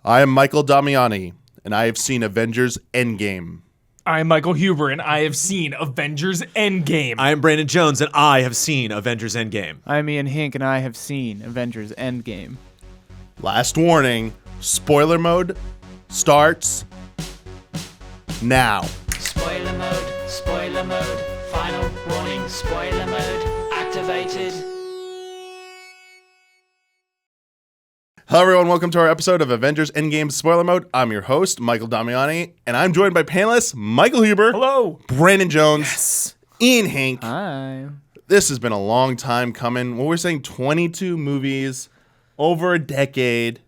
I am Michael Damiani, and I have seen Avengers Endgame. I'm Michael Huber, and I have seen Avengers Endgame. I am Brandon Jones, and I have seen Avengers Endgame. I'm Ian Hinck, and I have seen Avengers Endgame. Last warning, spoiler mode starts now. Spoiler mode, final warning, spoiler mode activated. Hello everyone, welcome to our episode of Avengers Endgame Spoiler Mode. I'm your host, Michael Damiani, and I'm joined by panelists Michael Huber, Hello. Brandon Jones, Ian Hinck. Hi. This has been a long time coming. Well, we're saying 22 movies, over a decade.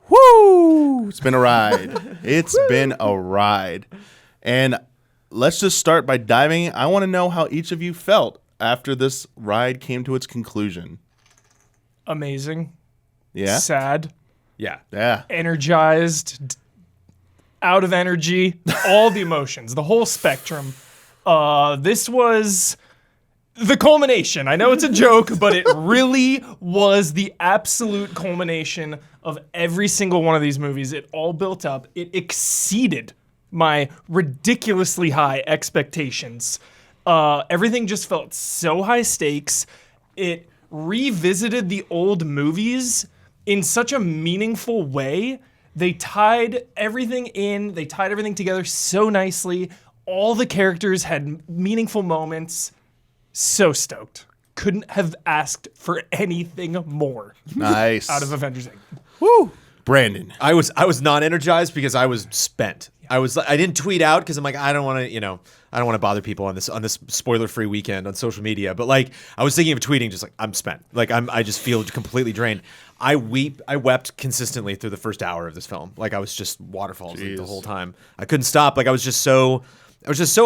Woo! It's been a ride. It's been a ride. And let's just start by diving. I want to know how each of you felt after this ride came to its conclusion. Amazing. Yeah? Sad. Yeah. Yeah. Energized. Out of energy. All the emotions. The whole spectrum. This was the culmination. I know it's a joke, but it really was the absolute culmination of every single one of these movies. It all built up. It exceeded my ridiculously high expectations. Everything just felt so high stakes. It revisited the old movies in such a meaningful way. They tied everything in. They tied everything together so nicely. All the characters had meaningful moments. So stoked. Couldn't have asked for anything more Nice. out of Avengers Endgame. Woo! Brandon. I was not energized because I was spent. I didn't tweet out because I'm like, I don't want to bother people on this spoiler-free weekend on social media. But like, I was thinking of tweeting, just like, I'm spent. Like, I just feel completely drained. I wept consistently through the first hour of this film. Like, I was just waterfalls the whole time. I couldn't stop. Like, I was just so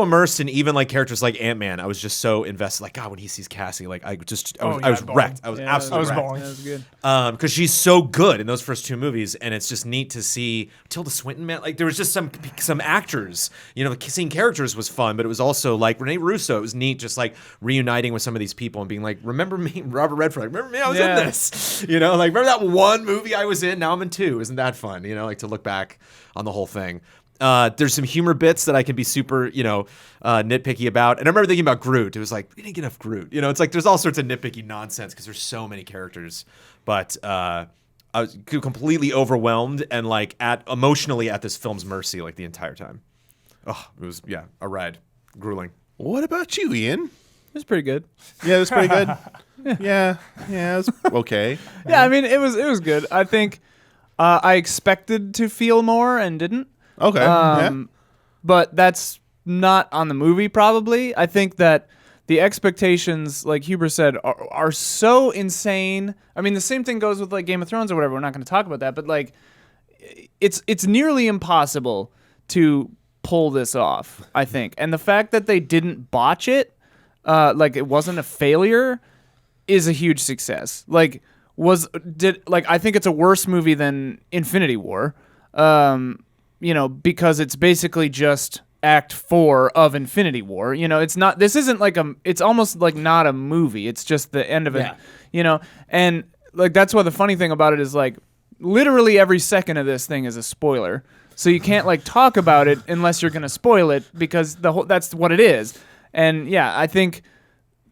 immersed in even like characters like Ant-Man. I was just so invested. Like, God, when he sees Cassie, like I was wrecked. I was absolutely wrecked. Bawling. That was good. Because she's so good in those first two movies, and it's just neat to see Tilda Swinton, man. Like, there was just some actors, seeing characters was fun, but it was also like Rene Russo. It was neat, just like reuniting with some of these people and being like, remember me, Robert Redford? Like, remember me? I was in this. Like, remember that one movie I was in? Now I'm in two. Isn't that fun? Like to look back on the whole thing. There's some humor bits that I can be super, nitpicky about. And I remember thinking about Groot. It was like, we didn't get enough Groot. It's like there's all sorts of nitpicky nonsense because there's so many characters. But I was completely overwhelmed and like emotionally at this film's mercy like the entire time. Oh, it was, a ride. Grueling. What about you, Ian? It was pretty good. Yeah, it was pretty good. Yeah, it was okay. Yeah, I mean, it was good. I think I expected to feel more and didn't. Okay. Yeah. But that's not on the movie, probably. I think that the expectations, like Huber said, are so insane. I mean, the same thing goes with like Game of Thrones or whatever. We're not going to talk about that, but like, it's nearly impossible to pull this off, I think. And the fact that they didn't botch it, like it wasn't a failure, is a huge success. I think it's a worse movie than Infinity War. Because it's basically just Act 4 of Infinity War. It's almost like not a movie. It's just the end of it, and like, that's why the funny thing about it is like, literally every second of this thing is a spoiler. So you can't like talk about it unless you're going to spoil it because that's what it is. And yeah, I think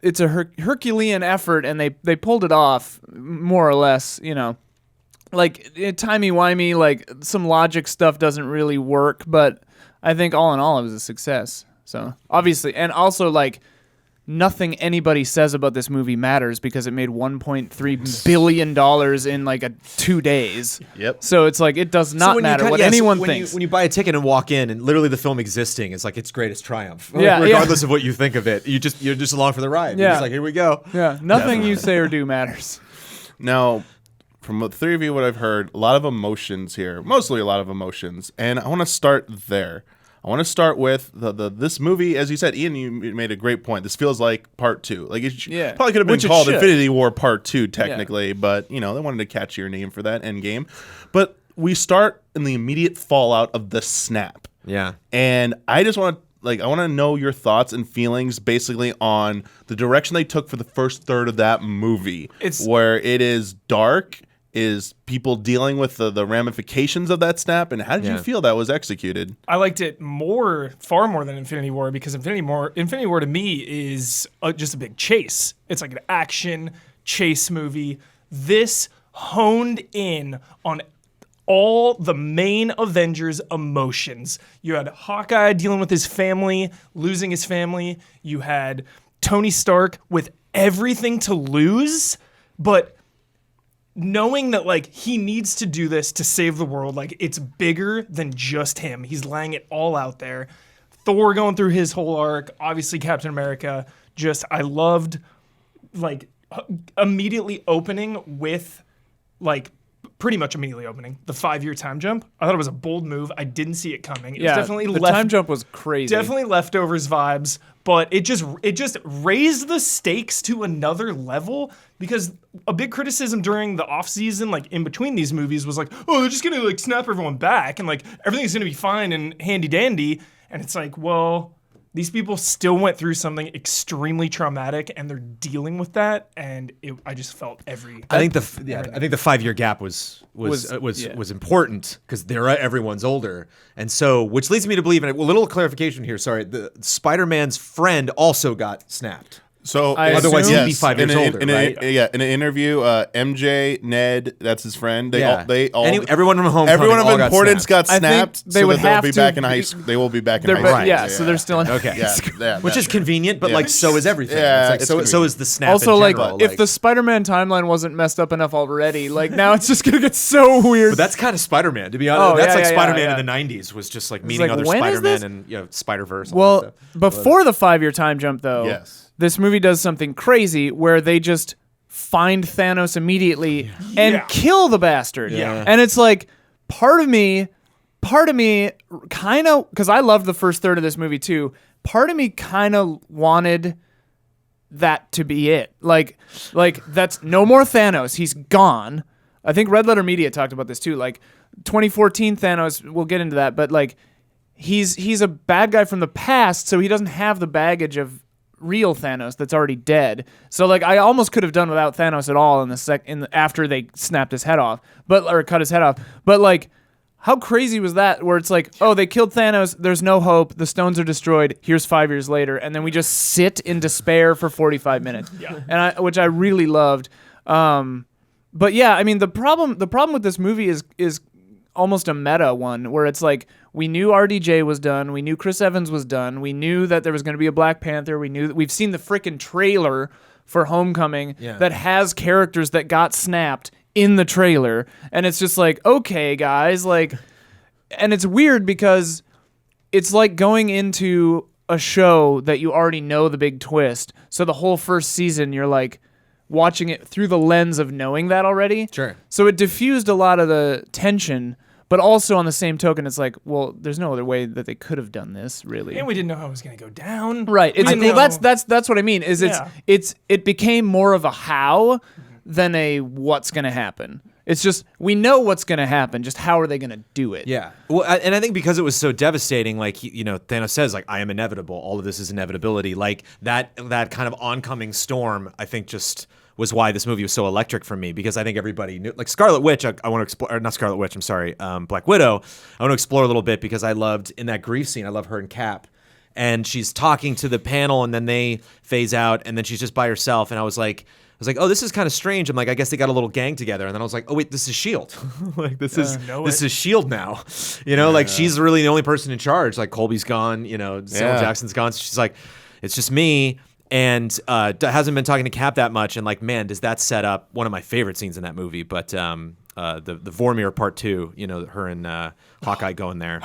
it's a Herculean effort and they pulled it off more or less, Like, timey-wimey, like, some logic stuff doesn't really work, but I think all in all it was a success. So, obviously, and also, like, nothing anybody says about this movie matters because it made $1.3 billion in, like, 2 days. Yep. So, it's like, it does not matter what anyone thinks. When you buy a ticket and walk in, and literally the film existing is like its greatest triumph. Yeah, regardless of what you think of it. You're just along for the ride. You're just like, here we go. Yeah, nothing you say or do matters. Now, from the three of you, what I've heard, a lot of emotions here, mostly a lot of emotions, and I want to start there. I want to start with this movie, as you said, Ian, you made a great point. This feels like part 2. Like, it probably could have been called Infinity War Part 2, technically, but, they wanted a catchier name for that, Endgame. But we start in the immediate fallout of the snap. Yeah. And I just want to, I want to know your thoughts and feelings basically on the direction they took for the first third of that movie, where it is dark. is people dealing with the ramifications of that snap. And how did you feel that was executed? I liked it far more than Infinity War, because Infinity War to me is just a big chase. It's like an action chase movie. This honed in on all the main Avengers emotions. You had Hawkeye dealing with his family, losing his family. You had Tony Stark with everything to lose, but knowing that like he needs to do this to save the world. Like, it's bigger than just him. He's laying it all out there. Thor going through his whole arc, obviously Captain America. I loved like immediately opening with like pretty much immediately opening the 5-year time jump. I thought it was a bold move. I didn't see it coming. It was definitely the time jump was crazy. Definitely leftovers vibes, but it just raised the stakes to another level, because a big criticism during the off season, like in between these movies, was like, oh, they're just gonna like snap everyone back and like everything's gonna be fine and handy dandy. And it's like, well, these people still went through something extremely traumatic, and they're dealing with that. And I just felt I think the 5-year gap was important, because everyone's older, and so which leads me to believe, and a little clarification here. Sorry, the Spider-Man's friend also got snapped. So otherwise he'd be 5 years older, right? In an interview, MJ, Ned, that's his friend. They all everyone from Homecoming, everyone of importance got I think snapped. they so would that they'll have be to back in high school. They will be back in high But school. yeah, so they're still in Okay. Yeah, Which is convenient, but Yeah. like so is everything. Yeah, It's it's like, so is the snap. Also, in like, general. if the Spider-Man timeline wasn't messed up enough already, like, now it's just gonna get so weird. but that's kind of Spider-Man, to be honest. Oh, That's yeah, like yeah, Spider-Man yeah. in the '90s was just like meeting like, other when is this? Spider-Man and Spider-Verse. Well, before the 5-year time jump, though, Yes. this movie does something crazy where they just find Thanos immediately and kill the bastard. Yeah. And it's like, part of me kind of, because I loved the first third of this movie too, part of me kind of wanted that to be it. Like that's no more Thanos. He's gone. I think Red Letter Media talked about this too. Like 2014 Thanos, we'll get into that, but like he's a bad guy from the past, so he doesn't have the baggage of real Thanos that's already dead. So like I almost could have done without Thanos at all after they snapped his head off, or cut his head off. But like, how crazy was that? Where it's like, oh, they killed Thanos. There's no hope. The stones are destroyed. Here's 5 years later, and then we just sit in despair for 45 minutes. And which I really loved. But yeah, I mean, the problem with this movie is almost a meta one, where it's like, we knew RDJ was done, we knew Chris Evans was done, we knew that there was going to be a Black Panther, we've seen the freaking trailer for Homecoming that has characters that got snapped in the trailer, and it's just like, okay, guys, like, and it's weird because it's like going into a show that you already know the big twist, so the whole first season you're like watching it through the lens of knowing that already. Sure. So it diffused a lot of the tension, but also on the same token, it's like, well, there's no other way that they could have done this, really. And we didn't know how it was going to go down. Right. We didn't know- That's what I mean. It became more of a how than a what's going to happen. It's just, we know what's going to happen. Just how are they going to do it? Yeah. Well, and I think because it was so devastating, like, Thanos says, like, I am inevitable. All of this is inevitability. Like, that kind of oncoming storm, I think, just was why this movie was so electric for me, because I think everybody knew, like, Scarlet Witch, I want to explore, or not Scarlet Witch, I'm sorry, Black Widow, I want to explore a little bit, because I loved, in that grief scene, I love her and Cap, and she's talking to the panel, and then they phase out, and then she's just by herself, and I was like, oh, this is kind of strange. I'm like, I guess they got a little gang together, and then I was like, oh wait, this is S.H.I.E.L.D. Like, this is S.H.I.E.L.D. now, like, she's really the only person in charge. Like, Colby's gone, Samuel Jackson's gone, so she's like, it's just me. And hasn't been talking to Cap that much, and like, man, does that set up one of my favorite scenes in that movie? But the Vormir Part 2, her and Hawkeye going there.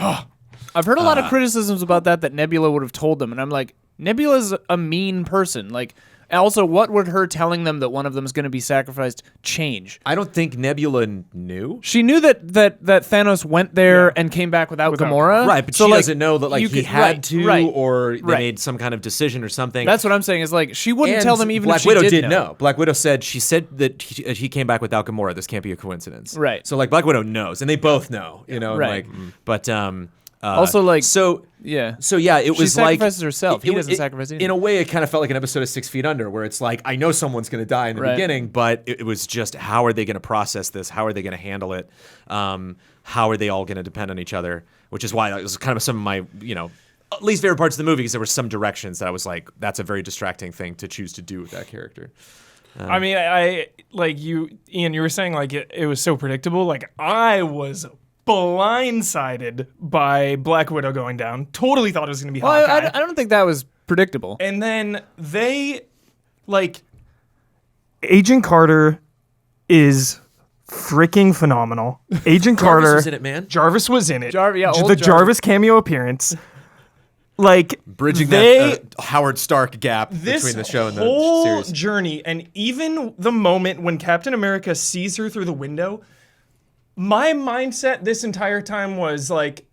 I've heard a lot of criticisms about that Nebula would have told them, and I'm like, Nebula's a mean person. Like, also, what would her telling them that one of them is going to be sacrificed change? I don't think Nebula knew. She knew that Thanos went there and came back without Gamora. Right, but so she like, doesn't know that like he had to, or they made some kind of decision or something. That's what I'm saying, is like, she wouldn't And tell them even Black if she Widow did know. Black Widow said that he came back without Gamora. This can't be a coincidence. Right. So like Black Widow knows, and they both know, Right. like, but Also, like, so yeah. So yeah, it She was like sacrifices herself. He doesn't sacrifice anything. In a way, it kind of felt like an episode of 6 Feet Under, where it's like I know someone's going to die in the Right. beginning, but it was just how are they going to process this? How are they going to handle it? How are they all going to depend on each other? Which is why it was kind of some of my least favorite parts of the movie, because there were some directions that I was like, that's a very distracting thing to choose to do with that character. I mean, I like you, Ian. You were saying like it was so predictable. Like I was blindsided by Black Widow going down. Totally thought it was going to be Well, Hawkeye. I don't think that was predictable. And then they, like, Agent Carter is freaking phenomenal. Agent Carter was in it, man. Jarvis was in it. Old The Jarvis. Jarvis cameo appearance. Like Bridging they, that Howard Stark gap this between the show and the whole series. journey, and even the moment when Captain America sees her through the window, my mindset this entire time was like,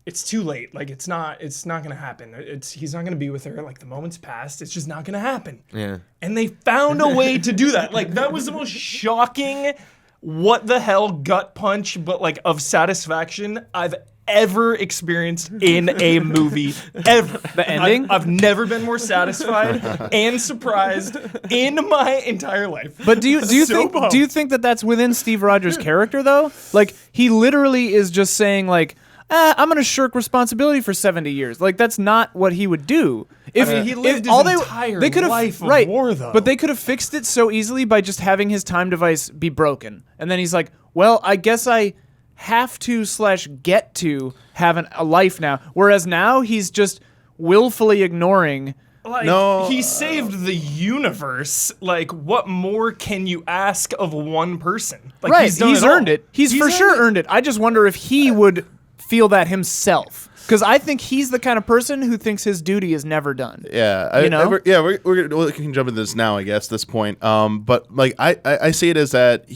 it's too late. Like it's not gonna happen. He's not gonna be with her. Like the moment's passed. It's just not gonna happen. Yeah. And they found a way to do that. Like that was the most shocking, what the hell gut punch, but like of satisfaction I've ever experienced in a movie ever. The ending? I've never been more satisfied and surprised in my entire life. But do you So bummed. think that that's within Steve Rogers' character though? Like he literally is just saying like, I'm gonna shirk responsibility for 70 years. Like that's not what he would do. If he lived if his entire they could have life of right, war, though. but they could have fixed it so easily by just having his time device be broken, and then he's like, well, I guess I have to / get to have a life now. Whereas now he's just willfully ignoring. Like, No, he saved the universe. Like, what more can you ask of one person? Like, Right, he's, done he's it all. earned it. He's for sure earned it. I just wonder if he would feel that himself. Because I think he's the kind of person who thinks his duty is never done. Yeah, You know? we can jump into this now, I guess. This point, but like I see it as that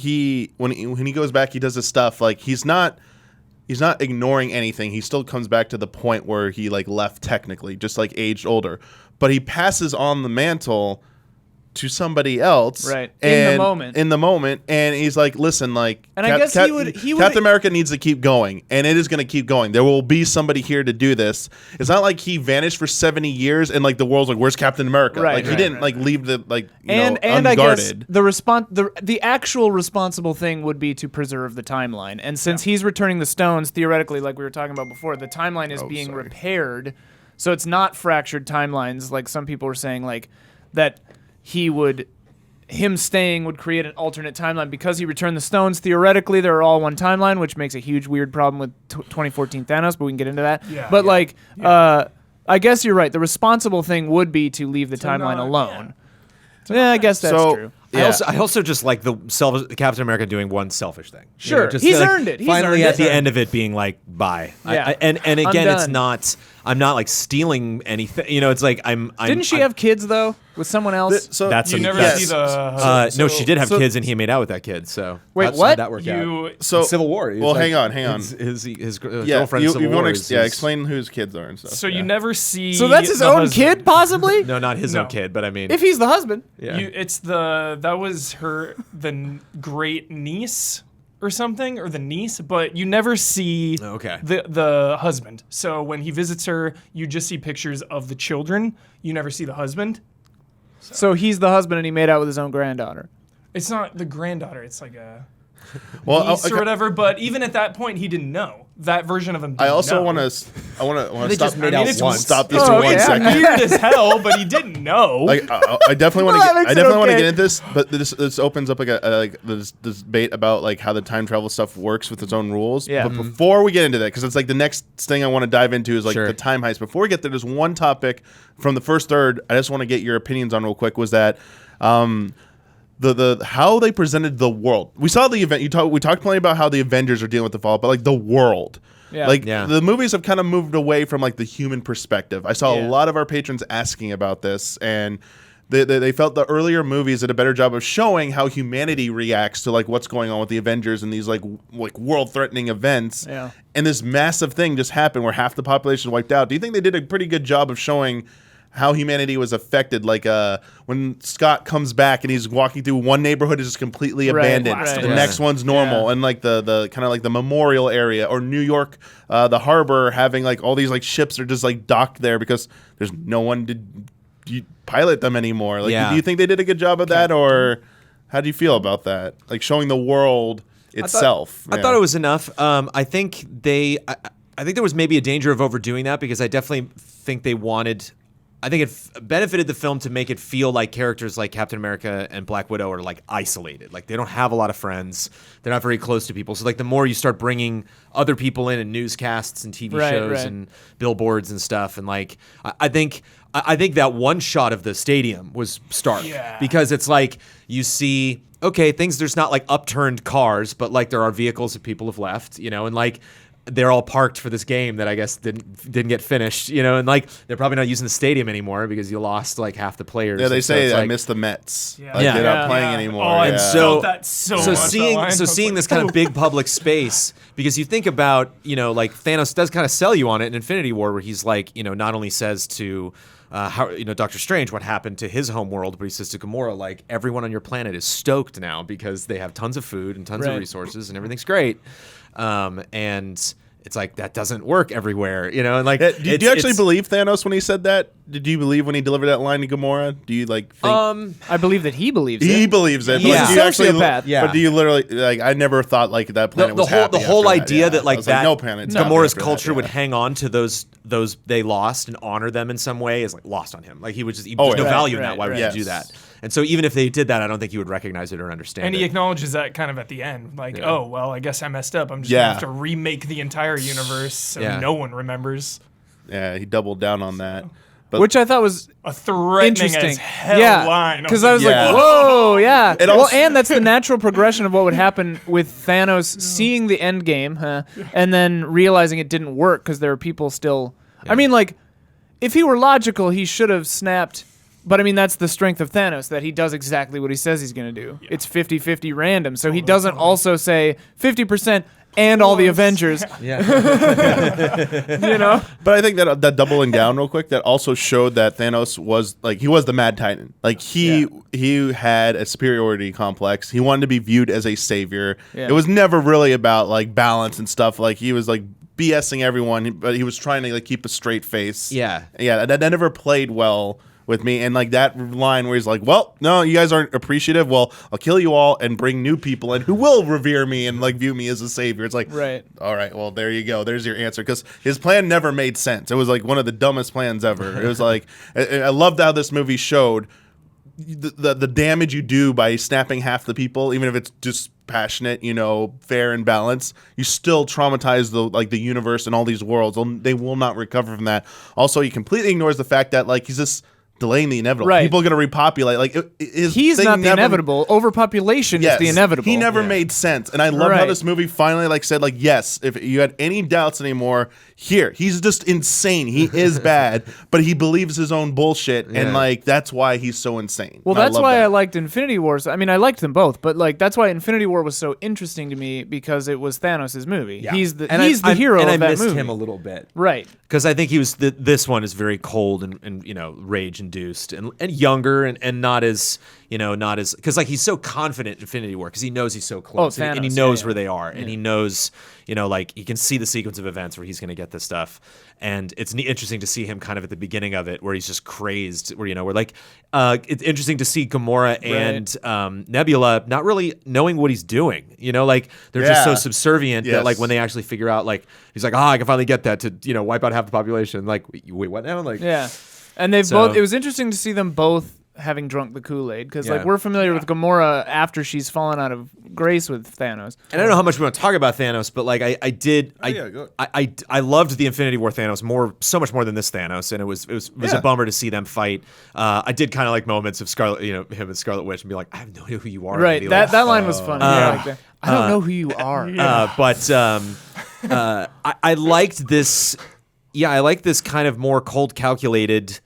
when he goes back, he does this stuff. Like he's not ignoring anything. He still comes back to the point where he like left technically, just like aged older. But he passes on the mantle to somebody else, Right. In the moment. And he's like, listen, like, And I guess he would- Captain America needs to keep going, and it is going to keep going. There will be somebody here to do this. It's not like he vanished for 70 years and like the world's like, where's Captain America? Right, like he right, didn't like leave the like And I guess unguarded. the actual responsible thing would be to preserve the timeline. And since he's returning the stones, theoretically, like we were talking about before, the timeline is being repaired. So it's not fractured timelines like some people were saying, like that him staying would create an alternate timeline because he returned the stones. Theoretically, they're all one timeline, which makes a huge weird problem with 2014 Thanos, but we can get into that. Yeah, but yeah. I guess you're right. The responsible thing would be to leave the timeline not- alone. Yeah, I guess that's true. Yeah. I also just like the Captain America doing one selfish thing. Sure. just He's like, earned it. He's finally, earned at it. the end of it, being like, "Bye." Yeah. And again, I'm it's done. not. I'm not like stealing anything. It's like I'm. Didn't she have kids though with someone else? So That's You a- never yes. see the. no, she did have so- kids, and he made out with that kid. So Wait, how'd what? that work out? you. so Civil War. He was Well, like- hang on. His girlfriend. You Civil want War to is- explain who his kids are and stuff. So you never see. So that's his the own husband. kid, possibly? No, not his No. own kid, but I mean, If he's the husband. yeah. It's that was the great niece or something, or the niece, but you never see Okay. the husband. So when he visits her, you just see pictures of the children. You never see the husband. So he's the husband and he made out with his own granddaughter. It's not the granddaughter. It's like a well, niece or whatever. But even at that point, he didn't know. That version of him. I Didn't also know. want to. I want to They stop. just made out it's once. Stop this Oh, for 1 yeah. second. weird as hell, but he didn't know. Like I definitely want Well, that to. makes I it definitely want to okay. get into this, but this opens up like this debate about like how the time travel stuff works with its own rules. Yeah. But before we get into that, because it's like the next thing I want to dive into is like Sure. the time heist. Before we get there, there's one topic from the first third I just want to get your opinions on real quick. Was that the how they presented the world? We saw the event. We talked plenty about how the Avengers are dealing with the fall, but like the world. Yeah. Like Yeah. the movies have kind of moved away from like the human perspective. I saw a Yeah. lot of our patrons asking about this, and they felt the earlier movies did a better job of showing how humanity reacts to like what's going on with the Avengers and these like world threatening events. Yeah. And this massive thing just happened where half the population is wiped out. Do you think they did a pretty good job of showing how humanity was affected. Like when Scott comes back and he's walking through one neighborhood is just completely abandoned. right. The Yeah. next one's normal, and like the kind of like the memorial area, or New York, the harbor having like all these like ships are just like docked there because there's no one to pilot them anymore. Like, Yeah. do you think they did a good job of that, or how do you feel about that? Like showing the world itself. I thought it was enough. I think I think there was maybe a danger of overdoing that because I definitely think they wanted. I think it benefited the film to make it feel like characters like Captain America and Black Widow are like isolated. Like they don't have a lot of friends. They're not very close to people. So like the more you start bringing other people in and newscasts and TV shows and billboards and stuff, and like I think that one shot of the stadium was stark because it's like you see. Okay, there's not like upturned cars, but like there are vehicles that people have left, and like they're all parked for this game that I guess didn't get finished, and like they're probably not using the stadium anymore because you lost like half the players. Yeah, they say I like, miss the Mets. Yeah. Like, Yeah. they're not playing anymore. Oh, I yeah. felt that so much. seeing this kind of big public space, because you think about, like Thanos does kind of sell you on it in Infinity War, where he's like, not only says to Doctor Strange what happened to his home world, but he says to Gamora, like, everyone on your planet is stoked now because they have tons of food and tons of resources and everything's great. And it's like that doesn't work everywhere, and like. Did you actually believe Thanos when he said that? Did you believe when he delivered that line to Gamora? Do you like think I believe that he believes he it. believes it? He's but a do you actually, sociopath. Yeah. But do you literally like? I never thought like that planet was happy the whole after idea that I like was that no planet's happy Gamora's after that, culture would yeah. hang on to those they lost and honor them in some way is like lost on him. Like he would just Oh, there's no yeah. value in Right, that. Why would right. you do Yes. that? And so even if they did that, I don't think he would recognize it or understand And it. he acknowledges that kind of at the end, like, oh, well, I guess I messed up. I'm just gonna have to remake the entire universe so no one remembers. Yeah, he doubled down on that. But Which I thought was A threatening interesting. as hell line. Because I was Yeah. like, whoa, yeah. It Well, also- and that's the natural progression of what would happen with Thanos seeing the end game and then realizing it didn't work because there were people still. I mean, like, if he were logical, he should have snapped. But I mean, that's the strength of Thanos, that he does exactly what he says he's going to do. It's 50-50 random. So he doesn't also say 50% and all the Avengers. Yeah. But I think that doubling down real quick, that also showed that Thanos was like, he was the Mad Titan. Like he had a superiority complex. He wanted to be viewed as a savior. Yeah. It was never really about like balance and stuff. Like he was like BSing everyone, but he was trying to like keep a straight face. Yeah. That never played well with me. And like that line where he's like, well, no, you guys aren't appreciative. Well, I'll kill you all and bring new people in who will revere me and like view me as a savior. It's like, Right. all right, well, there you go. There's your answer. Because his plan never made sense. It was like one of the dumbest plans ever. It was like, I loved how this movie showed the damage you do by snapping half the people, even if it's dispassionate, fair and balanced. You still traumatize the universe and all these worlds. They will not recover from that. Also, he completely ignores the fact that like he's just delaying the inevitable. Right. People are going to repopulate. Like He's not the inevitable. Overpopulation is the inevitable. He never made sense. And I love how Right. this movie finally like said like, yes, if you had any doubts anymore, here. He's just insane. He is bad, but he believes his own bullshit, and like that's why he's so insane. Well, And that's love why that. I liked Infinity Wars. I mean, I liked them both, but like that's why Infinity War was so interesting to me because it was Thanos' movie. He's the hero and of I that missed movie. him a little bit. Right. Because I think he was this one is very cold and rage induced and younger and not as because like he's so confident in Infinity War because he knows he's so close and he Thanos, knows yeah. where they are and he knows like he can see the sequence of events where he's going to get this stuff, and it's interesting to see him kind of at the beginning of it where he's just crazed where like it's interesting to see Gamora and Nebula not really knowing what he's doing, like they're just so subservient that like when they actually figure out like he's like I can finally get that to wipe out half the population, like wait what now, like And they've So- both. It was interesting to see them both having drunk the Kool-Aid because like Yeah. we're familiar with Gamora after she's fallen out of grace with Thanos. And I don't know how much we want to talk about Thanos, but like I loved the Infinity War Thanos so much more than this Thanos, and it was a bummer to see them fight. I did kind of like moments of Scarlet, him and Scarlet Witch, and be like, I have no idea who you are. Right. And be That like, line was funny. I like that. I don't know who you are. I liked this. Yeah, I like this kind of more cold, calculated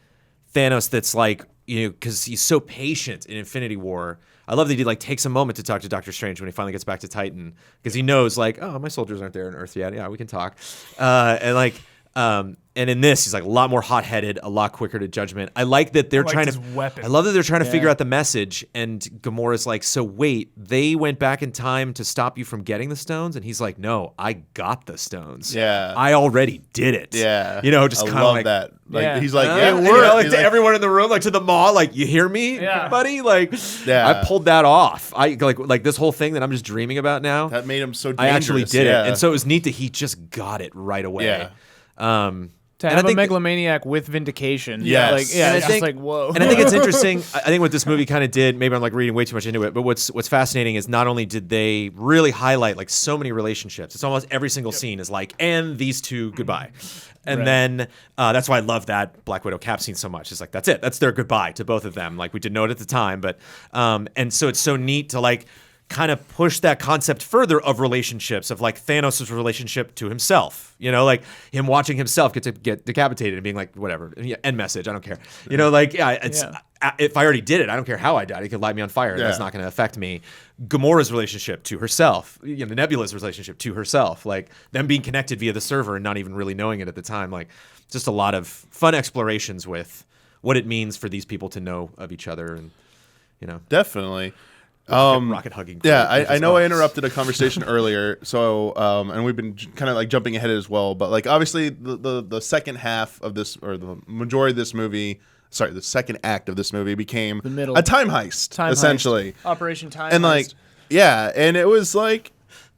Thanos. That's like because he's so patient in Infinity War. I love that he like takes a moment to talk to Doctor Strange when he finally gets back to Titan because he knows like, oh, my soldiers aren't there on Earth yet. Yeah, we can talk. And like And in this, he's like a lot more hot-headed, a lot quicker to judgment. I like that they're liked trying his to. weapon. I love that they're trying to figure out the message. And Gamora's like, "So wait, they went back in time to stop you from getting the stones?" And he's like, "No, I got the stones. Yeah. I already did it. Yeah. just I kind of love like that. Like Yeah. he's like, yeah, yeah, like he's to like, everyone in the room, like to the maw, like you hear me, Yeah. buddy? Like, Yeah. I pulled that off. I like this whole thing that I'm just dreaming about now. that made him so I dangerous. actually did yeah. it, and so it was neat that he just got it right away. Yeah. To And have I a think that- megalomaniac with vindication. Yes. Like, yeah, And I it's think- just like, whoa. And I think it's interesting. I think what this movie kind of did, maybe I'm like reading way too much into it, but what's fascinating is not only did they really highlight like so many relationships, it's almost every single scene is like, and these two goodbye. And then that's why I love that Black Widow Cap scene so much. It's like, that's it. That's their goodbye to both of them. Like we didn't know it at the time, but and so it's so neat to like kind of push that concept further of relationships, of like Thanos' relationship to himself, like him watching himself get decapitated and being like, whatever, end message, I don't care. If I already did it, I don't care how I died. He could light me on fire. Yeah. That's not going to affect me. Gamora's relationship to herself, Nebula's relationship to herself, like them being connected via the server and not even really knowing it at the time. Like just a lot of fun explorations with what it means for these people to know of each other and, Definitely. rocket hugging. Yeah, I know I interrupted a conversation earlier, so and we've been kind of like jumping ahead as well. But like obviously the second half of this, or the majority of this movie, the second act of this movie became The middle. a time heist, essentially. Operation Time And like, Heist. yeah, and it was like,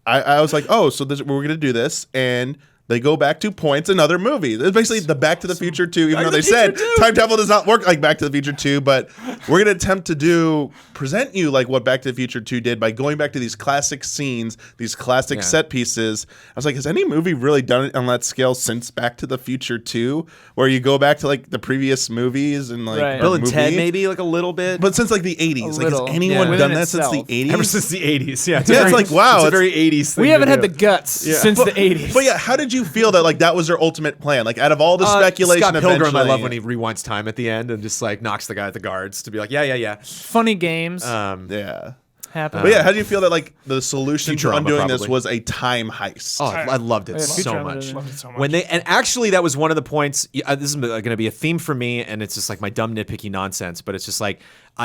I was like, oh, so we're gonna do this, and they go back to points another movie. It's basically the Back to the Future 2, even though they said time travel does not work like Back to the Future 2, but we're going to attempt to present you like what Back to the Future 2 did by going back to these classic scenes, these classic set pieces. I was like, has any movie really done it on that scale since Back to the Future 2, where you go back to like the previous movies and like Right. or Bill and Ted movie? maybe like a little bit. But since like the 80s, like has little. anyone Yeah. done Within that since the itself. 80s? Ever since the 80s. Yeah, Yeah, it's like, wow, It's a it's- very 80s thing. We to haven't had do. the guts since the 80s. But yeah, how did you feel that like that was their ultimate plan? Like out of all the speculation, Scott Pilgrim, I eventually- love when he rewinds time at the end and just like knocks the guy at the guards to be like, yeah. Funny games Yeah. happen. But yeah, how do you feel that like the solution to Futurama, undoing this probably. was a time heist? Oh, I loved it Yeah, so Futurama much. did it. Love it so much. When and actually that was one of the points. This is going to be a theme for me, and it's just like my dumb nitpicky nonsense. But it's just like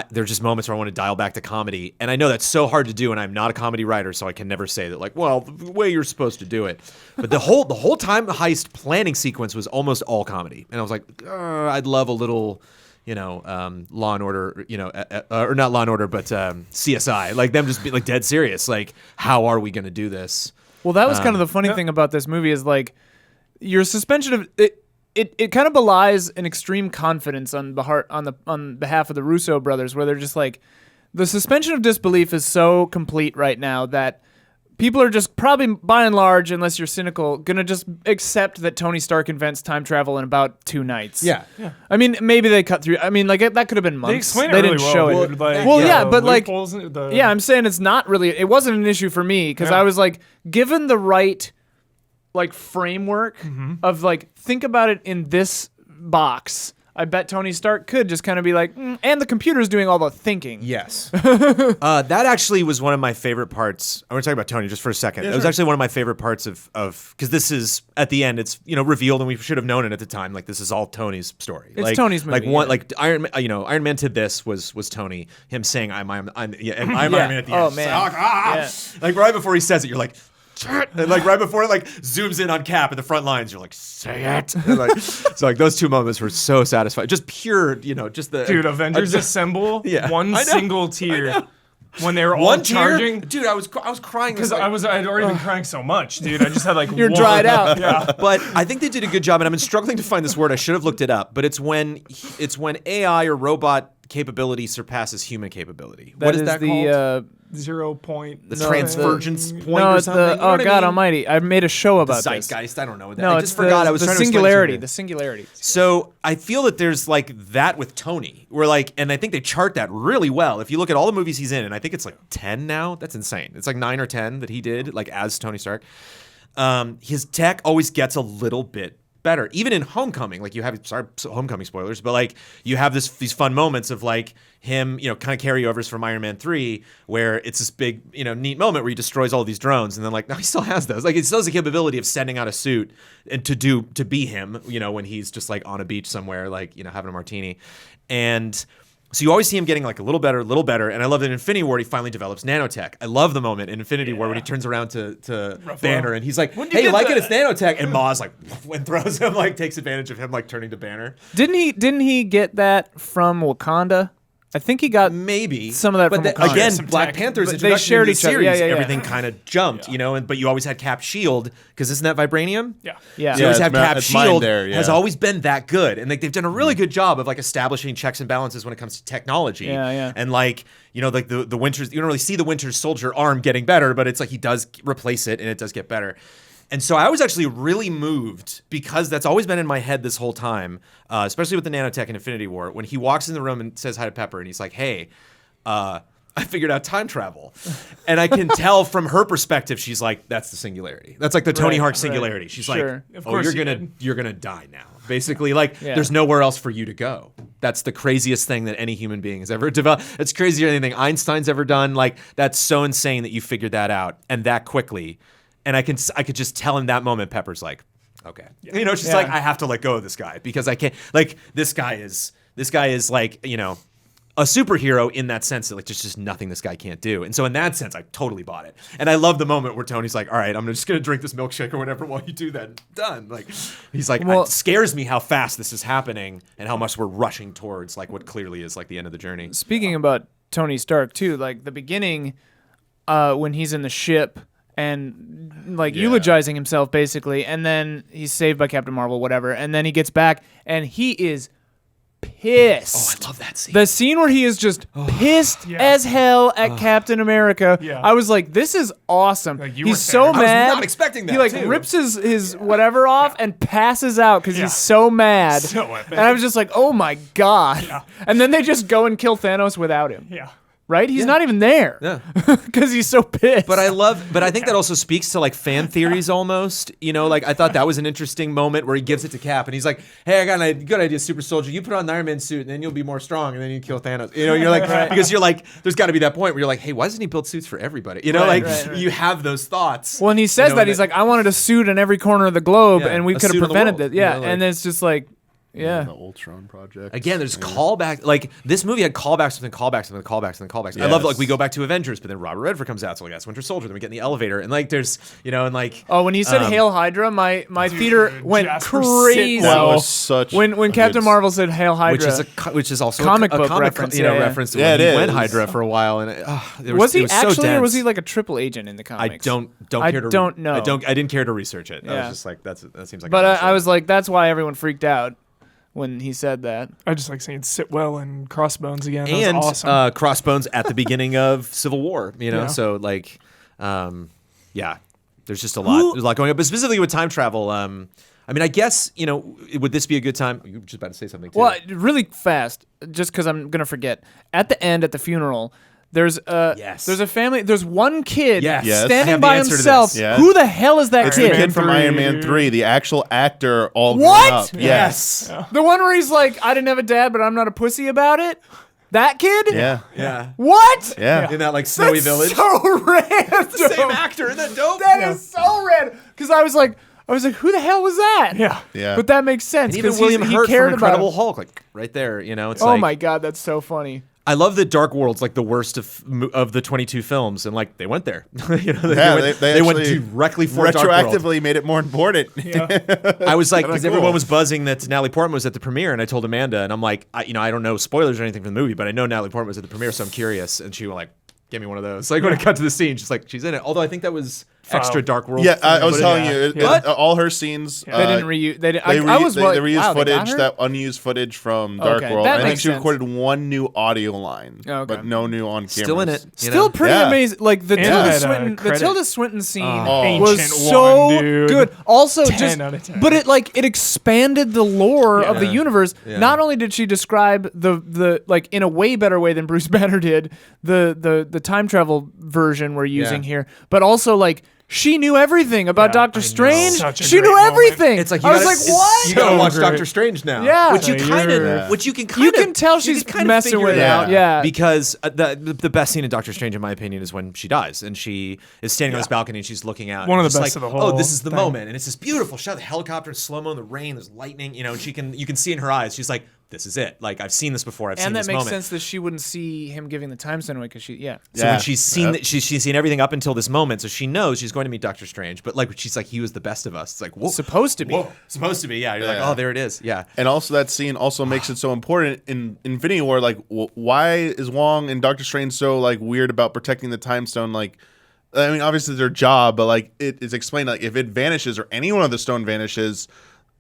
there's just moments where I want to dial back to comedy, and I know that's so hard to do, and I'm not a comedy writer, so I can never say that like, well, the way you're supposed to do it. But the whole time heist planning sequence was almost all comedy, and I was like, I'd love a little. Law and Order, or not Law and Order, but CSI, like them just be like dead serious. Like, how are we going to do this? Well, that was kind of the funny thing about this movie is like your suspension of it. It kind of belies an extreme confidence on behalf of the Russo brothers, where they're just like, the suspension of disbelief is so complete right now that people are just probably, by and large, unless you're cynical, gonna just accept that Tony Stark invents time travel in about 2 nights. Yeah. I mean, maybe they cut through. I mean, like that could have been months. They explain it They really didn't show well. it. dude. Like, Well, yeah, but like, loopholes in the- yeah, I'm saying it's not really. It wasn't an issue for me because I was like, given the right, like framework of like, think about it in this box. I bet Tony Stark could just kind of be like, and the computer's doing all the thinking. Yes. That actually was one of my favorite parts. I want to talk about Tony just for a second. It was actually one of my favorite parts of because this is at the end. It's revealed, and we should have known it at the time. Like this is all Tony's story. It's Tony's movie, Like one, yeah. like Iron Man to this was Tony. Him saying I'm Iron Man at the Oh, end. man. Yeah. Like right before he says it, you're like. And like right before it like zooms in on Cap at the front lines, you're like, say it. And like, so like those 2 moments were so satisfying. Just pure, just the Dude, Avengers Assemble, Yeah. one I know. single tear when they were all one tear? charging. Dude, I was crying Because like, I'd already been crying so much, dude. I just had like You're one- dried out. Yeah. But I think they did a good job, and I've been struggling to find this word. I should have looked it up. But it's when AI or robot capability surpasses human capability. What is that the, called? 0 point. The no, transvergence point No, or it's something? the. You know Oh what I God mean? Almighty! I made a show about this. Zeitgeist. I don't know. No, I it's just forgot. I was the trying to explain singularity. something. The singularity. So I feel that there's like that with Tony, where like, and I think they chart that really well. If you look at all the movies he's in, and I think it's like 10 now. That's insane. It's like 9 or 10 that he did like as Tony Stark. His tech always gets a little bit better. Even in Homecoming, like you have Homecoming spoilers, but like you have these fun moments of like him, kind of carryovers from Iron Man 3 where it's this big, neat moment where he destroys all these drones and then like, no, he still has those. Like he still has the capability of sending out a suit and to be him, when he's just like on a beach somewhere, like, having a martini. And so you always see him getting like a little better. And I love that in Infinity War, he finally develops nanotech. I love the moment in Infinity War when he turns around to Banner and he's like, hey, you like it? It's nanotech. And Ma's like, and throws him, like takes advantage of him, like turning to Banner. Didn't he get that from Wakanda? I think he got maybe some of that from Wakanda. again, Some Black tech. Panther's They introduction shared in the each other. series, Yeah. everything kind of jumped, but you always had Cap Shield, because isn't that vibranium? Yeah. Yeah. So you always it's have mine- Cap it's mine Shield there, yeah. has always been that good, and like they've done a really good job of like establishing checks and balances when it comes to technology. Yeah. And like like the Winter's, you don't really see the Winter Soldier arm getting better, but it's like he does replace it and it does get better. And so I was actually really moved because that's always been in my head this whole time, especially with the nanotech in Infinity War, when he walks in the room and says hi to Pepper and he's like, hey, I figured out time travel. And I can tell from her perspective, she's like, that's the singularity. That's like the Tony Hawk singularity. She's Sure. like, Of oh, course you're gonna die now. Basically, like Yeah. there's nowhere else for you to go. That's the craziest thing that any human being has ever developed. It's crazier than anything Einstein's ever done. Like that's so insane that you figured that out and that quickly. And I could just tell in that moment, Pepper's like, okay. She's Yeah. like, I have to let go of this guy because I can't, like, this guy is like, a superhero in that sense that like there's just nothing this guy can't do. And so in that sense, I totally bought it. And I love the moment where Tony's like, all right, I'm just going to drink this milkshake or whatever while you do that. Done. Like, he's like, Well- it scares me how fast this is happening and how much we're rushing towards like what clearly is like the end of the journey. Speaking about Tony Stark too, like the beginning, when he's in the ship and like eulogizing himself basically, and then he's saved by Captain Marvel, whatever, and then he gets back and he is pissed. I love that scene. The scene where he is just pissed Yeah. as hell at Captain America. Yeah. I was like, this is awesome. Like, you He's weren't so there. I was mad. not expecting that, He like too. rips his whatever off and passes out because Yeah. he's so mad. So epic. And I was just like, oh my God. And then they just go and kill Thanos without him. Yeah. Right? He's not even there. Yeah. Because he's so pissed. But I think that also speaks to like fan theories almost. Like I thought that was an interesting moment where he gives it to Cap and he's like, hey, I got a good idea, Super Soldier. You put on the Iron Man suit and then you'll be more strong and then you kill Thanos. You're like, because you're like, there's got to be that point where you're like, hey, why doesn't he build suits for everybody? Right. You have those thoughts. Well, and he says that he's like, I wanted a suit in every corner of the globe, Yeah, and we a could suit have of the prevented world, this. Yeah, like- and it's just like, yeah. The Ultron project. Again, there's callback. Like this movie had callbacks within callbacks within callbacks within callbacks. I love that, like we go back to Avengers, but then Robert Redford comes out, so like that's Winter Soldier. Then we get in the elevator, and like there's and like Oh, when he said "Hail Hydra," my theater went Jasper crazy. That Sitwell. was such when a Captain good- Marvel said "Hail Hydra," which is also Comic a book comic reference, reference to Yeah, when it he went is. Hydra for a while, and was he it was actually, so or was dense. he like a triple agent in the I comics? don't I care to don't know. I didn't care to research it. I Yeah. was just like that seems like. But a I was like, that's why everyone freaked out when he said that. I just like seeing Sitwell and Crossbones again. That and was awesome. Crossbones at the beginning of Civil War. Yeah. So like, there's just a lot. There's a lot going on. But specifically with time travel, I mean, I guess would this be a good time? You were just about to say something too. Well, really fast, just because I'm gonna forget. At the end, at the funeral, there's a family. There's one kid Yes. Yes. I standing have the by answer to himself. this. Yeah. Who the hell is that It's kid? the kid from 3. Iron Man 3, the actual actor all grown What? up. Yes. The one where he's like, I didn't have a dad, but I'm not a pussy about it. That kid? Yeah. yeah. What? Yeah. In that like snowy That's village. so random. Same actor. Isn't that dope? That is so random. Because I was like, who the hell was that? yeah. Yeah. But that makes sense. And even 'cause William he Hurt cared from about Incredible him. Hulk, like right there. It's Oh like, my God, that's so funny. I love that Dark World's like the worst of the 22 films, and like they went there. They they went actually directly for Dark World. retroactively made it more important. I was like, because Cool. everyone was buzzing that Natalie Portman was at the premiere, and I told Amanda, and I'm like, I don't know spoilers or anything from the movie, but I know Natalie Portman was at the premiere, so I'm curious. And she was like, give me one of those. Like when it cut to the scene, she's in it. Although I think that was extra Dark World. Yeah, I was footage. telling you, What? all her scenes. They didn't reuse. They didn't. They, I was they like, reused wow, they got footage, her? that unused footage from Dark Okay, World. that I think makes she sense. recorded one new audio line, Okay. but no new on camera. Still in it. you Still know? pretty Yeah. amazing. Like the And Tilda that, Swinton, the credit. Tilda Swinton scene Oh. was Ancient so one, dude. good. Also, 10 just out of 10. but it expanded the lore of the universe. Yeah. Not only did she describe the like in a way better way than Bruce Banner did the time travel version we're using Yeah. here, but also like she knew everything about Doctor I know. Strange. Such a She great knew moment. everything. It's like I was like, what? You gotta So watch great. Doctor Strange now. Yeah. which you So kind you're- of, which you can kind You of, can tell you she's can kind of messing figure with it it. out. Yeah. because the best scene in Doctor Strange, in my opinion, is when she dies and she is standing on this balcony and she's looking out. One and of the just best like, of the whole Oh, this is the thing. moment, and it's this beautiful shot. The helicopter in slow mo in the rain. There's lightning. You know, and you can see in her eyes. She's like, "This is it. Like I've seen this before. I've seen And that this makes moment." sense that she wouldn't see him giving the time stone away because So Yeah. when she's seen she's seen everything up until this moment, so she knows she's going to meet Doctor Strange. But like she's like, he was the best of us. It's like, whoa, supposed to be. whoa, supposed to be. Yeah, you're like, Yeah. oh, there it is. Yeah. And also that scene also makes it so important in Infinity War. Like, why is Wong and Doctor Strange so like weird about protecting the Time Stone? Like, I mean, obviously their job, but like it is explained. Like, if it vanishes or any one of the stone vanishes,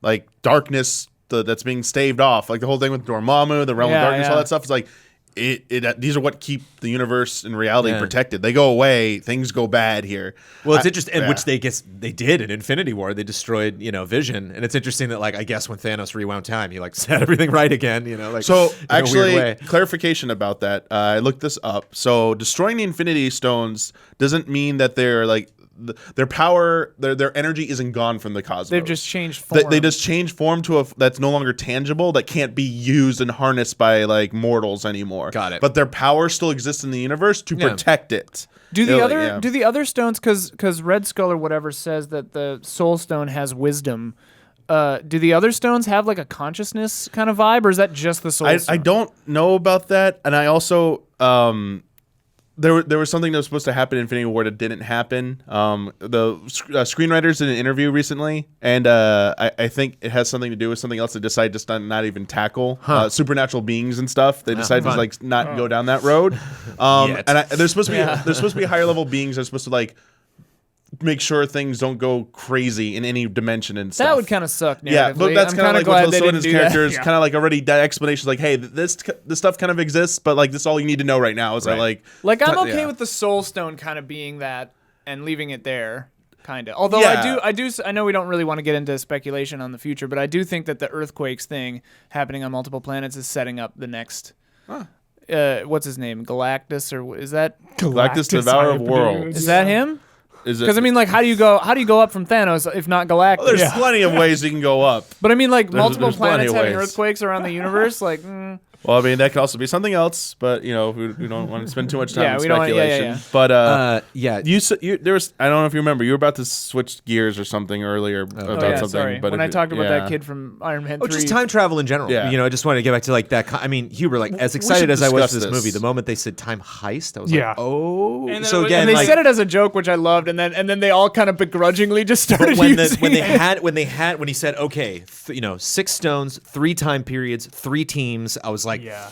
like darkness that's being staved off. Like the whole thing with Dormammu, the realm Yeah, of darkness, all yeah. that stuff is like. These are what keep the universe and reality Yeah. protected. They go away, things go bad here. Well, it's interesting, and yeah. which they did in Infinity War. They destroyed, Vision, and it's interesting that, like, I guess when Thanos rewound time, he like set everything right again. Like So in a weird actually, way. clarification about that. I looked this up. So destroying the Infinity Stones doesn't mean that they're like their power, their energy isn't gone from the cosmos. They've just changed form. They just change form to that's no longer tangible, that can't be used and harnessed by like mortals anymore. Got it. But their power still exists in the universe to Yeah. protect it. Do the They're other like, yeah. do the other stones because Red Skull or whatever says that the Soul Stone has wisdom. Do the other stones have like a consciousness kind of vibe, or is that just the Soul Stone? I don't know about that, and I also there was something that was supposed to happen in Infinity War that didn't happen. The screenwriters did an interview recently, and I think it has something to do with something else. They decided just not even tackle supernatural beings and stuff. They decided to fun. like not go down that road. Yet. And there's supposed to be higher level beings that are supposed to like make sure things don't go crazy in any dimension and stuff. That would kind of suck. Yeah, but narratively. that's I'm kind of like glad what they those didn't do characters that. kind of like already that explanation like, hey, this stuff kind of exists, but like this is all you need to know right now. Is that Right. Like I'm okay yeah. with the Soul Stone kind of being that and leaving it there, kind of. Although Yeah. I know we don't really want to get into speculation on the future, but I do think that the earthquakes thing happening on multiple planets is setting up the next. What's his name? Galactus, or is that Galactus, Devourer of Worlds. is that him? Is it? Because I mean, like, how do you go up from Thanos if not Galactus? There's plenty of ways you can go up. But I mean, like, multiple there's plenty planets of having ways. earthquakes around the universe, like. Well, I mean, that could also be something else, but we don't want to spend too much time Yeah, on we don't want- speculation. yeah. But Yeah. there was I don't know if you remember, you were about to switch gears or something earlier about Oh yeah, something. sorry. But When if I you- talked about yeah. that kid from Iron Man 3. Oh, just time travel in general. Yeah. I just wanted to get back to like that. I mean, Huber, like as excited should as I was for discuss this this. movie, the moment they said time heist, I was Yeah. like, oh. And then So it was- again, and they like, said it as a joke, which I loved, and then they all kind of begrudgingly just started when using when he said, okay, 6 stones, 3 time periods, 3 teams, I was like, Yeah.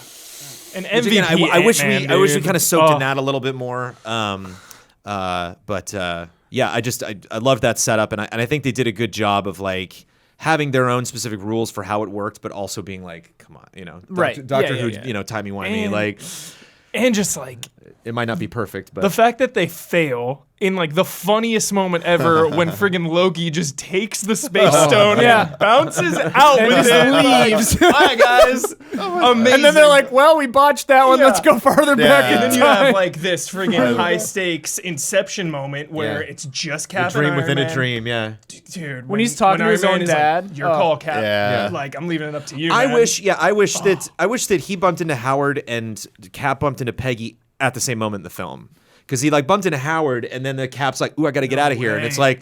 An Which MVP. again, I wish Ant-Man, I wish we dude. kind of soaked Oh. in that a little bit more. But yeah, I love that setup, and I think they did a good job of like having their own specific rules for how it worked, but also being like, come on, Right. Doctor Yeah, Who, yeah, yeah. timey-wimey, And- like And just like it might not be perfect, but the fact that they fail in like the funniest moment ever when friggin' Loki just takes the space stone Yeah. and bounces out with just it. leaves. Like, Hi guys, amazing. And then they're like, "Well, we botched that one. Yeah. Let's go farther back Yeah. in and then you time." have like this friggin' high stakes Inception moment where Yeah. it's just a Cap dream and Iron within a Man. dream, yeah. Dude. When he's talking to Iron his Man own is like, dad. your Oh. call, Cap. Yeah. Like I'm leaving it up to you. I man. wish that he bumped into Howard and Cap bumped into Peggy at the same moment in the film, because he like bumped into Howard and then the Cap's like, "Ooh, I got to get out of here," and it's way. like,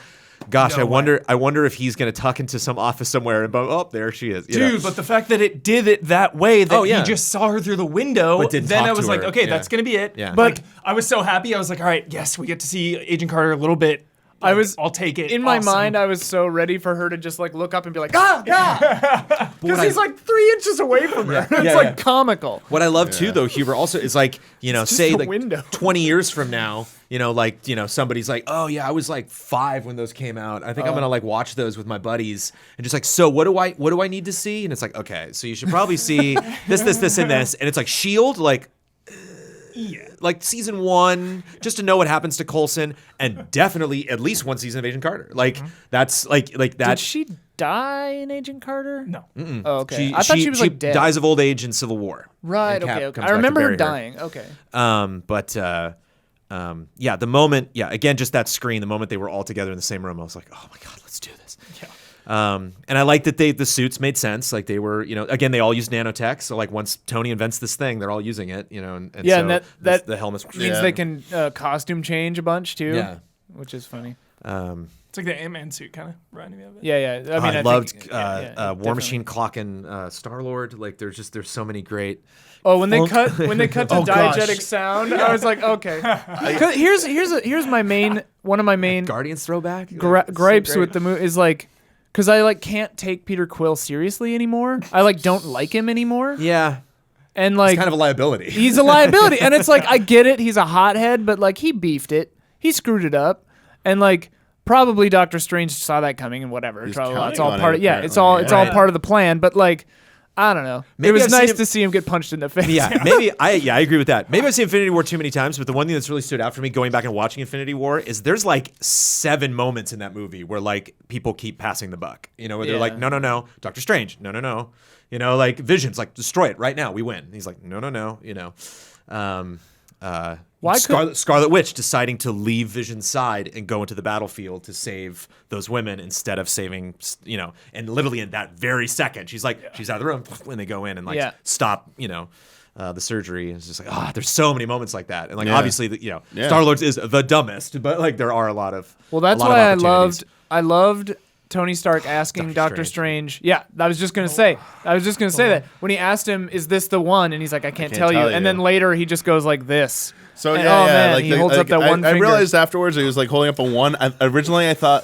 gosh, No I wonder if he's gonna tuck into some office somewhere and oh, there she is, you know? Dude, but the fact that it did it that way, that Oh, yeah. he just saw her through the window, But didn't then talk I was to like, her. okay, Yeah. that's gonna be it. Yeah. But like, I was so happy. I was like, all right, yes, we get to see Agent Carter a little bit. I'll take it. In my Awesome. mind, I was so ready for her to just like look up and be like, "Ah, yeah," because I- he's like 3 inches away from her. It's Yeah, like yeah. comical. What I love too, though, Huber, also is like, say a like window. 20 years from now, somebody's like, oh yeah, I was like 5 when those came out. I think I'm gonna like watch those with my buddies and just like, so what do I need to see? And it's like, okay, so you should probably see this, and this, and it's like Shield, like. Yeah. Like season 1, just to know what happens to Coulson, and definitely at least 1 season of Agent Carter. Like that's like that. Did she die in Agent Carter? No. Oh, okay. I thought she was like dead. Dies of old age in Civil War. Right. And Cap Okay. comes I back to remember her bury dying. Okay. But yeah, the moment, again, just that screen, the moment they were all together in the same room, I was like, oh my God, let's do this. Yeah. And I liked that the suits made sense. Like they were, again, they all use nanotech. So like once Tony invents this thing, they're all using it, and Yeah, so and that the helmets means they can costume change a bunch too. Yeah. Which is funny. It's like the Ant-Man suit kind of reminding me of it. Yeah. I mean, I I loved think, War definitely. Machine clocking Star-Lord. Like there's so many great. Oh, when they cut to Oh, gosh. diegetic sound, I was like, okay. 'Cause here's my main one of my main Guardians throwback. gripes with the movie is like, because I like can't take Peter Quill seriously anymore. I like don't like him anymore, Yeah, and like it's kind of a liability. he's a liability, and it's like I get it, he's a hothead, but like he beefed it, he screwed it up, and like probably Doctor Strange saw that coming and whatever. It's all counting part on of it, it's all apparently. part of the plan, but like. I don't know. Maybe it was I've seen nice him- to see him get punched in the face. Yeah, maybe I agree with that. Maybe I've seen Infinity War too many times, but the one thing that's really stood out for me going back and watching Infinity War is there's like 7 moments in that movie where like people keep passing the buck. Where they're Yeah. like, no, Doctor Strange, no. Like Vision's like, destroy it right now, we win. And he's like, no. Why Scarlet Witch deciding to leave Vision's side and go into the battlefield to save those women instead of saving, and literally in that very second, she's like, she's out of the room when they go in and like Yeah. stop, the surgery. It's just like, there's so many moments like that. And like, Yeah. obviously, Star-Lord is the dumbest, but like there are a lot of Well, that's a lot of why opportunities. I loved Tony Stark asking Doctor Strange. Yeah, I was just gonna say that when he asked him, "Is this the one?" and he's like, "I can't tell you." And then later he just goes like this. So And, yeah, oh, man, like he holds up that one I finger. realized afterwards he was like holding up a 1. Originally, I thought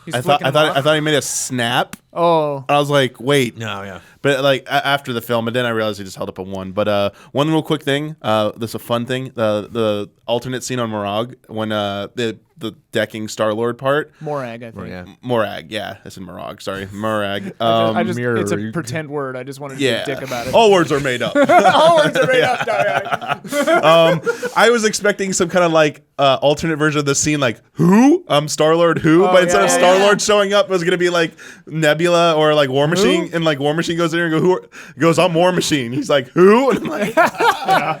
flicking them off. he made a snap. Oh, I was like, wait. No, yeah. But like after the film, and then I realized he just held up a 1. But one real quick thing, this is a fun thing. The alternate scene on Morag when the decking Star-Lord part. Morag, I think. Yeah. Morag, yeah, that's in Morag. Sorry, Morag. I just it's a pretend word. I just wanted to be a dick about it. All words are made up. All words are made up. Damiani. I was expecting some kind of like alternate version of the scene, like who? Star-Lord who? But instead of yeah, Star-Lord showing up, it was gonna be like Nebula or like War Machine, and like War Machine goes in there and goes, I'm War Machine. He's like, who? And I'm like, yeah,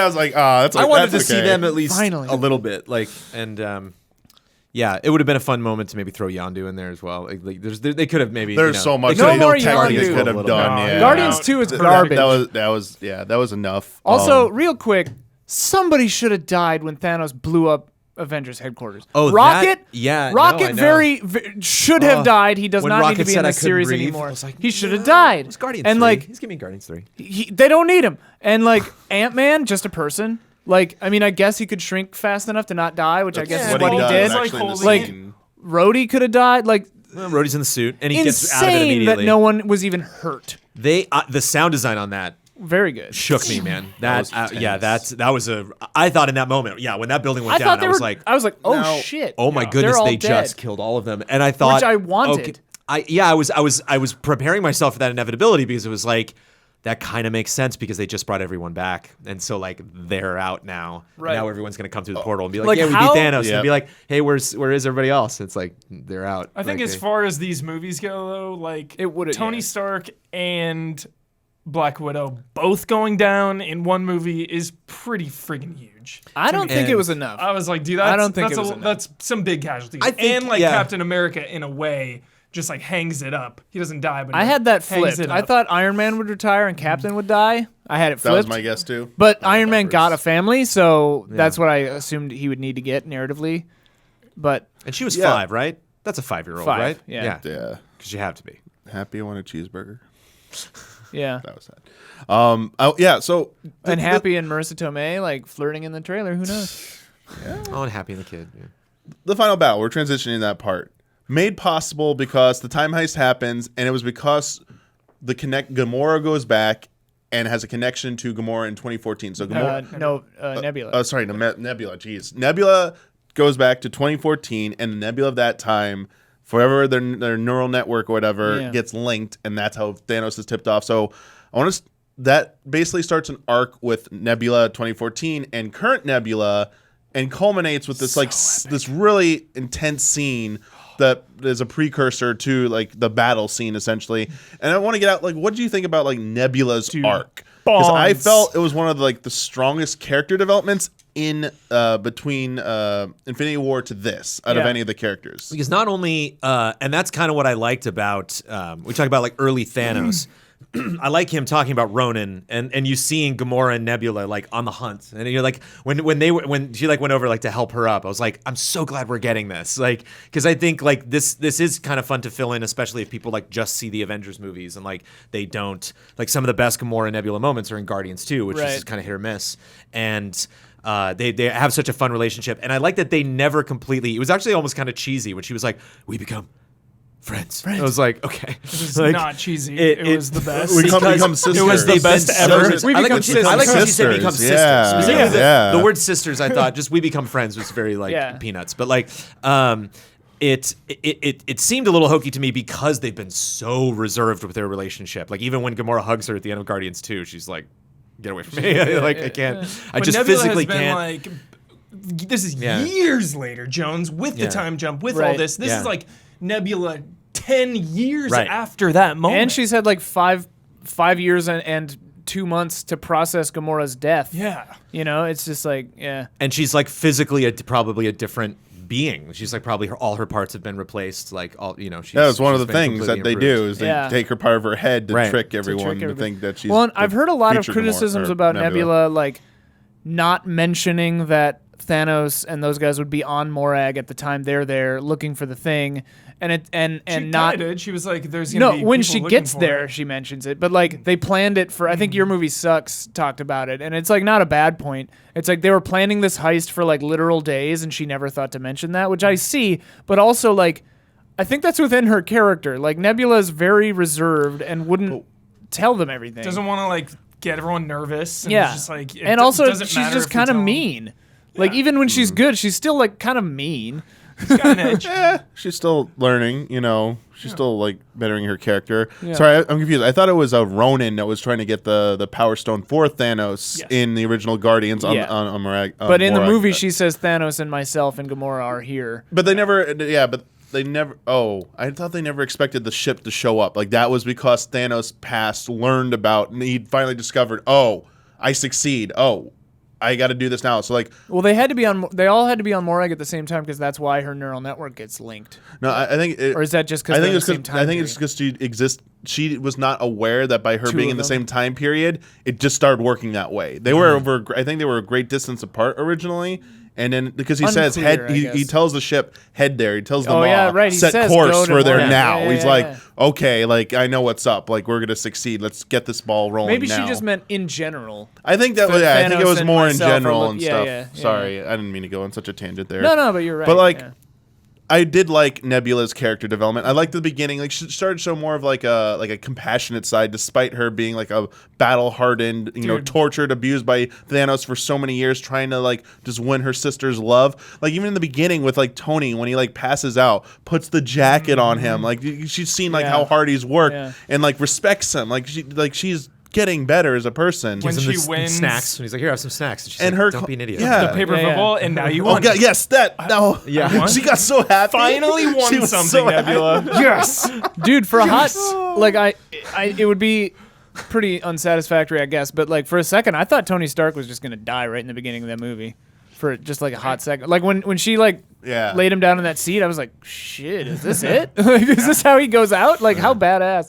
I was like, that's. I wanted to that's see okay. them at least Finally. a little bit, like, and yeah, it would have been a fun moment to maybe throw Yondu in there as well. Like they could have maybe. There's so much No they more technically Yondu. could have done. No, Yeah, Guardians 2 is garbage. That was enough. Also, real quick, somebody should have died when Thanos blew up Avengers headquarters. Oh, Rocket. that- yeah, no, Rocket I know. should have died. He does When not need Rocket to be said in I the couldn't series breathe, anymore. I was like, He should have died. It's Guardians and 3. like He's giving me Guardians 3. they don't need him. And like Ant-Man, just a person. Like, I mean, I guess he could shrink fast enough to not die, which I guess is what he does, did. actually, in the Like, scene. Rhodey could have died. Like, Well, Rhodey's in the suit, and he gets out of it insane immediately. that no one was even hurt. the sound design on that Very good. shook me, man. was That was a. I thought in that moment, when that building went I down, thought they I was were. like, I was like, oh Now- shit. oh my goodness, They're all they dead. just killed all of them, and I thought, Which I wanted. okay, I was preparing myself for that inevitability because it was like. That kind of makes sense because they just brought everyone back, and so like they're out now. Right. Now everyone's gonna come through the portal and be like, Like, "Yeah, we how- beat Thanos." Yep. And be like, "Hey, where is everybody else?" It's like they're out. I think Like, as far as these movies go, though, like It would've- Tony yeah. Stark and Black Widow both going down in one movie is pretty friggin' huge. I don't think it And was enough. I was like, dude, that's, I don't think that's, it was enough. that's some big casualties. I think- and like yeah. Captain America, in a way, just like hangs it up. He doesn't die, but he I had that hangs flipped. it I up. thought Iron Man would retire and Captain would die. I had it That was flipped. my guess too. But Iron Man got a family, so that's what I assumed he would need to get narratively. But and she was Yeah. 5, right? That's a 5-year-old, 5, right? yeah. Yeah, Because you have to be. happy I want a cheeseburger. yeah, That was sad. Yeah. So and Happy and Marissa Tomei like flirting in the trailer. Who knows? Oh, and Happy and the kid. Yeah. the final battle, we're transitioning that part, made possible because the time heist happens, and it was because Gamora goes back and has a connection to Gamora in 2014. So Gamora, Nebula. sorry, Nebula. Jeez, Nebula goes back to 2014, and the Nebula of that time, forever their neural network or whatever Yeah. gets linked, and that's how Thanos is tipped off. So I want to. That basically starts an arc with Nebula 2014 and current Nebula, and culminates with this this really intense scene that is a precursor to like the battle scene essentially. And I want to get out, like, what do you think about like Nebula's arc? Because I bombs. felt it was one of the strongest character developments in between Infinity War to this out of Yeah. any of the characters. Because not only, and that's kind of what I liked about, we talk about like early Thanos. I like him talking about Ronan and you seeing Gamora and Nebula like on the hunt, and you're like when she like went over like to help her up, I was like, I'm so glad we're getting this, like, because I think like this is kind of fun to fill in, especially if people like just see the Avengers movies and like they don't like some of the best Gamora and Nebula moments are in Guardians 2, which is Right. just kind of hit or miss, and. They have such a fun relationship, and I like that they never completely. It was actually almost kind of cheesy when she was like, "We become friends." I was like, "Okay, It's like, not cheesy. It was the best. We because become sisters. it was the they've best been ever. so- We I like become when she- I like when she said sisters. become sisters. Yeah. Specifically Yeah. the word sisters, I thought just we become friends was very like Yeah. peanuts, but like it seemed a little hokey to me because they've been so reserved with their relationship. Like even when Gamora hugs her at the end of Guardians 2, she's like, "Get away from me!" Like I can't. I But just Nebula physically has been can't. like, this is Yeah. years later, Jones, with the Yeah. time jump, with all Right. this. This Yeah. is like Nebula 10 years Right. after that moment. And she's had like five years and 2 months to process Gamora's death. yeah. You know, it's just like, yeah. And she's like physically probably a different being. She's like probably all her parts have been replaced. Like all she's, That was one of she's the been things that completely they do improved. is they Yeah. take her part of her head to Right. trick everyone to everybody. think that she's. Well, and I've the heard a lot of future Gamora, criticisms or about Nebula, like not mentioning that Thanos and those guys would be on Morag at the time they're there looking for the thing, and She not. kinda did. She was like, there's gonna No, be when people she looking gets for there, it. she mentions it. But like they planned it for. I think Your Movie Sucks talked about it, and it's like not a bad point. It's like they were planning this heist for like literal days, and she never thought to mention that, which I see. But also like, I think that's within her character. Like Nebula is very reserved and wouldn't tell them everything. Doesn't want to like get everyone nervous. And Yeah, it's just like, it and also doesn't she's matter just if you kind of tell 'em. mean. Like even when Mm. she's good, she's still like kind of mean. She's got an edge. she's still learning, she's still like bettering her character. Yeah. Sorry, I'm confused. I thought it was a Ronin that was trying to get the Power Stone for Thanos Yes. in the original Guardians on Yeah. on Morag. But in the Morag. movie, she says Thanos and myself and Gamora are here. But they never, yeah, but they never. Oh, I thought they never expected the ship to show up. Like that was because Thanos passed, learned about, and he finally discovered. Oh, I succeed. Oh, I got to do this now. So like, Well, they had to be on. They all had to be on Morag at the same time because that's why her neural network gets linked. no, I think. Or is that just because I think they're it's the same time? I think it's because she exists. She was not aware that by her Two being of in the them. same time period, it just started working that way. They were over. I think they were a great distance apart originally, and then because he says Unclear, head, I he guess. tells the ship head there. He tells them Oh, yeah, all right, he set says, course go to for there Morag. now. Yeah, He's yeah, like, yeah. okay, like I know what's up. Like we're gonna succeed. Let's get this ball rolling. Maybe now. she just meant in general. I think that. But Yeah, I think it Thanos was and more in myself are general and yeah, stuff. yeah, yeah. Sorry, I didn't mean to go on such a tangent there. No, but you're right. But like, yeah. I did like Nebula's character development. I liked the beginning. Like she started to show more of like a compassionate side, despite her being like a battle hardened, tortured, abused by Thanos for so many years, trying to like just win her sister's love. Like even in the beginning with like Tony, when he like passes out, puts the jacket on him. Like she's seen like Yeah. how hard he's worked Yeah. and like respects him. Like she's getting better as a person. When Gives him she the wins snacks, and he's like, "Here, have some snacks." And she's And like, her "Don't co- be an idiot." yeah. The paper Yeah, yeah. football, and now you Oh won. God, yes, that no, Yeah. won. she got so happy. Finally She won was something, so happy. Nebula. Yes. Dude, for a hot, like I, it would be pretty unsatisfactory, I guess. But like for a second, I thought Tony Stark was just gonna die right in the beginning of that movie, for just like a hot second. Like when she like Yeah. laid him down in that seat, I was like, shit, is this it? Like, is this how he goes out? Like how badass?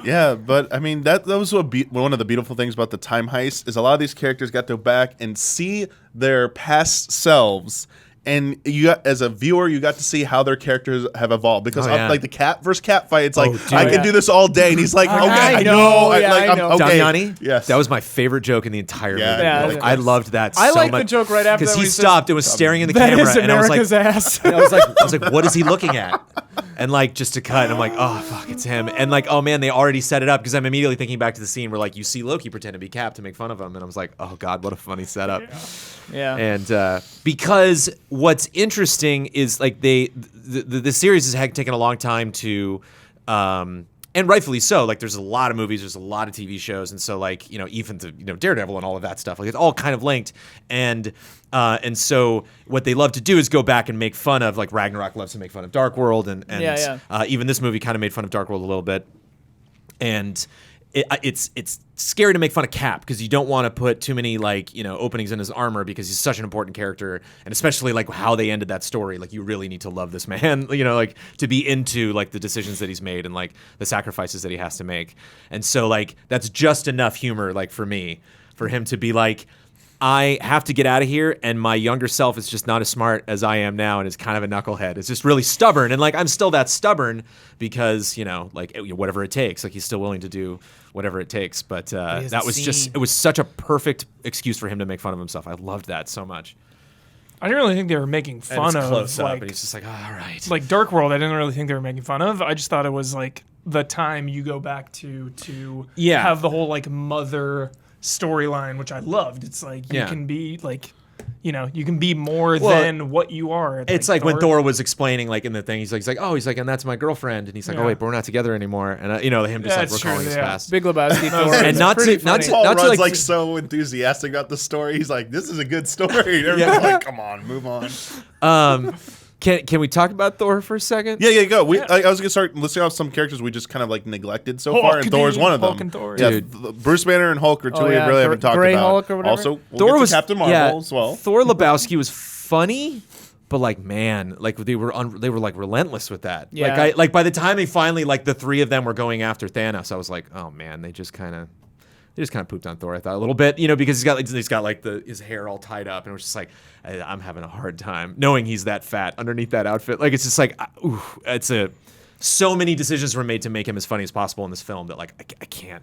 Yeah, but I mean that was one of the beautiful things about the time heist is a lot of these characters got to go back and see their past selves, and you got, as a viewer, you got to see how their characters have evolved. Because Oh, yeah. like the cat versus cat fight, it's like dude. I can Yeah. do this all day, and he's like, okay, I I know, know, yeah, I I'm know. okay. Damiani? Yes, That was my favorite joke in the entire Yeah, movie. yeah, Like, that's I loved that I so like much. the joke right after because that he when he says, stopped and was staring in the That camera, is and I was America's like, ass. I was like, what is he looking at? And like just to cut, and I'm like, oh fuck, it's him. And like, oh man, they already set it up because I'm immediately thinking back to the scene where like you see Loki pretend to be Cap to make fun of him, and I was like, oh god, what a funny setup. Yeah. And because what's interesting is like the series has taken a long time to, and rightfully so. Like there's a lot of movies, there's a lot of TV shows, and so like even to Daredevil and all of that stuff, like it's all kind of linked. And so what they love to do is go back and make fun of, like Ragnarok loves to make fun of Dark World, and Yeah, even this movie kind of made fun of Dark World a little bit. And it's scary to make fun of Cap because you don't want to put too many openings in his armor because he's such an important character, and especially like how they ended that story. Like you really need to love this man, like to be into like the decisions that he's made and like the sacrifices that he has to make. And so like that's just enough humor like for me, for him to be like, I have to get out of here, and my younger self is just not as smart as I am now and is kind of a knucklehead. It's just really stubborn, and like I'm still that stubborn because whatever it takes. Like he's still willing to do whatever it takes. But that was it was such a perfect excuse for him to make fun of himself. I loved that so much. I didn't really think they were making fun of close up, like, and he's just like, all right. Like Dark World, I didn't really think they were making fun of. I just thought it was like the time you go back to have the whole like mother storyline, which I loved. It's like you can be like, you can be more than what you are. It's like when Thor was explaining like in the thing, he's like, and that's my girlfriend, and he's like, oh wait, but we're not together anymore, and him just like recalling his past. Big Lebowski, Thor, and not to Paul Rudd's like so enthusiastic about the story. He's like, this is a good story. Everyone's like, come on, move on. Can we talk about Thor for a second? Yeah, go. I was gonna start listing off some characters we just kind of like neglected so far, and Thor's one of them. Hulk and Thor. Yeah, Bruce Banner and Hulk are two we really haven't talked Gray about. Hulk or whatever. Also, Thor was Captain Marvel as well. Thor Lebowski was funny, but like man, like they were like relentless with that. Yeah. Like by the time they finally like the three of them were going after Thanos, I was like, oh man, they just kind of pooped on Thor, I thought, a little bit, because he's got like his hair all tied up, and it was just like, I'm having a hard time knowing he's that fat underneath that outfit. Like it's just like, so many decisions were made to make him as funny as possible in this film that like I can't,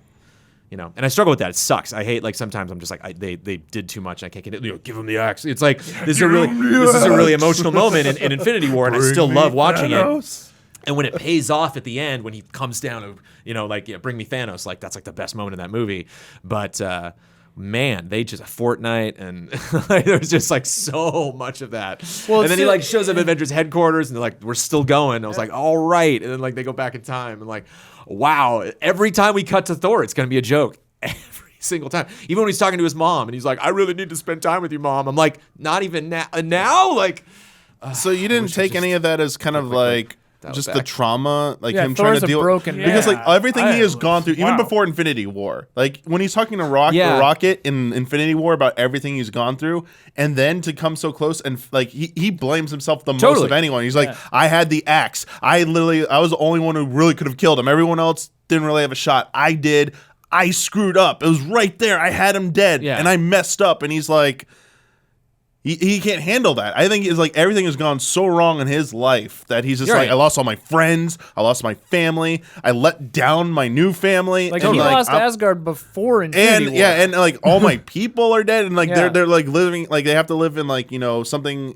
and I struggle with that. It sucks. I hate like sometimes I'm just like they did too much. And I can't get it. Give him the axe. It's like this is a really emotional moment in Infinity War, and I still love watching it. And when it pays off at the end, when he comes down to, bring me Thanos, like that's like the best moment in that movie. But man, they just Fortnite, and there was just like so much of that. Well, and then he like shows up at Avengers headquarters, and they're like, "We're still going." I was like, "All right," and then like they go back in time, and like, wow, every time we cut to Thor, it's gonna be a joke. Every single time, even when he's talking to his mom, and he's like, "I really need to spend time with you, Mom." I'm like, "Not even now." Like, so you didn't take any of that as kind of like. Just the trauma, like him Thor's trying to deal broken with, because like everything he has gone through, even wow. before Infinity War, like when he's talking to Rocket in Infinity War about everything he's gone through, and then to come so close and like he blames himself the most of anyone. He's like, I had the axe. I was the only one who really could have killed him. Everyone else didn't really have a shot. I did. I screwed up. It was right there. I had him dead, and I messed up. And he's like. He can't handle that. I think it's like everything has gone so wrong in his life that he's just I lost all my friends. I lost my family. I let down my new family. Like he lost Asgard before Infinity War. Yeah, and like all my people are dead, and like they're like living like they have to live in like something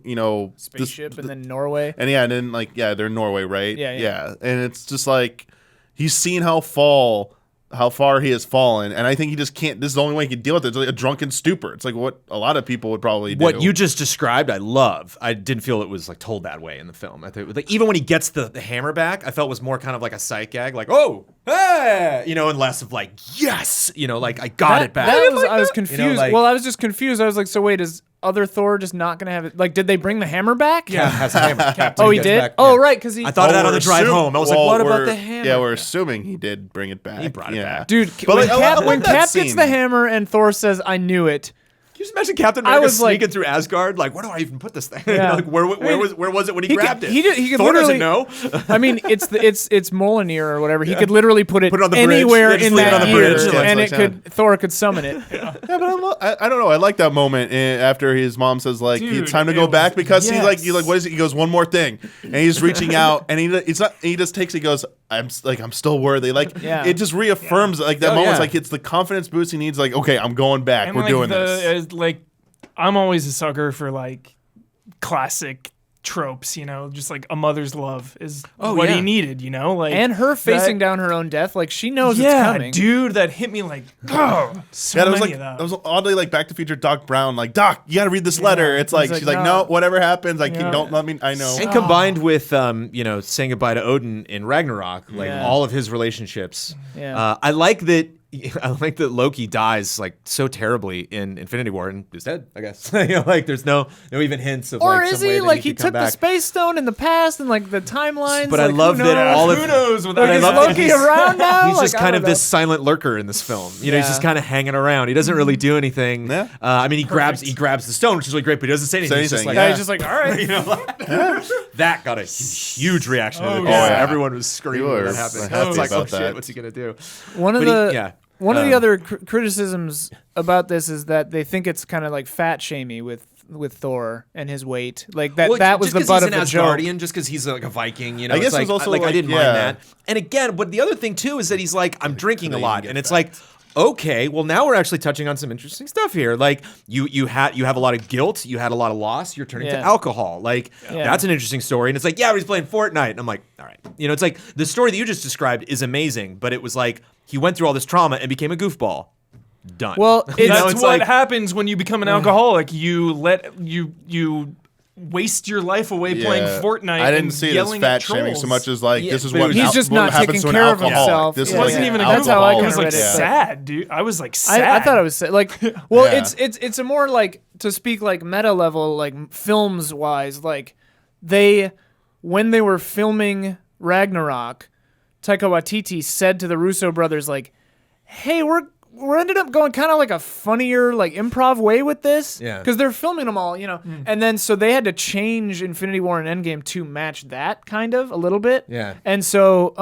spaceship and then Norway. And then like they're in Norway, right? Yeah. And it's just like he's seen how far he has fallen, and I think he just can't. This is the only way he can deal with it. It's like a drunken stupor. It's like what a lot of people would probably do. What you just described, I love. I didn't feel it was like told that way in the film. I think like, even when he gets the hammer back, I felt it was more kind of like a sight gag, like oh hey, and less of like yes, like I got it back. I was confused. I was just confused. I was like, so wait, is other Thor just not gonna have it? Like, did they bring the hammer back? Yeah, has a hammer. Oh, he did. Oh, right, because I thought of that on the drive home. I was like, what about the hammer? Yeah, we're assuming he did bring it back. He brought it back, dude. But when Cap gets the hammer and Thor says, "I knew it." Can you just imagine Captain America sneaking through Asgard? Like, where do I even put this thing? Yeah. Like, where was it when he grabbed it? He could Thor literally doesn't know. I mean, it's Mjolnir or whatever. He could literally put it on the anywhere bridge. in that year, and Thor could summon it. But I don't know. I like that moment after his mom says like it's time to go back because he's like what is it? He goes one more thing, and he's reaching out, and he just takes it. He goes, I'm still worthy. Like it just reaffirms like that moment. It's like it's the confidence boost he needs. Like okay, I'm going back. And we're doing this. I'm always a sucker for like classic tropes, just like a mother's love is what he needed, like and her facing down her own death, like she knows it's coming. Dude, that hit me like that was oddly like Back to the Future Doc Brown, like Doc, you gotta read this letter. It's like she's like, no, whatever happens, like don't let me. I know. And combined with saying goodbye to Odin in Ragnarok, like all of his relationships. I like that. I like that Loki dies like so terribly in Infinity War and is dead, I guess. Like there's no even hints of Or like is some way he that like he could come took the back. Space Stone in the past and like the timelines? But I like, love who that knows? all of Who knows without But I Is love that Loki he's- around now? He's Like, just I kind don't of this know. silent lurker in this film. You know, he's just Yeah. kind of hanging around. He doesn't really do anything. Yeah. I mean, he grabs the stone, which is really great, but he doesn't say anything. He's just anything, like, yeah. Yeah, he's just like, all right. you know, like, that got a huge reaction. in the Oh, theater. yeah. Everyone was screaming when People that are happened. happy It's like, oh about shit, that. what's he gonna do? One of But he- the yeah. one of the other criticisms about this is that they think it's kind of like fat shamey with Thor and his weight. Like that Well, that was just the 'cause butt he's of an the joke. Asgardian, just because he's like a Viking, you know. I guess it's like, it was also I like, didn't yeah. mind that. And again, but the other thing too is that he's like, I'm drinking a They lot, get and it's fat. like, okay, well now we're actually touching on some interesting stuff here. Like you have a lot of guilt, you had a lot of loss, you're turning to Yeah. alcohol. Like Yeah. that's an interesting story. And it's like, yeah, but he's playing Fortnite, and I'm like, all right, you know, it's like the story that you just described is amazing, but it was like he went through all this trauma and became a goofball. Done. Well, You know, That's it's what like- happens when you become an alcoholic. You waste your life away playing Yeah. Fortnite. I didn't and see it as yelling fat at shaming trolls. so much as like Yeah, this is but what he's al- just what not happens taking to an care of alcoholic. himself. This It is wasn't like even a an That's how I alcohol. It kinda was like read it, but- sad, dude. I was like sad. I thought it was like, well, Yeah. it's a more like, to speak like meta level, like films wise, like when they were filming Ragnarok, Taika Waititi said to the Russo brothers like, "Hey, we're ended up going kind of like a funnier like improv way with this, Yeah. because they're filming them all, you know, and then so they had to change Infinity War and Endgame to match that kind of a little bit, Yeah. and so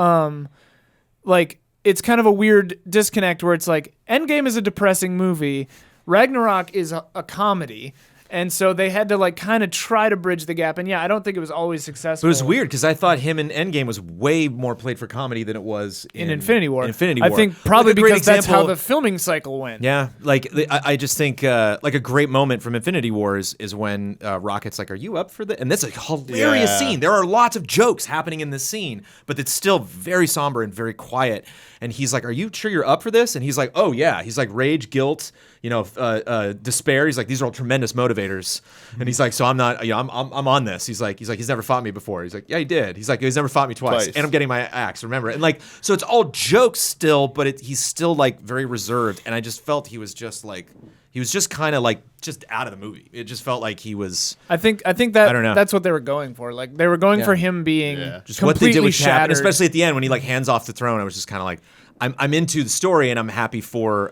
like it's kind of a weird disconnect where it's like Endgame is a depressing movie, Ragnarok is a comedy. And so they had to like kind of try to bridge the gap. And yeah, I don't think it was always successful. But it was weird because I thought him in Endgame was way more played for comedy than it was in Infinity War. Infinity War. I think probably Like a great because that's how example- the filming cycle went. Yeah, like I just think like a great moment from Infinity War is when Rocket's like, "Are you up for this?" And that's a hilarious Yeah. scene. There are lots of jokes happening in this scene, but it's still very somber and very quiet. And he's like, "Are you sure you're up for this?" And he's like, "Oh yeah." He's like, rage, guilt, you know, despair. He's like, "These are all tremendous motivators." And he's like, "So I'm not, you know, I'm on this." He's like, "He's never fought me before." He's like, "Yeah, he did." He's like, "He's never fought me twice. And I'm getting my axe." Remember? And like, so it's all jokes still, but he's still like very reserved. And I just felt he was just kind of like just out of the movie. It just felt like he was I think that I don't know. that's what they were going for. Like they were going for him being just completely what they did with Cap, and shattered. especially at the end when he like hands off the throne. I was just kind of like, I'm into the story and I'm happy for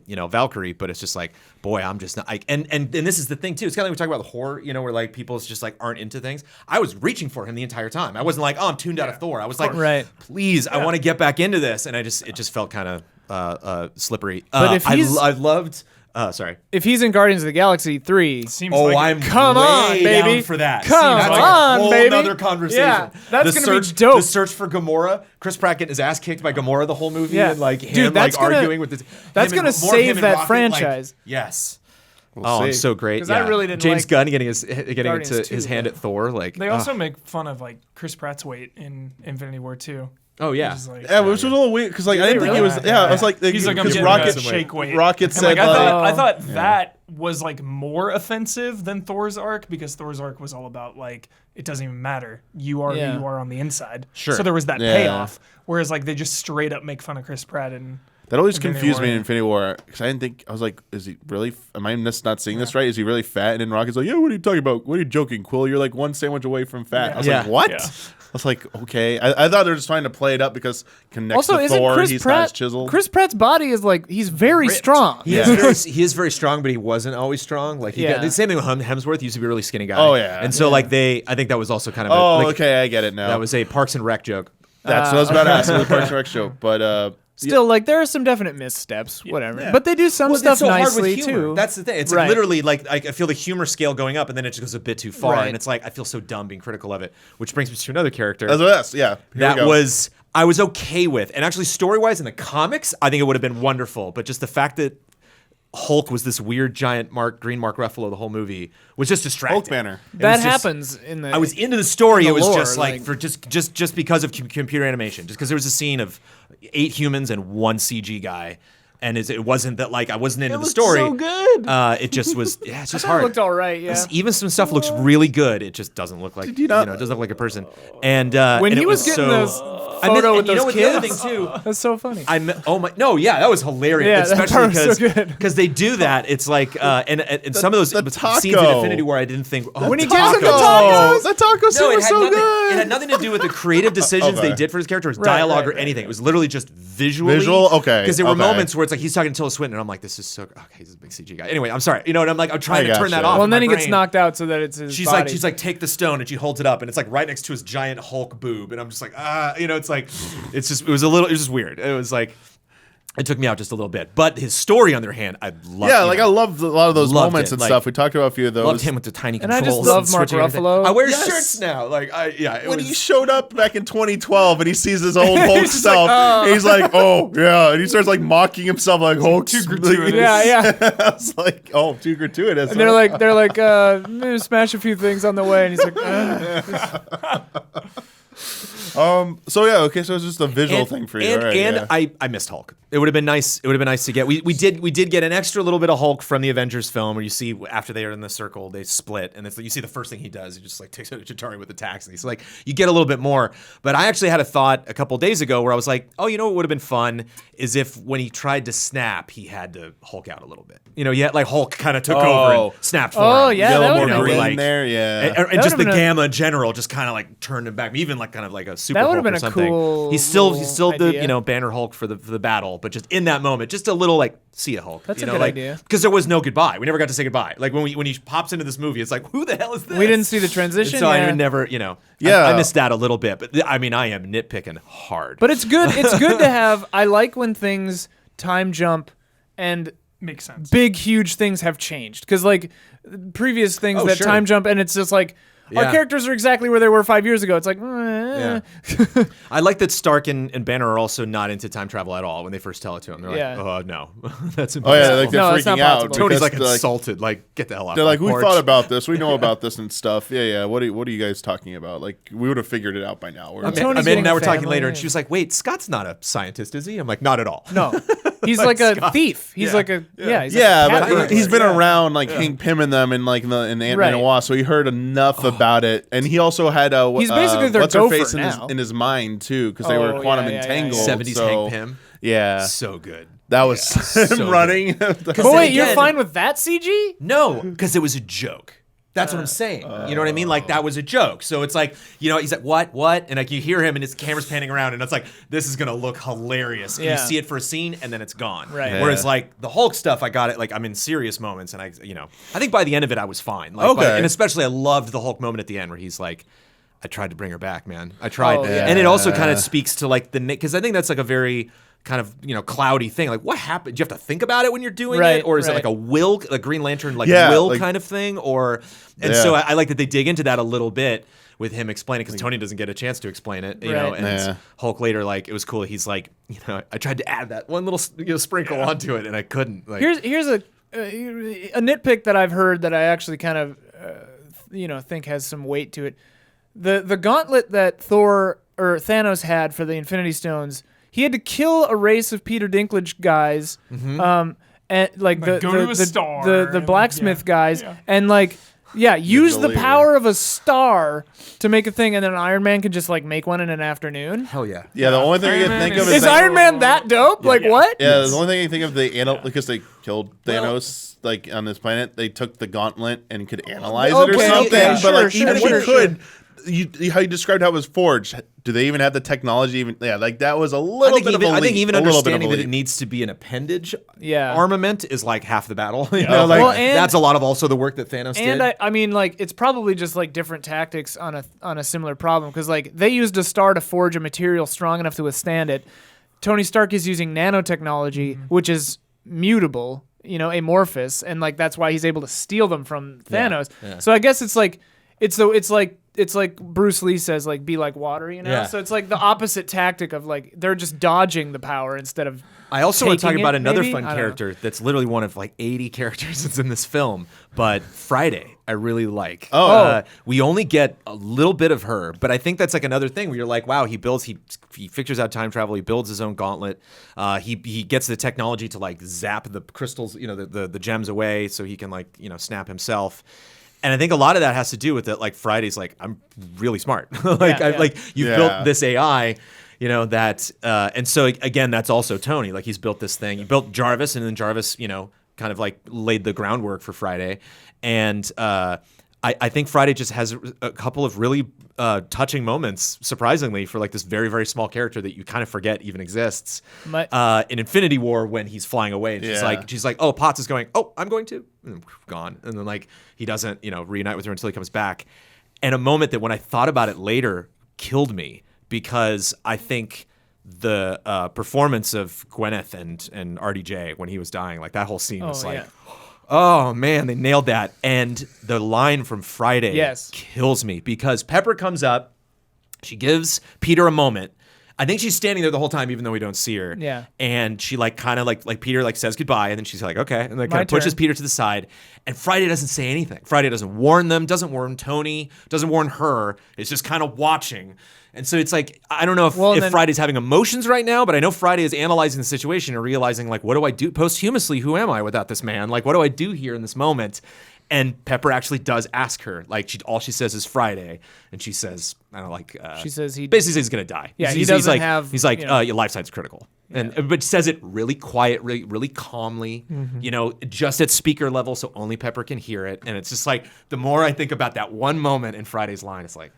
you know, Valkyrie, but it's just like, boy, I'm just not. And this is the thing too. It's kind of like we talk about horror, you know, where like people just like aren't into things. I was reaching for him the entire time. I wasn't like, oh, I'm tuned out of Thor. I was like, Right. please, I want to get back into this, and it just felt kind of slippery. But if he's- I loved. Sorry. if he's in Guardians of the Galaxy 3, Seems Oh, like I'm Come way on, baby. down for that. Come that's on, a whole baby. Another conversation. Yeah, that's the gonna be search, dope. The search for Gamora. Chris Pratt getting his ass kicked by Gamora the whole movie, Yeah. and like Dude, him that's like gonna- arguing with this. that's him and- gonna more of him save and that Rocket, like, franchise. yes. We'll I'm see. so great. 'Cause I Yeah. really didn't James like Gunn getting it Guardians to 2, his hand at Thor. Like They also make fun of like Chris Pratt's weight in Infinity War 2. oh yeah. Which is like, Yeah, which was a little weird because like I didn't think he was. really? Yeah, I was like, he's like, I'm because getting Rocket a shake weight. Rocket And, said like, I like, thought that was like more offensive than Thor's arc, because Thor's arc was all about like, it doesn't even matter. You are Yeah. who you are on the inside. Sure. So there was that Yeah. payoff. Whereas like they just straight up make fun of Chris Pratt and that always Infinity confused me War. in Infinity War because I didn't think I was like, is he really? Am I just not seeing this right? Is he really fat? And then Rocket's like, yeah, what are you talking about? What are you joking, Quill? You're like one sandwich away from fat. I was Yeah. like, what? Yeah. I was like, okay. I thought they were just trying to play it up because connects Also, to isn't Thor. Chris He's not Pratt as chiseled. Chris Pratt's body is like he's very strong. He is very strong, but he wasn't always strong. Like Yeah. the same thing with Hemsworth. He used to be a really skinny guy. Oh, yeah. And so like I think that was also kind of Oh, like, okay, I get it now. that was a Parks and Rec joke. That's what I was about to ask. It was a Parks and Rec show, but Still, like there are some definite missteps, whatever. But they do some Well, stuff it's so hard with nicely humor. too. That's the thing. It's Right. like literally like I feel the humor scale going up, and then it just goes a bit too far, Right. and it's like I feel so dumb being critical of it. Which brings me to another character that's what that's yeah. Here we that go. was I was okay with, and actually story wise in the comics, I think it would have been wonderful. But just the fact that Hulk was this weird giant green Mark Ruffalo the whole movie was just distracting. Hulk banner. It that was just- happens in the. I was into the story. in It the was lore, just like like- for just because of computer animation, just because there was a scene of 8 humans and 1 CG guy, And it wasn't that like I wasn't into the looked story. so good. It just was. Yeah, it's just It hard. looked all right. Yeah. Even some stuff looks really good. It just doesn't look like you not- it doesn't look like a person. And When and he it was getting so, those I mean, photo with and you know those what, the other kids, thing too. that's so funny. That was hilarious. Yeah, that Especially part was so good. because they do that. It's like and some of those the scenes in taco. Infinity War I didn't think. Oh, When he taco. gives him the Oh, the taco scene No, it was had, so nothing, good. it had nothing to do with the creative decisions Okay. they did for his character, his Right, dialogue right, or anything. It was literally just visual. Okay, Because there were okay. moments where it's like he's talking to Tilda Swinton, and I'm like, this is so okay. He's a big CG guy. Anyway, I'm sorry. You know, and I'm trying I to turn that gotcha. off. Well, in and then my he gets brain. knocked out so that it's his She's body. like, take the stone, and she holds it up, and it's like right next to his giant Hulk boob, and I'm just like, it's like, it was just weird. It was like, it took me out just a little bit. But his story, on the other hand, I loved. Yeah, like I loved a lot of those Loved moments it. and Like, stuff. We talked about a few of those. loved him with the tiny And I controls. just love Mark switching everything. Ruffalo. I wear Yes. shirts now. Like it When was, he showed up back in 2012 and he sees his old Hulk self, and he's like, "Oh yeah," and he starts like mocking himself like Hulk's too gratuitous. yeah. I was like, "Oh, too gratuitous." And they're like, maybe smash a few things on the way, and he's like, So yeah, okay, so it's just a visual thing for you, and, right? and yeah. I missed Hulk. It would have been nice. It would have been nice to get. We did get an extra little bit of Hulk from the Avengers film, where you see after they are in the circle, they split, and it's like you see the first thing he does, he just like takes out Chitauri with the tax, and he's like, you get a little bit more. But I actually had a thought a couple days ago where I was like, oh, you know what would have been fun is if when he tried to snap, he had to Hulk out a little bit. You know, yet like Hulk kind of took over and snapped for him. Oh, yeah, Get a that little would've more been green good. there, yeah. And just the would've been a- Gamma in general just kind of like turned him back, even like kind of like a super That Hulk would've been or a something. cool He's still little the idea. Banner Hulk for the battle, but just in that moment, just a little like see ya Hulk. That's you a know, good like, idea. because there was no goodbye. We never got to say goodbye. Like when he pops into this movie, it's like who the hell is this? we didn't see the And transition. so yeah. I never, Yeah. I missed that a little bit. But I mean, I am nitpicking hard. But it's good. It's good to have. I like when things time jump and Makes sense. big, huge things have changed. Because like previous things Oh, that sure. time jump, and it's just like our Yeah. characters are exactly where they were 5 years ago. It's like, I like that Stark and Banner are also not into time travel at all when they first tell it to him. They're Yeah. like, no, that's Oh impossible. yeah, like they're No, that's freaking not out. possible. Tony's because like insulted. Like, get the hell out. They're of like, my we porch." thought about this. We know about this and stuff. Yeah. What are you guys talking about? Like, we would have figured it out by now. We're Tony's Amanda getting and I a were talking family, later, and and- she was like, "Wait, Scott's not a scientist, is he?" I'm like, "Not at all." no, he's like a thief. He's like a he's yeah, like a cat but burglar. he's been Yeah. around like Hank Pym and them in like in the Ant-Man Right. and Wasp, so he heard enough about it, and he also had He's basically their what's her gopher face now. in his mind too, because they were Oh, quantum yeah, yeah, entangled. yeah. 70s so, Hank Pym. Yeah, So good. that was him so running. But then wait, you're again- fine with that CG? No, because it was a joke. That's what I'm saying. You know what I mean? Like that was a joke. So it's like, he's like, what? And like you hear him and his camera's panning around and it's like, this is gonna look hilarious. And Yeah. you see it for a scene and then it's gone. Right. Yeah. Whereas like the Hulk stuff, I got it. Like I'm in serious moments and I think by the end of it I was fine. Like, Okay. and especially I loved the Hulk moment at the end where he's like, I tried to bring her back, man. I tried. Oh, yeah. And it also kind of speaks to like because I think that's like a very kind of cloudy thing. Like what happened? Do you have to think about it when you're doing Right, it, or is it right. like a will, a Green Lantern Yeah, will like- kind of thing, or? And Yeah. so I like that they dig into that a little bit with him explaining because Tony doesn't get a chance to explain it, you know. Right. And Yeah. Hulk later, like it was cool. He's like, I tried to add that one little sprinkle onto it, and I couldn't. Like, Here's a nitpick that I've heard that I actually kind of think has some weight to it. The gauntlet that Thor or Thanos had for the Infinity Stones, he had to kill a race of Peter Dinklage guys, and like Like, go to a star the and- blacksmith yeah, guys, yeah. and like. Yeah, use the believer. power of a star to make a thing, and then Iron Man can just like make one in an afternoon. hell yeah. Yeah, the only thing I Iron can Man think of is is Is Iron Man that dope? Like what? Yeah, the only thing I can think of because they killed Thanos like on this planet, they took the gauntlet and could analyze it or Okay, something. okay, but like sure, even sure, if you could, how you described how it was forged. Do they even have the technology? Even like that was a little bit of a leap. I think even a little bit of understanding a that it leap. needs to be an appendage Yeah. armament is like half the battle. You Yeah. know, like Well, and- that's a lot of also the work that Thanos And did. I mean, like it's probably just like different tactics on a similar problem because like they used a star to forge a material strong enough to withstand it. Tony Stark is using nanotechnology, which is mutable, amorphous, and like that's why he's able to steal them from Thanos. yeah. So I guess it's it's like Bruce Lee says, like, be like water, you know? Yeah. So it's like the opposite tactic of, like, they're just dodging the power instead of I also want to talk taking about it, another maybe? fun I don't know. character that's literally one of like 80 characters that's in this film, but Friday I really like. We only get a little bit of her, but I think that's like another thing where you're like, wow, he figures out time travel, he builds his own gauntlet, he gets the technology to like zap the crystals, the gems away so he can like snap himself. And I think a lot of that has to do with it. Like Friday's like, I'm really smart. Like you've built this AI, that, and so again, that's also Tony. Like he's built this thing. He built Jarvis, and then Jarvis, kind of like laid the groundwork for Friday. And I think Friday just has a couple of really touching moments, surprisingly, for like this very, very small character that you kind of forget even exists. In Infinity War, when he's flying away, and she's like, oh, Potts is going, oh, I'm going to, and gone. And then like he doesn't, reunite with her until he comes back. And a moment that when I thought about it later killed me, because I think the performance of Gwyneth and RDJ when he was dying, like that whole scene was like, oh man, they nailed that. And the line from Friday kills me, because Pepper comes up, she gives Peter a moment. I think she's standing there the whole time, even though we don't see her. Yeah. And she like kind of like Peter like says goodbye, and then she's like, okay, and then My kind of pushes turn. Peter to the side. And Friday doesn't say anything. Friday doesn't warn them, doesn't warn Tony, doesn't warn her. It's just kind of watching. And so it's like, I don't know if Friday's having emotions right now, but I know Friday is analyzing the situation and realizing, like, what do I do posthumously? Who am I without this man? Like, what do I do here in this moment? And Pepper actually does ask her. Like, all she says is Friday. And she says, I don't know, like... she says he... Basically says he's going to die. Yeah, he's doesn't like, have... He's like, your lifetime's critical. Yeah. But says it really quiet, really calmly, just at speaker level, so only Pepper can hear it. And it's just like, the more I think about that one moment in Friday's line, it's like...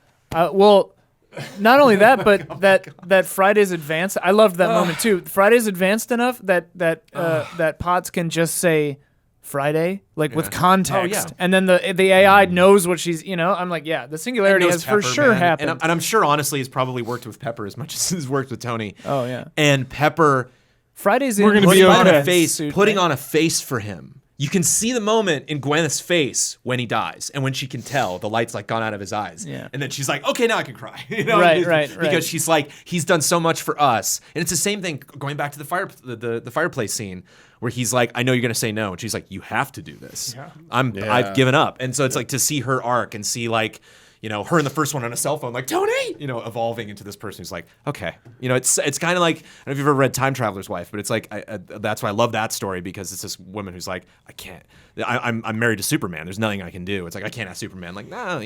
Not only that, but that Friday's advanced. I loved that moment too. Friday's advanced enough that Potts can just say Friday, like with context, and then the AI knows what she's. I'm like, the singularity has Pepper, for sure man. happened. And I'm sure, honestly, he's probably worked with Pepper as much as he's worked with Tony. Oh yeah. And Pepper, Friday's We're gonna putting be on okay. a face, putting on a face for him. You can see the moment in Gwyneth's face when he dies, and when she can tell the light's like gone out of his eyes. Yeah. And then she's like, okay, now I can cry. Right. Because she's like, he's done so much for us. And it's the same thing going back to the fireplace scene where he's like, I know you're gonna say no. And she's like, you have to do this. Yeah. I've given up. And so it's like to see her arc and see like, her in the first one on a cell phone, like, Tony, evolving into this person who's like, okay. It's kind of like, I don't know if you've ever read Time Traveler's Wife, but it's like, that's why I love that story, because it's this woman who's like, I can't, I'm married to Superman. There's nothing I can do. It's like, I can't ask Superman. Like, nah,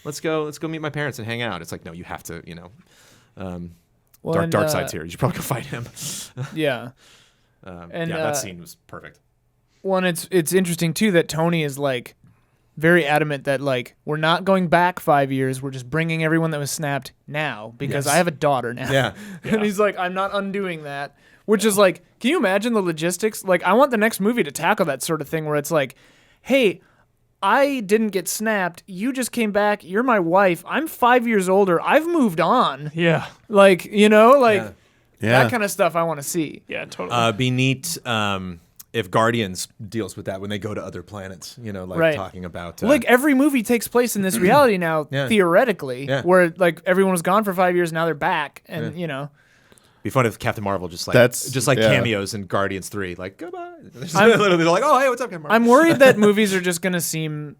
let's go meet my parents and hang out. It's like, no, you have to, dark side's here. You should probably go fight him. Yeah. That scene was perfect. Well, and it's interesting too that Tony is like very adamant that like we're not going back 5 years. We're just bringing everyone that was snapped now because I have a daughter now. Yeah. And he's like, I'm not undoing that. Which is like, can you imagine the logistics? Like, I want the next movie to tackle that sort of thing where it's like, hey, I didn't get snapped. You just came back. You're my wife. I'm 5 years older. I've moved on. Yeah. Like, that Yeah. kind of stuff I want to see. Yeah, totally. Be neat if Guardians deals with that when they go to other planets, talking about... like every movie takes place in this reality now, theoretically, where like everyone was gone for 5 years, now they're back, and Be fun if Captain Marvel just cameos in Guardians 3, like, goodbye. They're like, oh, hey, what's up, Captain Marvel? I'm worried that movies are just gonna seem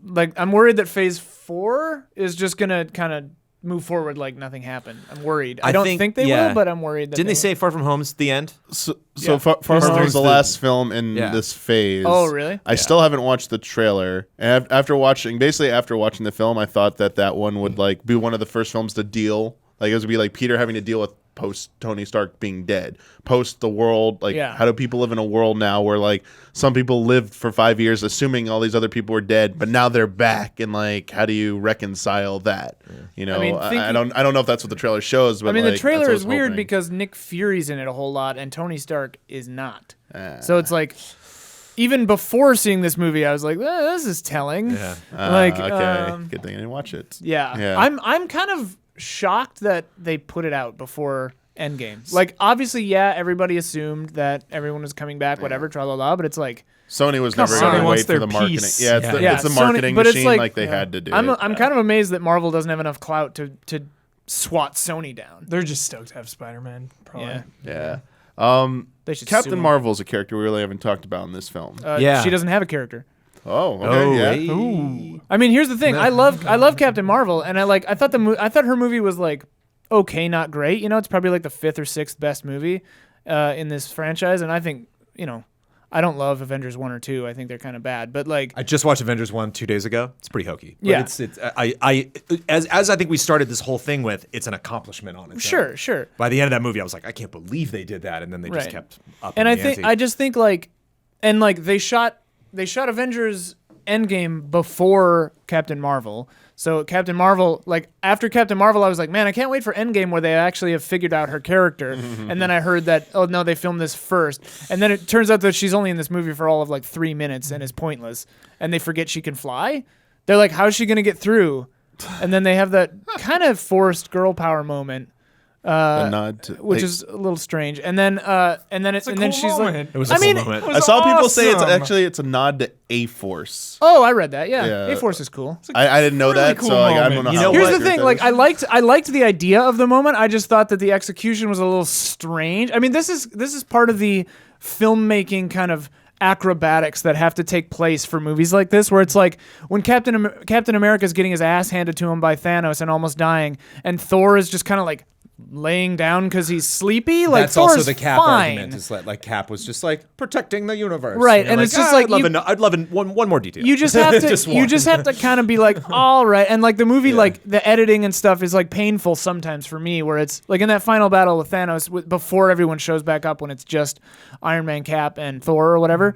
like, I'm worried that Phase 4 is just gonna kind of move forward like nothing happened. I'm worried. I don't think they will, but I'm worried that Didn't they say Far From Home's the end? So Far From Home is the last film in this phase. Oh, really? I still haven't watched the trailer. And after watching the film, I thought that one would like be one of the first films to deal. Like it would be like Peter having to deal with post Tony Stark being dead, post the world. Like how do people live in a world now where like some people lived for 5 years assuming all these other people were dead, but now they're back, and like how do you reconcile that? I don't know if that's what the trailer shows, but the trailer is weird because Nick Fury's in it a whole lot and Tony Stark is not. So it's like, even before seeing this movie, I was like, this is telling. Yeah. Okay. Good thing I didn't watch it. Yeah. I'm kind of shocked that they put it out before Endgame. Like, obviously, yeah, everybody assumed that everyone was coming back, whatever, tra-la-la, but it's like, Sony was never Sony going to wants wait for their the marketing. piece. Yeah, it's the, Yeah, it's the Sony- marketing but it's machine like- they had to do I'm it. kind of amazed that Marvel doesn't have enough clout to swat Sony down. They're just stoked to have Spider-Man. Probably. Yeah. Yeah. They should Captain sue 'em. Marvel's a character we really haven't talked about in this film. Yeah. She doesn't have a character. Oh, okay, yeah. hey. I mean, here's the thing. I love Captain Marvel, and I thought her movie was like okay, not great. You know, it's probably like the 5th or 6th best movie in this franchise, and I think, you know, I don't love Avengers 1 or 2. I think they're kind of bad, but like I just watched Avengers 1 2 days ago. It's pretty hokey. But Yeah. as I think we started this whole thing with, it's an accomplishment on its own. sure. By the end of that movie, I was like, I can't believe they did that, and then they just Right. kept up. And I just think like, and like they shot Avengers Endgame before Captain Marvel. So Captain Marvel, like after Captain Marvel, I was like, man, I can't wait for Endgame where they actually have figured out her character. And then I heard that, oh no, they filmed this first. And then it turns out that she's only in this movie for all of like 3 minutes and is pointless. And they forget she can fly. They're like, how's she gonna get through? And then they have that kind of forced girl power moment. A nod to, Which is a little strange, and then cool she's moment. like, it was I a cool mean, moment. I saw people say it's awesome. actually it's a nod to A-Force. oh, I read that, yeah, Yeah. A-Force is cool. I didn't know really that, cool so like, I don't moment. know You how. know Here's what? the thing, like I liked the idea of the moment. I just thought that the execution was a little strange. I mean, this is part of the filmmaking kind of acrobatics that have to take place for movies like this, where it's like when Captain America's getting his ass handed to him by Thanos and almost dying, and Thor is just kind of like laying down because he's sleepy. Like That's also Thor's the Cap fine. argument. Is that like Cap was just like protecting the universe, Right, you're and it's just like I'd love one more detail. You just have to one. kind of be like, all right, and like the movie, like the editing and stuff is like painful sometimes for me, where it's like in that final battle with Thanos, before everyone shows back up when it's just Iron Man, Cap, and Thor or whatever.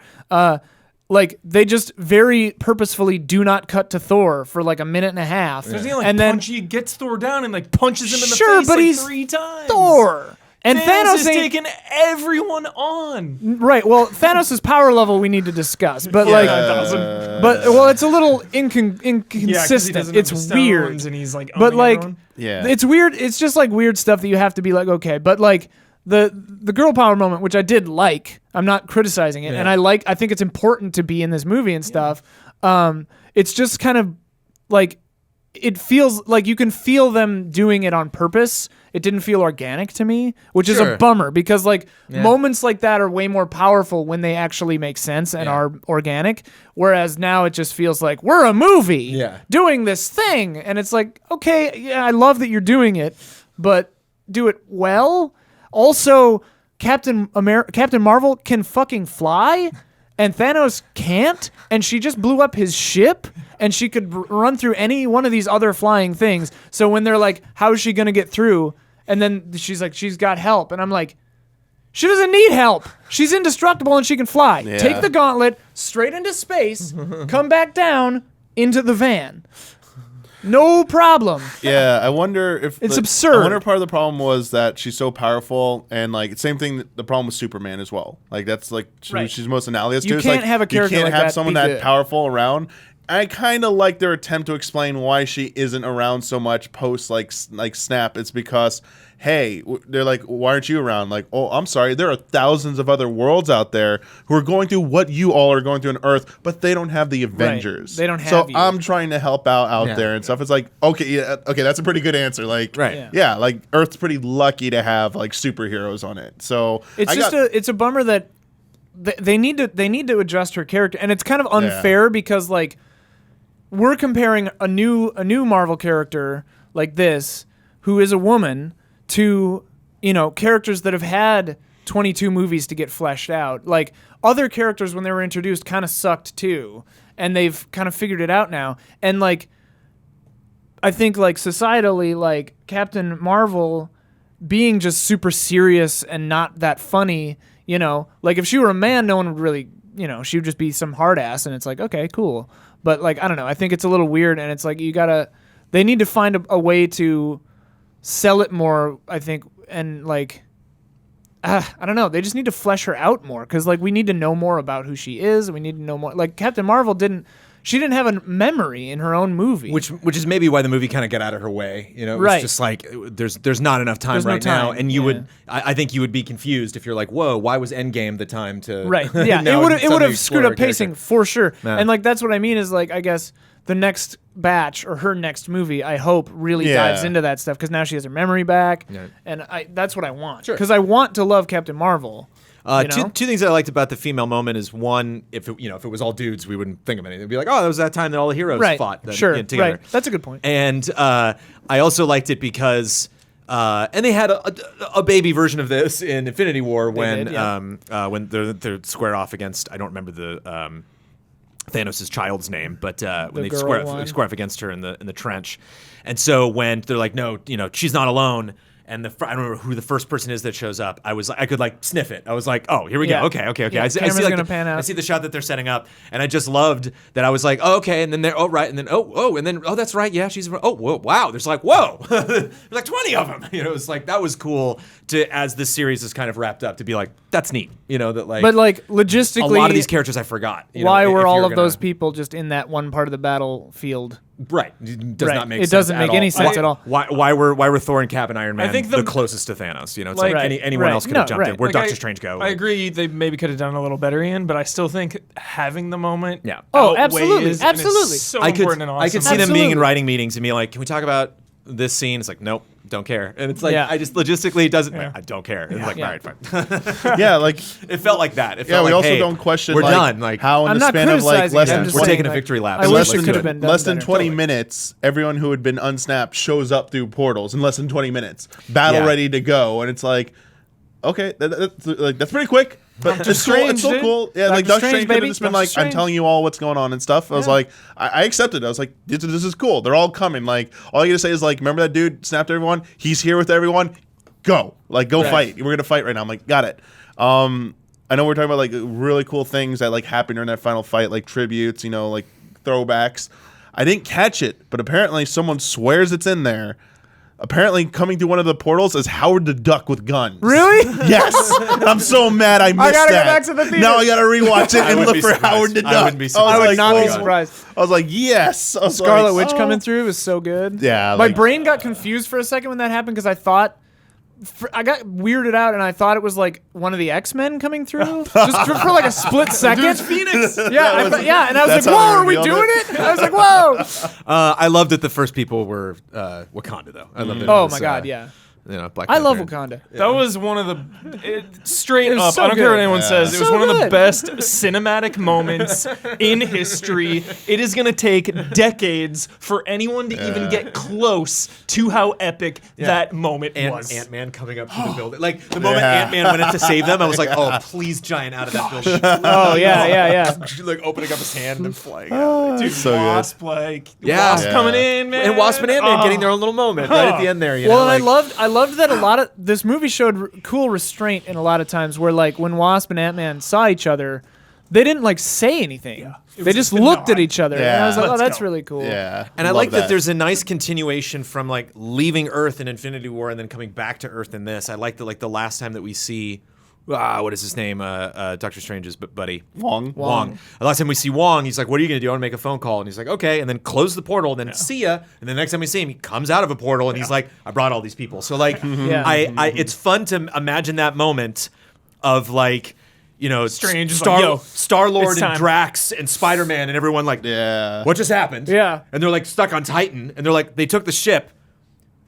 Like they just very purposefully do not cut to Thor for like a minute and a half, Doesn't he like and then he gets Thor down and like punches him in the Sure, face but like he's 3 times. Thor. And Thanos is ain't taking everyone on. right. Well, Thanos' power level we need to discuss, but like, but well, it's a little inconsistent. It's weird. and he's like, But owning like, everyone. Yeah. it's weird. It's just like weird stuff that you have to be like, okay, but like the girl power moment, which I did like. I'm not criticizing it, and I think it's important to be in this movie and stuff. It's just kind of like it feels like you can feel them doing it on purpose. It didn't feel organic to me, which is a Sure. bummer because like moments like that are way more powerful when they actually make sense and are organic. Whereas now it just feels like we're a movie doing this thing. And it's like, okay, yeah, I love that you're doing it, but do it well. Also, Captain Marvel can fucking fly and Thanos can't, and she just blew up his ship, and she could run through any one of these other flying things. So when they're like, how is she going to get through? And then she's like, she's got help. And I'm like, she doesn't need help. She's indestructible and she can fly. Yeah. Take the gauntlet straight into space, come back down into the van. No problem. Yeah, I wonder if It's absurd. I wonder if part of the problem was that she's so powerful, and like same thing. The problem with Superman as well. Like that's like Right. she's most analogous You to. It's can't like, have a character You can't like have that someone be that good. powerful around. I kind of like their attempt to explain why she isn't around so much post like Snap. It's because hey, they're like, why aren't you around? Like, oh, I'm sorry, there are thousands of other worlds out there who are going through what you all are going through on Earth, but they don't have the Avengers. They don't have So you. I'm trying to help out there and stuff. It's like, okay, that's a pretty good answer. Like, Right. yeah, like Earth's pretty lucky to have like superheroes on it. So It's it's a bummer that they need to adjust her character, and it's kind of unfair because like we're comparing a new Marvel character like this who is a woman to, you know, characters that have had 22 movies to get fleshed out. Like other characters when they were introduced kind of sucked too, and they've kind of figured it out now. And like I think like societally, like Captain Marvel being just super serious and not that funny, you know, like if she were a man, no one would really, you know, she would just be some hard ass, and it's like, okay, cool. But like, I don't know, I think it's a little weird, and it's like they need to find a way to sell it more, I think, and like, I don't know, they just need to flesh her out more, because like we need to know more about who she is, we need to know more. Like Captain Marvel she didn't have a memory in her own movie. Which is maybe why the movie kind of got out of her way. You know, it was Right. just like there's not enough time There's no right now, time, and you yeah. would I think you would be confused if you're like, whoa, why was Endgame the time to Right. Yeah. now it would suddenly have explore screwed a up pacing character? for sure. Yeah. And like that's what I mean is like I guess the next batch or her next movie I hope really Yeah. dives into that stuff because now she has her memory back, Yeah. and that's what I want Sure. because I want to love Captain Marvel. You know? Two things I liked about the female moment is one, if it was all dudes, we wouldn't think of anything. It'd be like, oh, that was that time that all the heroes Right. fought Sure. together. Right. That's a good point. And I also liked it because, and they had a baby version of this in Infinity War when did, yeah. when they're square off against, I don't remember the Thanos' child's name, but when they girl square one. off against her in the trench, and so when they're like, no, she's not alone. And I don't remember who the first person is that shows up. I could like sniff it. I was like, oh, here we Yeah. go. Okay. Yeah, I see camera's like gonna pan out. I see the shot that they're setting up, and I just loved that. I was like, oh, okay, and then they're right, and then and then that's right, yeah, she's whoa, wow. There's like there's like 20 of them. It was like that was cool to as this series is kind of wrapped up to be like that's neat. That like But like a logistically, lot of these characters I forgot. why if were all you're of gonna- those people just in that one part of the battlefield? right? It does Right. not make It sense doesn't at make all. any sense Why- at all. Why were Thor and Cap and Iron Man think the the- closest to Thanos? It's Like- like anyone Right. else could have No, jumped in. right. Where Like, Doctor Strange go? I agree. They maybe could have done a little better, Ian, but I still think having the moment. Yeah. Oh, outweighs, absolutely, and it's absolutely. so I could important and awesome. I could see them being in Absolutely. writing meetings and being like, "Can we talk about this scene?" It's like, "Nope, don't care." And it's like, Yeah. I just logistically it doesn't. Yeah. I don't care. And it's like, Yeah. all right, fine. Yeah, like It felt like that. It yeah, felt we like, also hey, don't question We're like, done. Like how in I'm the not span of like criticizing less it, than I'm just we're 20 taking a like, victory lap. I So wish let's it do could have been done less than better. 20 Totally. minutes, everyone who had been unsnapped shows up through portals in less than 20 minutes, battle Yeah. ready to go, and it's like, okay, that's pretty quick, but it's still, Strange, it's still dude. cool. Yeah, Doctor like Doctor Strange, Strange could have baby. just been Doctor like, I'm Strange. telling you all what's going on and stuff. I was like, I accepted it. I was like, this is cool. They're all coming. Like, all you gotta say is like, remember that dude snapped everyone? He's here with everyone. Go, like, go fight. We're gonna fight right now. I'm like, got it. I know we're talking about like really cool things that like happened during that final fight, like tributes, like throwbacks. I didn't catch it, but apparently someone swears it's in there. Apparently, coming through one of the portals is Howard the Duck with guns. Really? Yes. I'm so mad I missed gotta go that. back to the theater. Now I gotta rewatch it I and wouldn't look be for surprised. Howard the Duck. I wouldn't be was surprised. I would like, not be oh. surprised. I was like, yes. I was Scarlet like, Witch oh. coming through was so good. Yeah, my like- brain got confused for a second when that happened because I thought. I got weirded out and I thought it was like one of the X-Men coming through just for like a split second. Phoenix. Yeah, and I was like, That's how "Whoa, they are we revealed doing it? it?" I was like, "Whoa!" I loved that the first people were Wakanda though. I loved it. Oh was, my god, yeah. Black I love Panther. Wakanda. That was one of straight It was up. so I don't care what good. anyone says. It was So one of the good. best cinematic moments in history. It is going to take decades for anyone to even get close to how epic that moment was. Ant-Man coming up to the building. Like the moment Yeah. Ant-Man went in to save them, I was like, oh, please giant out of that building. Oh yeah. Like opening up his hand and flying out. Dude, so good. Wasp, like Yeah. Wasp Yeah. coming in, man. And Wasp and Ant-Man getting their own little moment right at the end there. You Well, know, and like, I loved that a lot of this movie showed cool restraint in a lot of times where like when Wasp and Ant-Man saw each other, they didn't like say anything. They was just just a looked at nod. each other. And Yeah. I was like, "Oh, Let's that's go." really cool." Yeah. And I love like that there's a nice continuation from like leaving Earth in Infinity War and then coming back to Earth in this. I like that like the last time that we see what is his name? Doctor Strange's buddy. Wong. The last time we see Wong, he's like, "What are you gonna do? I want to make a phone call." And he's like, "Okay." And then close the portal. And then see ya. And the next time we see him, he comes out of a portal and he's like, "I brought all these people." So like, Yeah. it's fun to imagine that moment of like, Strange is like, "Yo, Star-Lord it's and time." Drax and Spider-Man and everyone like, Yeah. what just happened? Yeah. And they're like stuck on Titan and they're like, they took the ship.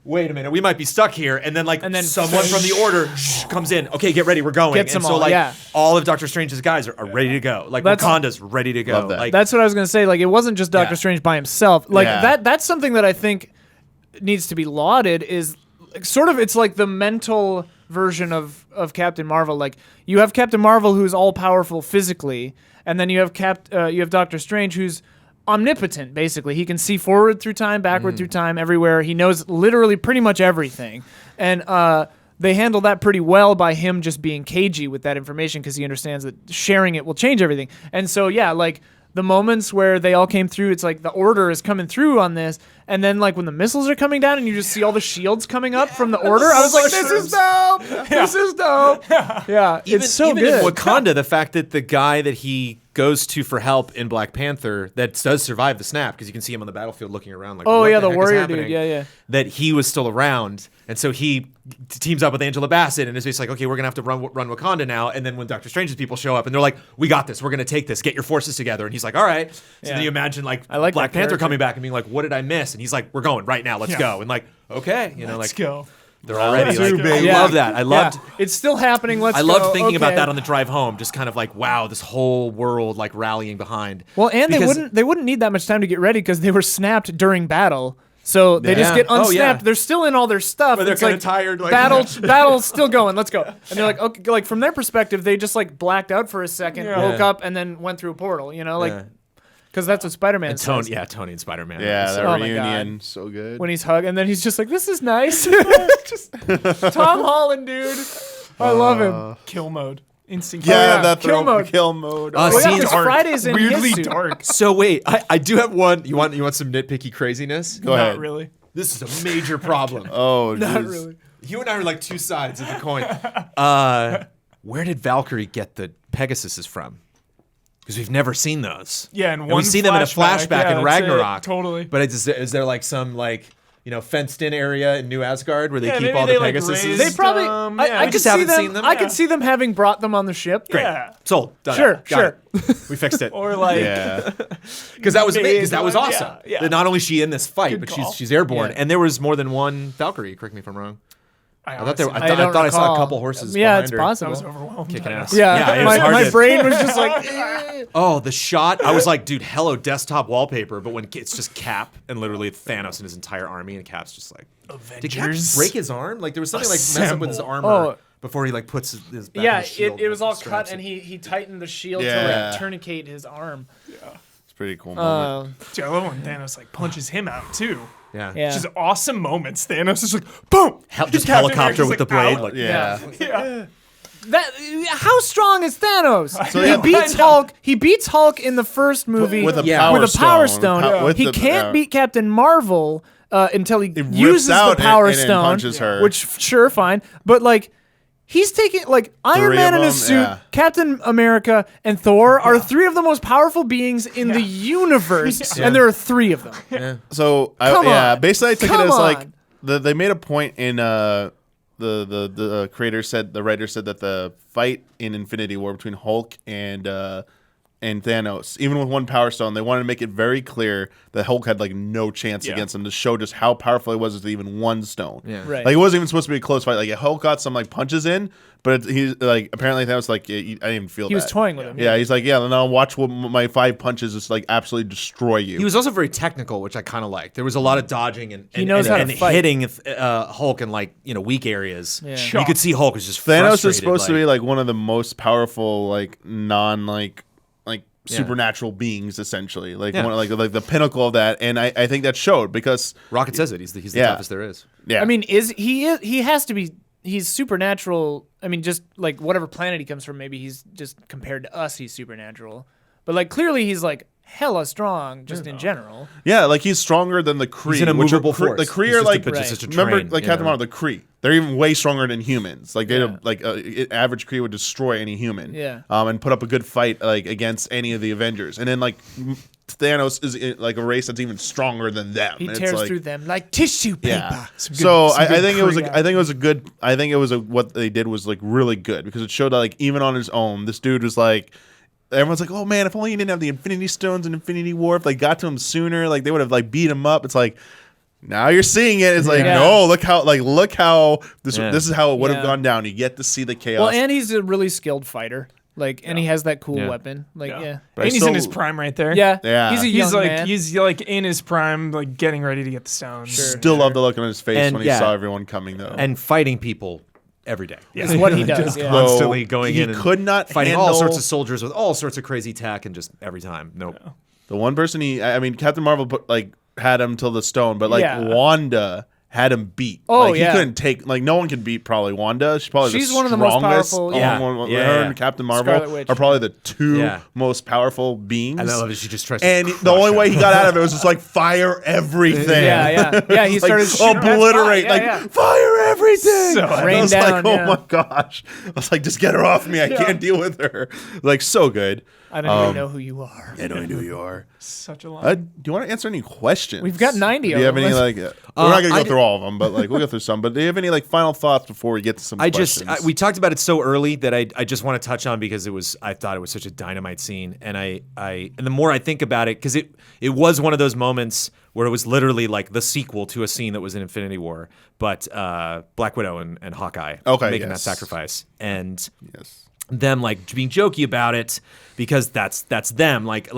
Wait a minute, we might be stuck here. And then someone from the Order comes in. Okay, get ready, we're going. Gets and them so all, like yeah. all of Doctor Strange's guys are ready to go. Like That's- Wakanda's ready to go. Love that. Like That's what I was gonna say. Like it wasn't just Doctor Yeah. Strange by himself. Like Yeah. that's something that I think needs to be lauded. Is like, sort of it's like the mental version of Captain Marvel. Like you have Captain Marvel who's all powerful physically, and then you have Doctor Strange who's omnipotent. Basically, he can see forward through time, backward through time, everywhere. He knows literally pretty much everything, and they handle that pretty well by him just being cagey with that information because he understands that sharing it will change everything. And so, yeah, like the moments where they all came through, it's like the Order is coming through on this, And then like when the missiles are coming down and you just see all the shields coming up from the order, I was like, this is dope. This is dope. Yeah, it's so even good. in Wakanda, the fact that the guy that he goes to for help in Black Panther that does survive the snap, because you can see him on the battlefield looking around like, Oh, what yeah, the the heck is warrior happening? dude. Yeah. That he was still around, and so he teams up with Angela Bassett and is just like, okay, we're gonna have to run Wakanda now. And then when Doctor Strange's people show up and they're like, we got this, we're gonna take this, get your forces together. And he's like, all right. So Yeah. then you imagine like I like Black that Panther character. coming back and being like, what did I miss? And he's like, we're going right now, let's Yeah. go. And like, okay, you know, Let's like go. they're already too, like, I baby. love that. I loved. Yeah. It's still happening. Let's I go. loved thinking about Okay. that on the drive home, just kind of like, wow, this whole world like rallying behind. Well, and Because- they wouldn't need that much time to get ready because they were snapped during battle. So they just Yeah. get Oh, unsnapped. yeah. They're still in all their stuff. But they're It's kinda like, tired, like- battle's still going. Let's go. And they're like, okay, like from their perspective, they just like blacked out for a second, woke up, and then went through a portal. You know, like Yeah. because that's what Spider-Man And says. Tony and Spider-Man. Yeah, So- that Oh my reunion, so good. When he's hugging, and then he's just like, "This is nice." Just Tom Holland, dude. I love him. Kill mode. Instant yeah, kill. that kill mode. kill mode. Uh, Well, yeah, Scenes 'cause are Friday's in Weirdly his suit. dark. So wait, I do have one. You want some nitpicky craziness? Go ahead. Not really. This is a major problem. Oh, Not jeez. really. You and I are like two sides of the coin. Where did Valkyrie get the Pegasuses from? Because we've never seen those. Yeah, and and one we've seen them in a flashback Yeah, in that's it. Ragnarok. Totally. But is there like some like fenced-in area in New Asgard where they Yeah, keep maybe all the they, like, Pegasuses? raised- They probably. Yeah, I we could just see haven't them. seen them. I Yeah. could see them having brought them on the ship. Great. Yeah. Sold. Done. Sure, Got sure. it. We fixed it. Or like, Yeah. Because that was Made because that was one, awesome. yeah, yeah. That not only is she in this fight, Good but call. she's airborne, Yeah. and there was more than one Valkyrie. Correct me if I'm wrong. I I thought there. honestly- I don't thought I saw a recall. couple horses. Yeah, behind it's her. I possible. was overwhelmed. Kicking ass. Yeah, it was hard my to- brain was just like. Oh, the shot! I was like, dude, hello desktop wallpaper. But when it's just Cap and literally Thanos and his entire army, and Cap's just like, did Cap Avengers. break his arm? Like there was something like mess up with his Assemble. armor Oh. before he like puts his back in Yeah, his shield it was all straps cut, and he tightened the shield Yeah. to like tourniquet his arm. It's a pretty cool moment. Dude, I love when Thanos like punches him out too. yeah. Yeah. Just awesome moments. Thanos is like, boom. Just Captain helicopter America's with the like, blade. ow. Like, Yeah. Yeah. That how strong is Thanos? So, he yeah. beats I know. Hulk. He beats Hulk in the first movie With a Yeah. power with a power stone. stone. Po- with He the- can't beat Captain Marvel until he rips uses the out power and then stone, punches her. which sure fine, but like. He's taking like Iron Three Man of in his them, suit, yeah. Captain America, and Thor are three of the most powerful beings in the universe, and there are three of them. So Come on. basically I took Come it as like on. they made a point in the creator said the writer said that the fight in Infinity War between Hulk and Thanos, even with one power stone, they wanted to make it very clear that Hulk had like no chance Yeah. against him to show just how powerful he was with even one stone. Yeah. Right. Like it wasn't even supposed to be a close fight. Like Hulk got some like punches in, but he's like apparently Thanos like I didn't even feel He was that. toying with him. Yeah, he's like, yeah, now watch what my 5 punches just like absolutely destroy you. He was also very technical, which I kind of liked. There was a lot of dodging and knows how to and fight. hitting Hulk in like weak areas. Yeah. You could see Hulk was just Thanos frustrated, is supposed to like- be like one of the most powerful like non like supernatural beings essentially like Yeah. one like the pinnacle of that, and I think that showed because Rocket says it. He's the Yeah. toughest there is. yeah I mean, he has to be. He's supernatural. I mean, just like whatever planet he comes from, maybe he's just compared to us, he's supernatural. But like clearly, he's like hella strong, just in general. yeah like he's stronger than the Kree. He's an which are immovable Kree- force. The Kree He's are just like a- just such a remember train, like you Captain know? Marvel, the Kree. They're even way stronger than humans. Like they Yeah. like average Kree would destroy any human. Yeah. And put up a good fight like against any of the Avengers, and then like Thanos is like a race that's even stronger than them. He And it's tears like, through them like tissue paper. Yeah. Some So good I think it was Kree I think it was a good. I think it was what they did was like really good because it showed that like even on his own, this dude was like. Everyone's like, oh man, if only he didn't have the Infinity Stones in Infinity War, if they got to him sooner, like they would have like beat him up. It's like now you're seeing it. It's like Yeah. no, look how this Yeah. this is how it would have Yeah. gone down. You get to see the chaos. Well, and he's a really skilled fighter. Like, and he has that cool Yeah. weapon. Like, yeah. But I And he's in his still- prime right there. Yeah. Yeah. He's a young He's like man. he's like in his prime, like getting ready to get the stones. Still love the look on his face And, when he yeah. saw everyone coming though. And fighting people every day. It's what he does. Yeah. Though constantly going he in and could not fighting handle all sorts of soldiers with all sorts of crazy tech and just every time. Nope. the one person I mean Captain Marvel put, like had him till the stone, but like Yeah. Wanda had him beat. Oh, He yeah. couldn't take, like, no one can beat probably Wanda. She's one of the most strongest. powerful- Her and Captain Marvel Scarlet Witch. are probably the two Yeah. most powerful beings. And I love it. She just tries to And crush the only him. way he got out of it was just like fire everything. Yeah, he It's like, started shooting. obliterate, That's why, yeah, like fire everything. So And I rain was down, like, oh yeah. my gosh! I was like, just get her off me. I can't deal with her. Like, so good. I don't even know who you are. I know who you are. Such a lot. Do you want to answer any questions? We've got 90 Do of you have them. any Let's- like? We're not gonna I go through all of them, but like we'll go through some. But do you have any like final thoughts before we get to some questions? We talked about it so early that I just want to touch on because I thought it was such a dynamite scene, and and the more I think about it, because it was one of those moments where it was literally like the sequel to a scene that was in Infinity War, but Black Widow and Hawkeye making that yes. sacrifice, and Yes. them like being jokey about it because that's them. Like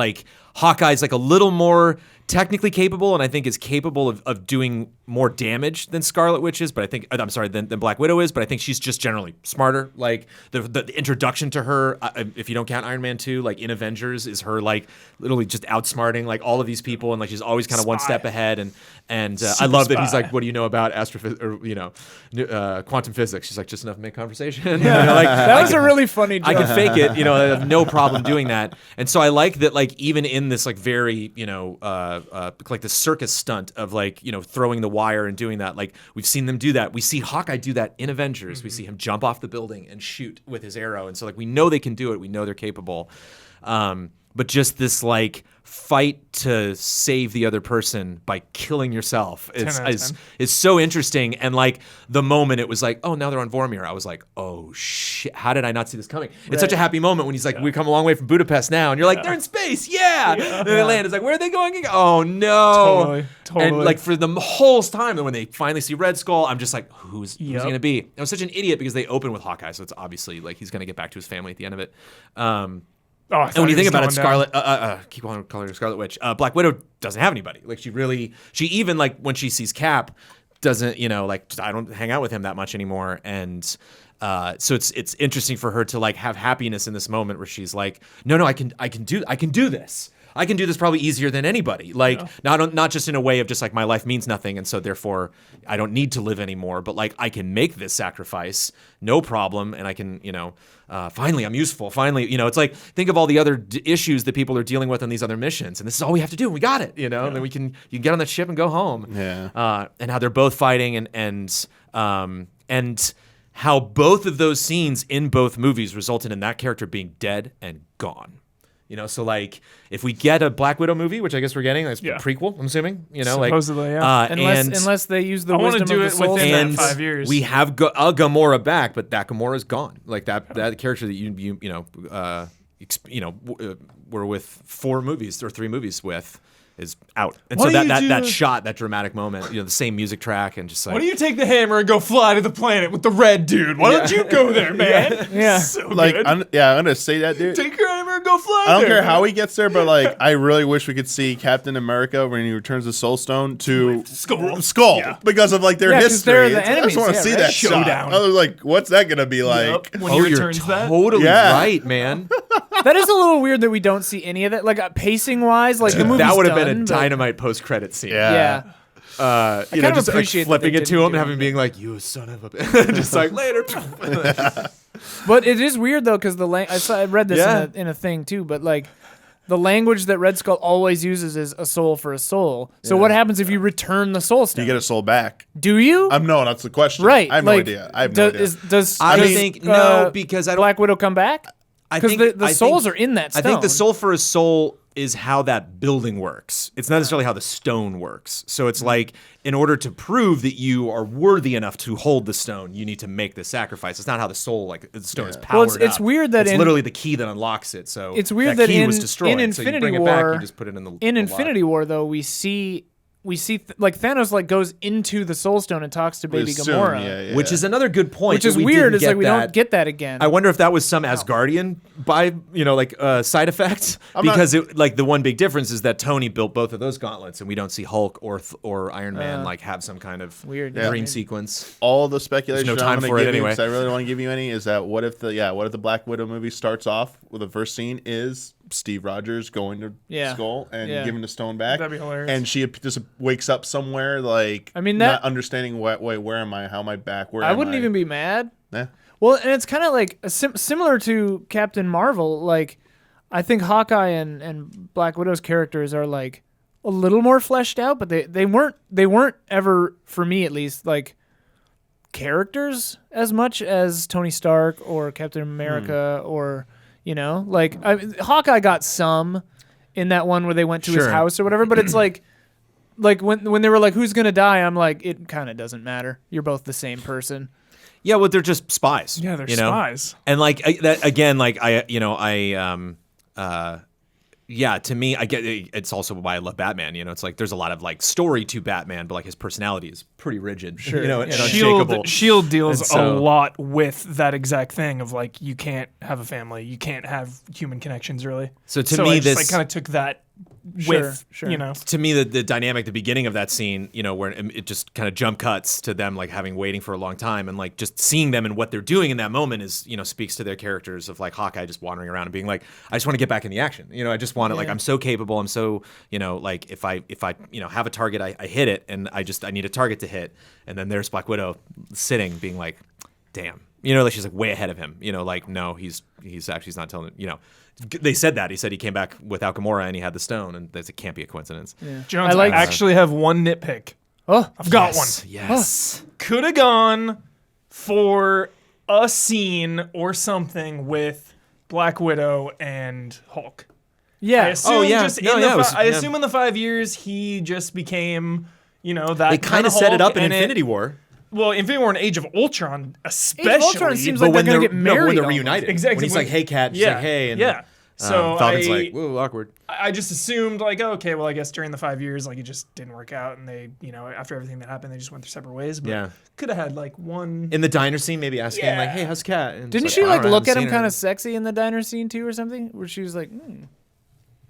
Hawkeye's like a little more technically capable, and I think is capable of doing more damage than Scarlet Witch is, but I think than Black Widow is, but I think she's just generally smarter. Like the introduction to her, if you don't count Iron Man 2, like in Avengers, is her like literally just outsmarting like all of these people, and like she's always kind of one step ahead. And I love that he's like, what do you know about astrophysics or quantum physics? She's like, just enough to make conversation. Like That was a really funny joke. I can fake it, I have no problem doing that. And so I like that, like, even in this, like, very, like the circus stunt of, like, throwing the wire and doing that, like, we've seen them do that. We see Hawkeye do that in Avengers. Mm-hmm. We see him jump off the building and shoot with his arrow. And so, like, we know they can do it. We know they're capable. But just this, like, fight to save the other person by killing yourself is so interesting. And like the moment it was like, oh, now they're on Vormir, I was like, oh shit, how did I not see this coming? It's such a happy moment when he's like, we come a long way from Budapest now, and you're like, they're in space, and then they land. It's like, where are they going again? Oh no. Totally. And like for the whole time, when they finally see Red Skull, I'm just like, who's he gonna be? I was such an idiot because they open with Hawkeye, so it's obviously like he's gonna get back to his family at the end of it. And when you think about it, keep calling her Scarlet Witch. Black Widow doesn't have anybody. Like she even like when she sees Cap, doesn't like I don't hang out with him that much anymore. And so it's interesting for her to like have happiness in this moment where she's like, no, I can do this. I can do this probably easier than anybody. Like not just in a way of just like my life means nothing and so therefore I don't need to live anymore, but like I can make this sacrifice, no problem, and I can, finally I'm useful. Finally, it's like think of all the other issues that people are dealing with on these other missions, and this is all we have to do. And we got it, and then you can get on that ship and go home. Yeah. And how they're both fighting and how both of those scenes in both movies resulted in that character being dead and gone. So like if we get a Black Widow movie, which I guess we're getting, that's a prequel, I'm assuming, Supposedly, yeah. Unless they use the I wanna wisdom do of it the soul within stone. that 5 years. We have Gamora back, but that Gamora's gone. Like that character that we're with 4 movies or 3 movies with is out. And What so do you do- that shot, that dramatic moment, the same music track and just like Why don't you take the hammer and go fly to the planet with the red dude? Why don't you go there, man? Yeah. So Like, good. I'm gonna say that, dude. Take your hammer and go fly I don't there. care how he gets there, but like, I really wish we could see Captain America when he returns the Soul Stone to Skull. Yeah. because of like their 'cause history. they're the I just want to enemies, see yeah, that right? showdown. Showdown. I was like, what's that gonna be like? Yep. When he you're returns that. totally Yeah. right, man. That is a little weird that we don't see any of that. Like pacing wise, like the movie's That would have been a done, but- dynamite post-credit scene. Yeah. Yeah. You kind of just like appreciate that flipping they it to didn't him do and having being like, "You son of a," bitch." Just like later. But it is weird though, because I read this Yeah. in a thing too. But like, the language that Red Skull always uses is a soul for a soul. So what happens if you return the soul stone? You get a soul back. Do you? No, that's the question. right. I have no idea. I have no idea. Does think no, because I don't. Black Widow come back? I Because think the souls are in that stone. I think the soul for a soul is how that building works. It's not necessarily how the stone works. So it's like, in order to prove that you are worthy enough to hold the stone, you need to make the sacrifice. It's not how the soul, like the stone is powered Well, it's up. weird that it's in- literally the key that unlocks it. So It's weird that that key in, was destroyed. in so you Infinity bring it War, back, you just put it in the in the Infinity War though, we see like Thanos like goes into the Soul Stone and talks to We Baby assume, Gamora, yeah. which is another good point. which is that we weird. didn't It's get like we that. don't get that again. I wonder if that was some Asgardian side effect, because it, like the one big difference is that Tony built both of those gauntlets, and we don't see Hulk or Iron Man like have some kind of Weird. dream Yeah. sequence. All the speculation There's no time I'm gonna for it give you, anyway. 'cause I really don't want to give you any, is that what if the Black Widow movie starts off with the first scene is Steve Rogers going to Yeah. Skull and Yeah. giving the stone back. That'd be hilarious. And she just wakes up somewhere like I mean, not that- understanding where am I? How am I back? Where I am wouldn't I? even be mad. Eh. Well, and it's kind of like similar to Captain Marvel. Like, I think Hawkeye and Black Widow's characters are like a little more fleshed out, but they weren't ever, for me at least, like characters as much as Tony Stark or Captain America or like Hawkeye got some in that one where they went to his Sure. house or whatever, but it's like when they were like, who's gonna die? I'm like, it kind of doesn't matter. You're both the same person. Yeah, well, they're just spies. Yeah, they're you know? spies. And like that again, like yeah, to me, I get it's also why I love Batman. It's like there's a lot of like story to Batman, but like his personality is pretty rigid. Sure. And unshakable. Shield deals And so- a lot with that exact thing of like you can't have a family, you can't have human connections really. So to so me, I just, this kind of took that Sure, with sure. to me the dynamic, the beginning of that scene, where it just kind of jump cuts to them like having waiting for a long time and like just seeing them and what they're doing in that moment is speaks to their characters of like Hawkeye just wandering around and being like, I just want to get back in the action. I just want to like I'm so capable. I'm so like if I have a target, I hit it, and I need a target to hit, and then there's Black Widow sitting being like, damn. Like she's like way ahead of him. Like no, he's not telling. They said that he said he came back without Gamora and he had the stone, and it can't be a coincidence. Yeah. Jones, I actually have one nitpick. Oh, I've got one. Yes. Could have gone for a scene or something with Black Widow and Hulk. I yeah. assume Oh, yeah. just No, in yeah, the it was- I yeah. assume in the 5 years he just became that They kind of set it Hulk, up in and Infinity War. Well, Infinity War and Age of Ultron, especially. Age of Ultron seems But like when they're gonna they're get married. when they're almost. reunited, Exactly. When he's like, "Hey, Cat," she's yeah, like, "Hey," and yeah. So Falcon's like, "Whoa, awkward." I just assumed like, oh, okay, well, I guess during the 5 years, like it just didn't work out, and they, after everything that happened, they just went their separate ways. But Yeah. could have had like one. In the diner scene, maybe asking Yeah. like, "Hey, how's Cat?" And Didn't it's she "I like don't know, I look at haven't him seen her." kind of sexy in the diner scene too, or something? Where she was like,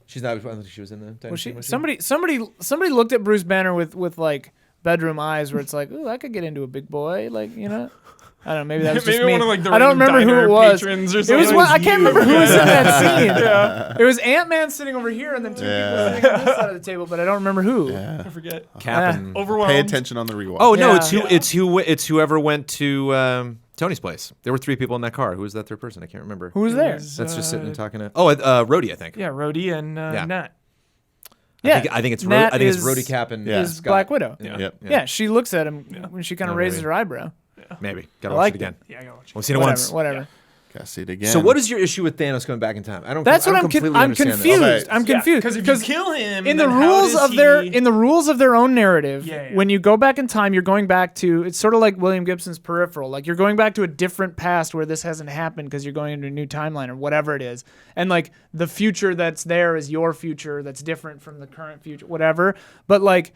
She's not. I don't think she was in the diner was scene. she? Was she? Somebody looked at Bruce Banner with like bedroom eyes, where it's like, ooh, I could get into a big boy, like I don't know. Maybe that was just Maybe me. one of, like, the I don't random remember who diner it was. patrons or It was something. one, I It was can't you. remember who was in that scene. Yeah. It was Ant-Man sitting over here, and then two people sitting on this side of the table, but I don't remember who. Yeah. I forget. Cap and Overwhelmed. Pay attention on the rewatch. Oh no, Yeah. it's whoever went to Tony's place. There were 3 people in that car. Who was that third person? I can't remember. Who was there? That's just sitting and talking to. Oh, Rhodey, I think. Yeah, Rhodey and Nat. Yeah, I think it's Nat I think it's is- Rhodey, Cap, and Yeah. is Scott. Black Widow. Yeah. Yep. Yeah, she looks at him when she kind of Oh, raises maybe. her eyebrow. Maybe. Gotta I watch liked it again. Yeah, I gotta watch it. We've seen it Whatever, once. whatever. Gotta see it again. So what is your issue with Thanos coming back in time? I don't. That's I what don't completely I'm understand that. confused. Okay. I'm confused Because if you kill him, in the then how rules does of their he- in the rules of their own narrative, Yeah. when you go back in time, you're going back to, it's sort of like William Gibson's Peripheral. Like you're going back to a different past where this hasn't happened because you're going into a new timeline or whatever it is. And like the future that's there is your future that's different from the current future, whatever. But like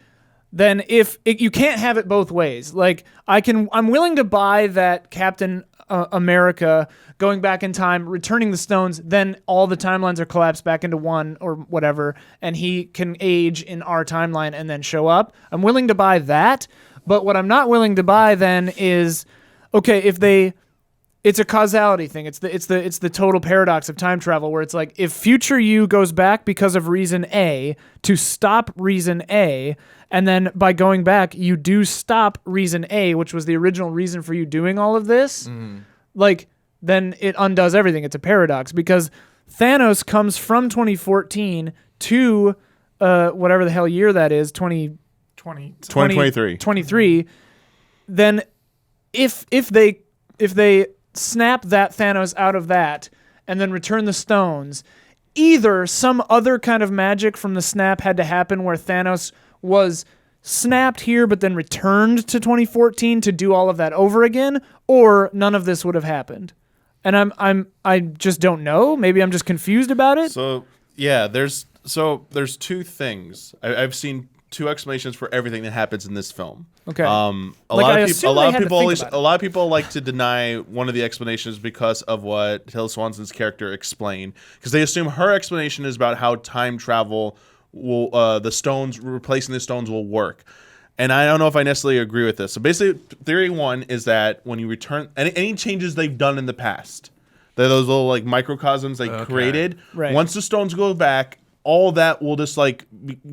then you can't have it both ways. Like I'm willing to buy that Captain America going back in time, returning the stones, then all the timelines are collapsed back into one or whatever, and he can age in our timeline and then show up. I'm willing to buy that, but what I'm not willing to buy then is, okay, it's a causality thing. It's the total paradox of time travel where it's like if future you goes back because of reason A to stop reason A, and then by going back you do stop reason A, which was the original reason for you doing all of this, like then it undoes everything. It's a paradox because Thanos comes from 2014 to whatever the hell year that is, 2023. 23. Then if they snap that Thanos out of that and then return the stones, either some other kind of magic from the snap had to happen where Thanos was snapped here but then returned to 2014 to do all of that over again, or none of this would have happened. And I just don't know. Maybe I'm just confused about it. So yeah, there's 2 things. I've seen 2 explanations for everything that happens in this film. Okay. A Like, lot I of assume people, they had to think about it. a lot of people like to deny one of the explanations because of what Tilda Swanson's character explained, because they assume her explanation is about how time travel will, replacing the stones will work. And I don't know if I necessarily agree with this. So basically, theory 1 is that when you return any changes they've done in the past, They're those little like microcosms they created. Right. Once the stones go back, all that will just like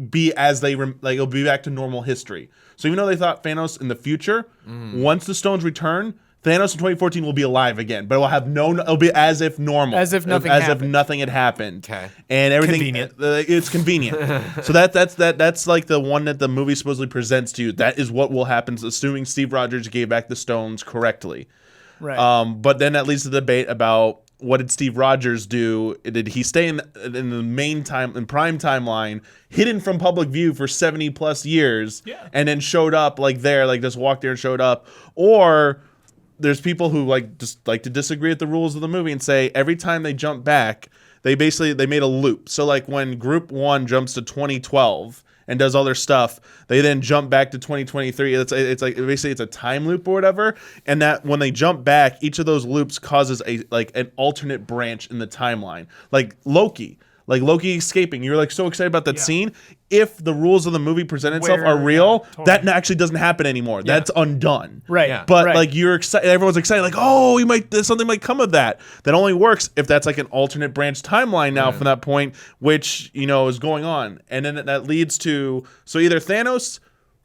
be as they like it'll be back to normal history. So even though they thought Thanos in the future, once the stones return, Thanos in 2014 will be alive again, but it'll be as if normal, As if nothing if happened. nothing had happened. Okay. And everything Convenient. It's convenient. So that's like the one that the movie supposedly presents to you. That is what will happen, assuming Steve Rogers gave back the stones correctly. Right. But then that leads to the debate about what did Steve Rogers do? Did he stay in the prime timeline, hidden from public view for 70 plus years, and then showed up like just walked there and showed up, or there's people who just like to disagree with the rules of the movie and say every time they jump back, they made a loop. So like when Group 1 jumps to 2012 and does all their stuff, they then jump back to 2023. It's like basically it's a time loop or whatever. And that when they jump back, each of those loops causes an alternate branch in the timeline. Like Loki escaping. You're like so excited about that scene. If the rules of the movie present itself are real, totally. that actually doesn't happen anymore. That's undone. Right. Yeah. But right. like you're excited, everyone's excited, like, oh, something might come of that. That only works if that's like an alternate branch timeline now from that point, which is going on, and then that leads to either Thanos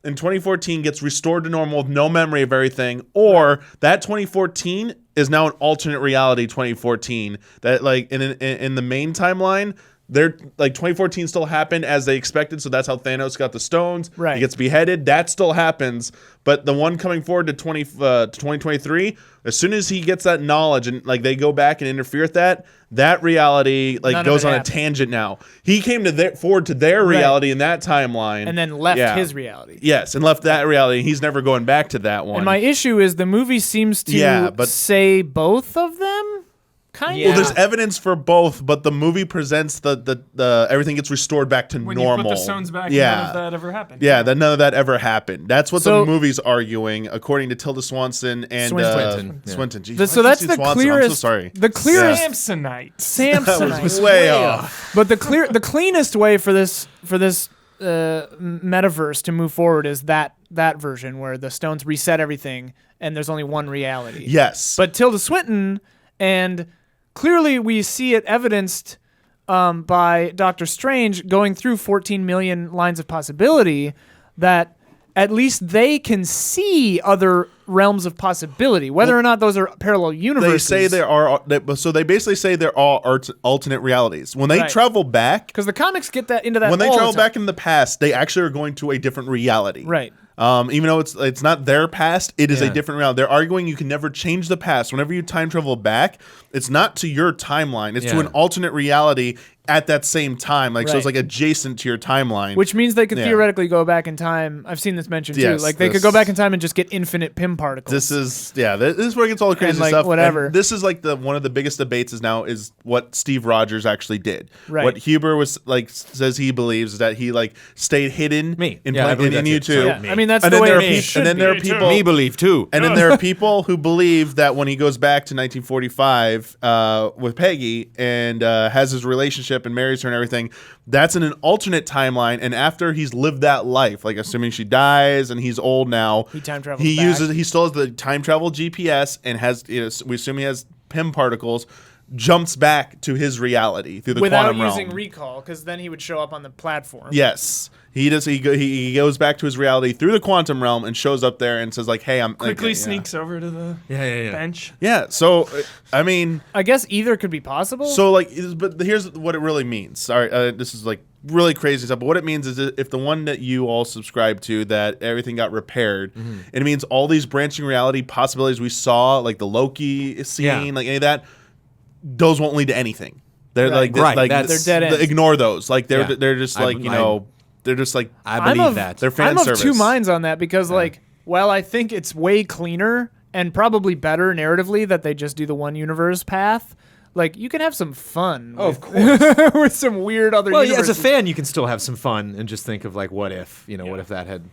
in 2014 gets restored to normal with no memory of everything, or that 2014 is now an alternate reality 2014 that like in the main timeline. They're like 2014 still happened as they expected, so that's how Thanos got the stones. Right. He gets beheaded. That still happens, but the one coming forward to 2023, as soon as he gets that knowledge and like they go back and interfere with that reality like None of goes it on happened. a tangent now. He came to forward to their reality in that timeline, and then left Yeah. his reality. Yes, and left that reality. He's never going back to that one. And my issue is the movie seems to say both of them, kind Well, of. there's evidence for both, but the movie presents the everything gets restored back to When normal. you put the stones back, yeah. none of that ever happened. Yeah, that none of that ever happened. That's what So- the movie's arguing, according to Tilda Swanson and Swinton. Yeah. Swinton. Jeez, So why that's did I the say Swanson? clearest. I'm so sorry. The clearest. Samsonite. Samsonite. was way off. But the cleanest way for this metaverse to move forward is that version where the stones reset everything and there's only one reality. Yes, But Tilda Swinton, and clearly we see it evidenced by Doctor Strange going through 14 million lines of possibility, that at least they can see other realms of possibility, whether or not those are parallel they universes. say there are. So they basically say there are alternate realities. When they Right. travel back, because the comics get that into that. when they all the travel time. back in the past, they actually are going to a different reality. Right. Even though it's not their past, it is a Yeah. different reality. They're arguing you can never change the past. Whenever you time travel back, it's not to your timeline. It's to Yeah. an alternate reality at that same time. Like so, it's Right. like adjacent to your timeline. Which means they could Yeah. theoretically go back in time. I've seen this mentioned Yes, too. Like they could this- go back in time and just get infinite Pym particles. this is this is where it gets all the crazy like, stuff. whatever. And this is like one of the biggest debates is now is what Steve Rogers actually did. Right. What Huber was like says he believes is that he like stayed hidden Me. in Yeah, I plain believe and that you too. too. Sorry, yeah. me. I mean that's And the then way there are it people, should and then be. there are Me too. people. Me believe too. And then there are people who believe that when he goes back to 1945 with Peggy and has his relationship and marries her and everything, that's in an alternate timeline. And after he's lived that life, like assuming she dies and he's old now, He time travels He back. he still has the time travel GPS and has we assume he has Pym particles. Jumps back to his reality through the without quantum using realm. recall, because then he would show up on the platform. Yes, he does. He goes back to his reality through the quantum realm and shows up there and says like, "Hey, I'm Quickly like, sneaks over to the Yeah. bench. Yeah. So I mean. I guess either could be possible. So like, but here's what it really means. Sorry, this is like really crazy stuff. But what it means is that if the one that you all subscribe to, that everything got repaired, it means all these branching reality possibilities we saw, like the Loki scene, Yeah. like any of that, those won't lead to anything. They're Right. like, Right, like that's- They're dead ends. Ignore those. Like they're Yeah. they're just I- like they're just like I I'm believe of, that. They're fan I'm of service. two minds on that because, like, while I think it's way cleaner and probably better narratively that they just do the one universe path, like, you can have some fun. Oh, with, of course. with some weird other Well, yeah, as universes. a fan, you can still have some fun and just think of like, what if, what if that had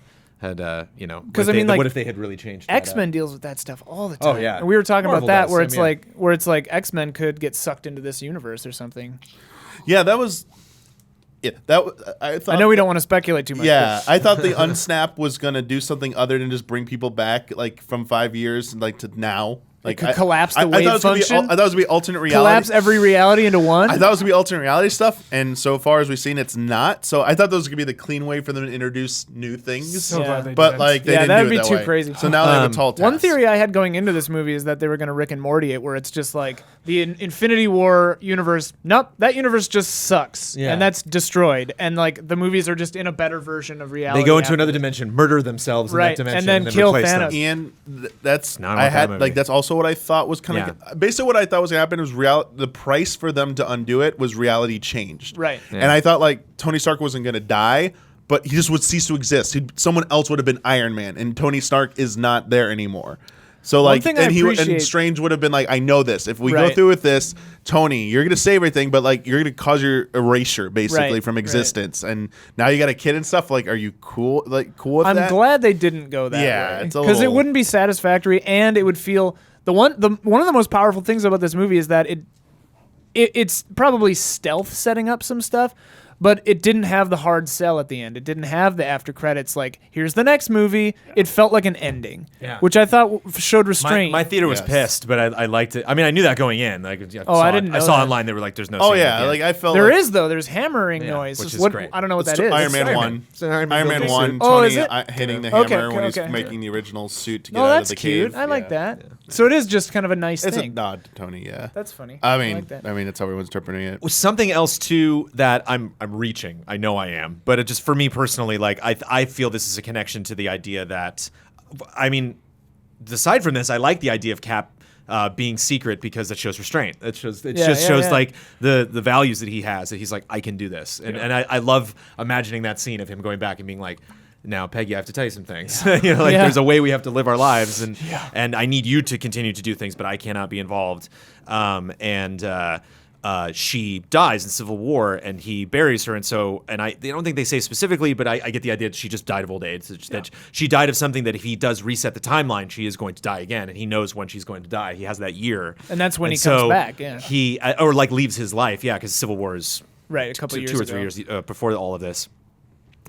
Because, I mean, like, what if they had really changed that X-Men up? deals with that stuff all the time. Oh, yeah. And we were talking Marvel about that does, where same, it's like X-Men could get sucked into this universe or something. yeah. That was I thought. I know we don't want to speculate too much. Yeah, I thought the unsnap was gonna do something other than just bring people back like from 5 years like to now Like could collapse the I wave thought it was gonna be function? I thought it was gonna be alternate reality. Collapse every reality into one. I thought it was gonna be alternate reality stuff, and so far as we've seen, it's not. So I thought that was gonna be the clean way for them to introduce new things. So glad they But didn't. like they Yeah, didn't that'd do it be that too way. crazy. So now they have a tall task. One theory I had going into this movie is that they were going to Rick and Morty it, where it's just like the Infinity War universe. Nope, that universe just sucks, Yeah. and that's destroyed. And like the movies are just in a better version of reality. They go into after another this. dimension, murder themselves in Right, that dimension, and then kill replace them. Thanos. Ian, that's No, I don't want that movie. that's also what I thought was kind of basically what I thought was gonna happen was the price for them to undo it was reality changed. Right. Yeah. And I thought like Tony Stark wasn't gonna die, but he just would cease to exist. Someone else would have been Iron Man, and Tony Stark is not there anymore. So like, thing I and appreciate- Strange would have been like, I know this. If we go Right. through with this, Tony, you're gonna save everything, but like you're gonna cause your erasure basically Right, from right. existence. And now you got a kid and stuff. Like, are you cool? Like cool with I'm that? glad they didn't go that Yeah, way it's a because it little- wouldn't be satisfactory, and it would feel one of the most powerful things about this movie is that it's probably stealth setting up some stuff, but it didn't have the hard sell at the end. It didn't have the after credits like here's the next movie. It felt like an ending, Yeah. which I thought showed restraint. My theater was Yes. pissed, but I liked it. I mean, I knew that going in. Like, I didn't know I saw that. online they were like, "There's no." Oh scene yeah, again. like I felt There like is though. There's hammering Yeah, noise. which is What- great. I don't know what It's that is. Iron Man Iron 1. Man. It's an Iron Iron Man Man building 1, suit. Oh, Tony is it? hitting the Okay, hammer when okay. he's making the original suit to get Oh, out of that's the cute. cave. I like Yeah. that. So it is just kind of a nice It's a thing. nod to Tony, yeah. That's funny. I mean, like that. that's how everyone's interpreting it. Was something else too that I'm reaching. I know I am, but it just for me personally, like I feel this is a connection to the idea that, I mean, aside from this, I like the idea of Cap being secret because it shows restraint. It shows shows like the values that he has. That he's like, I can do this, and I love imagining that scene of him going back and being like, now Peggy, I have to tell you some things. There's a way we have to live our lives, and I need you to continue to do things, but I cannot be involved. She dies in Civil War, and he buries her, and I don't think they say specifically, but I get the idea that she just died of old age. That she died of something that if he does reset the timeline, she is going to die again, and he knows when she's going to die. He has that year, And that's when he comes back, yeah. he or like leaves his life, yeah, because Civil War is Right, a couple years 2 or ago. 3 years before all of this.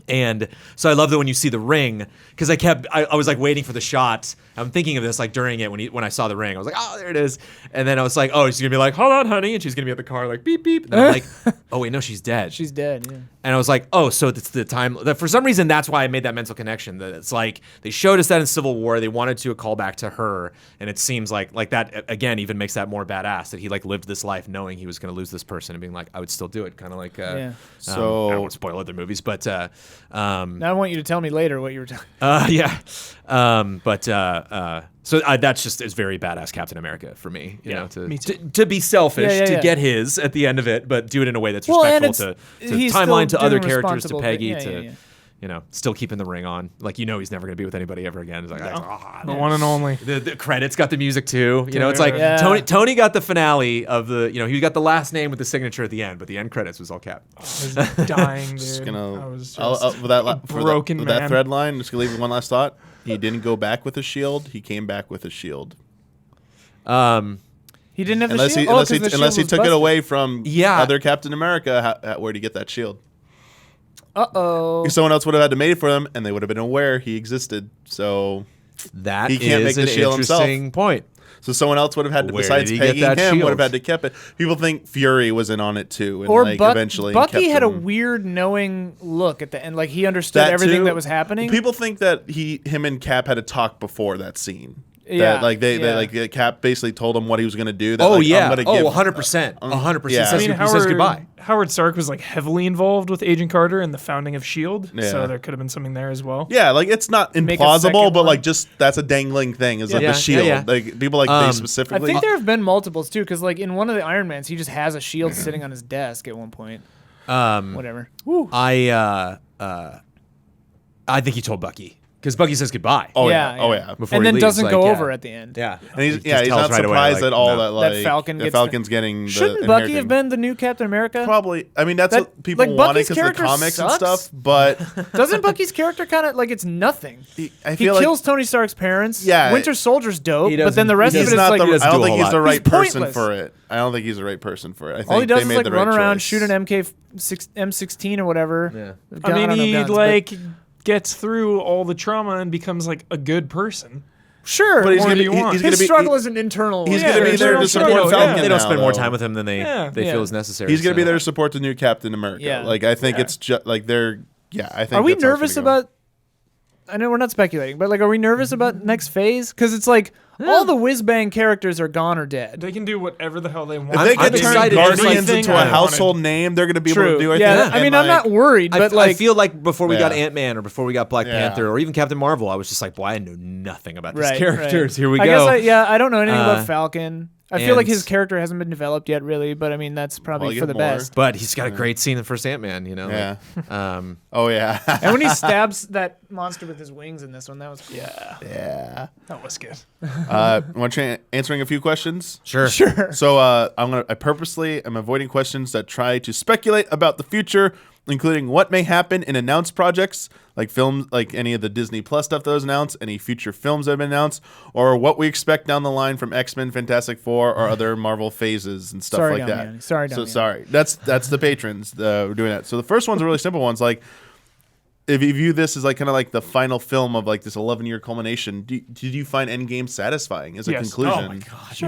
And so I love that when you see the ring, because I was like waiting for the shot. I'm thinking of this like during it when I saw the ring. I was like, oh, there it is. And then I was like, oh, she's gonna be like, hold on, honey, and she's gonna be at the car like beep beep. And I'm like, oh wait, no, she's dead. She's dead. Yeah. And I was like, oh, so it's the time. That for some reason, that's why I made that mental connection. That it's like they showed us that in Civil War. They wanted to a callback to her, and it seems like that again even makes that more badass. That he like lived this life knowing he was going to lose this person and being like, I would still do it. Kind of like, I don't want to spoil other movies, but Now I want you to tell me later what you were talking. yeah, so that's just is very badass Captain America for me. You know, me too. to be selfish, Yeah, yeah, to yeah. get his at the end of it, but do it in a way that's Well, and respectful it's- to he's timeline, still to other doing characters, to responsible Peggy, thing. Yeah. you know, still keeping the ring on. Like, you know, he's never going to be with anybody ever again. It's like, The one and only. the credits got the music too. You know, it's like Yeah. Tony got the finale of the, you know, he got the last name with the signature at the end, but the end credits was all Cap. I was dying, dude. Just I gonna was just for that broken with man. that thread line. Just gonna leave one last thought. He didn't go back with a shield. He came back with a shield. He didn't have the Unless shield. he unless he 'cause the unless he shield took was it busted. away from Yeah. other Captain America. Where'd he get that shield? Uh-oh. Someone else would have had to made it for him, and they would have been aware he existed. So That He can't is make the an shield himself. interesting point. someone else would have had to, Where besides did he get Peggy that and him, would have shield? had to kept it. People think Fury was in on it too, and Or like Buck, eventually Bucky kept had a him. weird knowing look at the end. Like he understood That everything too. that was happening. People think that him and Cap had a talk before that scene. Yeah, That, like they yeah. like Cap basically told him what he was going to do. That, Oh, like, I'm yeah. gonna Oh, give- 100%. 100%. yeah. Says, I mean, he says goodbye. Howard Stark was like heavily involved with Agent Carter and the founding of S.H.I.E.L.D., Yeah. so there could have been something there as well. Yeah, like it's not Make a implausible, second but like one. just that's a dangling thing. Is like Yeah. the shield. Yeah, yeah. Like people like they I specifically. think there have been multiples too, because like in one of the Iron Mans, he just has a shield sitting on his desk at one point. Whatever. I think he told Bucky. Because Bucky says goodbye. oh Yeah, yeah. Oh yeah. yeah. Before And he then leaves, doesn't like, go yeah. over at the end. Yeah. And he's He just tells not right away, surprised like, at all no. that like Falcon the gets Falcon's getting. Shouldn't the Bucky inheriting. have been the new Captain America? Probably. I mean, that's That- what people like, wanted Bucky's because of the character comics and sucks. stuff. But Doesn't Bucky's character kind of like it's nothing? I He feel like kills Tony Stark's parents. Yeah. Winter Soldier's dope, He but then the doesn't- rest he of he's it is not like the. doesn't I do don't a think whole he's the lot. right He's person pointless. for it. I don't think he's the right person for it. I think all he does they is made like the run right around, choice. shoot an M16 or whatever. Yeah. I mean, don't know he guns, but- like gets through all the trauma and becomes like a good person. Sure. But he's More gonna do be you want? he's gonna His be struggle is an internal. he's Yeah, gonna be there's there no to support struggle, yeah. Falcon. They don't now, spend more though. time with him than they Yeah. feel is necessary. He's gonna be so. there to support the new Captain America. Yeah. Like I think Yeah. it's just like they're. Yeah, I think. Are we that's how it's nervous gonna go. about? I know we're not speculating, but like, are we nervous about next phase? Because it's like all the whiz bang characters are gone or dead. They can do whatever the hell they want. If they I'm can turn excited. Guardians Everything into I a wanted. household name, they're going to be able True. to do it. Yeah. I mean, I'm not worried, but I like, feel like before we got Yeah. Ant-Man or before we got Black Yeah. Panther or even Captain Marvel, I was just like, boy, I know nothing about these right, characters. right. Here we I go. guess I don't know anything about Falcon. I feel like and- his character hasn't been developed yet, really. But I mean, that's probably Well, for the get more. best. But he's got a great scene in the first Ant-Man, you know? Yeah. Like, Oh yeah. And when he stabs that monster with his wings in this one, that was cool. yeah. That was good. Want to answering a few questions? sure. Sure. So I purposely am avoiding questions that try to speculate about the future, including what may happen in announced projects, like films, like any of the Disney Plus stuff that was announced, any future films that have been announced, or what we expect down the line from X-Men, Fantastic Four, or other Marvel phases and stuff Sorry, like that. Damiani. Sorry, So Damiani. sorry. That's the patrons doing that. So the first one's a really simple one's like, if you view this as like kind of like the final film of like this 11-year culmination, did you find Endgame satisfying as a Yes. conclusion? Oh my gosh.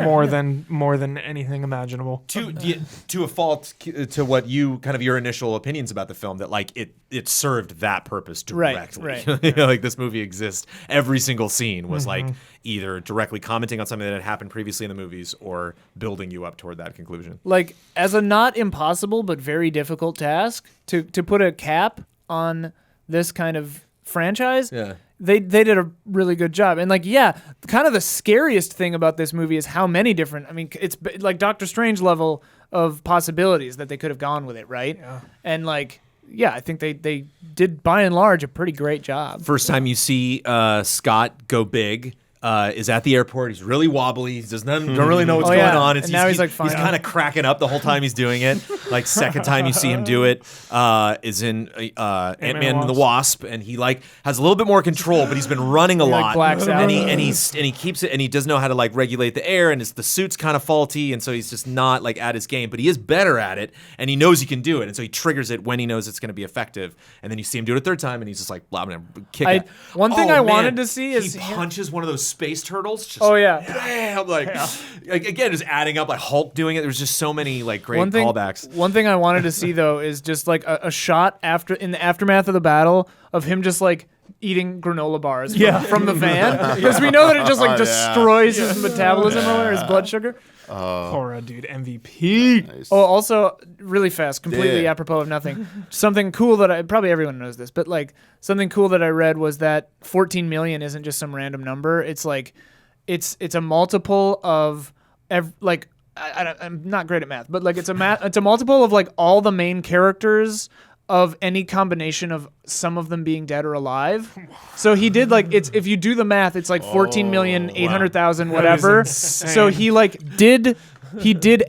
More than anything imaginable. To a fault to what you kind of your initial opinions about the film that like it served that purpose Right, directly. right. You know, like this movie exists. Every single scene was like either directly commenting on something that had happened previously in the movies or building you up toward that conclusion. Like, as a not impossible but very difficult task to put a cap on this kind of franchise, Yeah. they did a really good job. And like, yeah, kind of the scariest thing about this movie is how many different, I mean, it's like Doctor Strange level of possibilities that they could have gone with it, right? Yeah. And like, yeah, I think they did by and large a pretty great job. First time you see Scott go big is at the airport. He's really wobbly. He don't really know what's Oh, going yeah. on. And now he's, like, fine. He's kind of cracking up the whole time he's doing it. Like second time you see him do it is in Ant-Man and the Wasp, and he like has a little bit more control, but he's been running a He, like, lot. blacks out. and he keeps it, and he does know how to like regulate the air, and the suit's kind of faulty, and so he's just not like at his game, but he is better at it, and he knows he can do it, and so he triggers it when he knows it's going to be effective, and then you see him do it a third time, and he's just like, blah, blah, blah, kick it. One thing Oh, I man. wanted to see is he him- punches one of those space turtles. Just Oh, yeah. bam, like again, just adding up like Hulk doing it. There was just so many like great callbacks. One thing I wanted to see though is just like a shot in the aftermath of the battle of him just like eating granola bars from the van, because we know that it just like Yeah. destroys his metabolism or his blood sugar. Poor dude, MVP. Nice. Oh, also really fast, completely Yeah. apropos of nothing. Something cool that probably everyone knows this, but like something cool that I read was that 14 million isn't just some random number. It's like it's a multiple of like I'm not great at math, but like it's a multiple of like all the main characters of any combination of some of them being dead or alive. So he did like if you do the math, it's like 14,800,000 whatever. insane. So he like did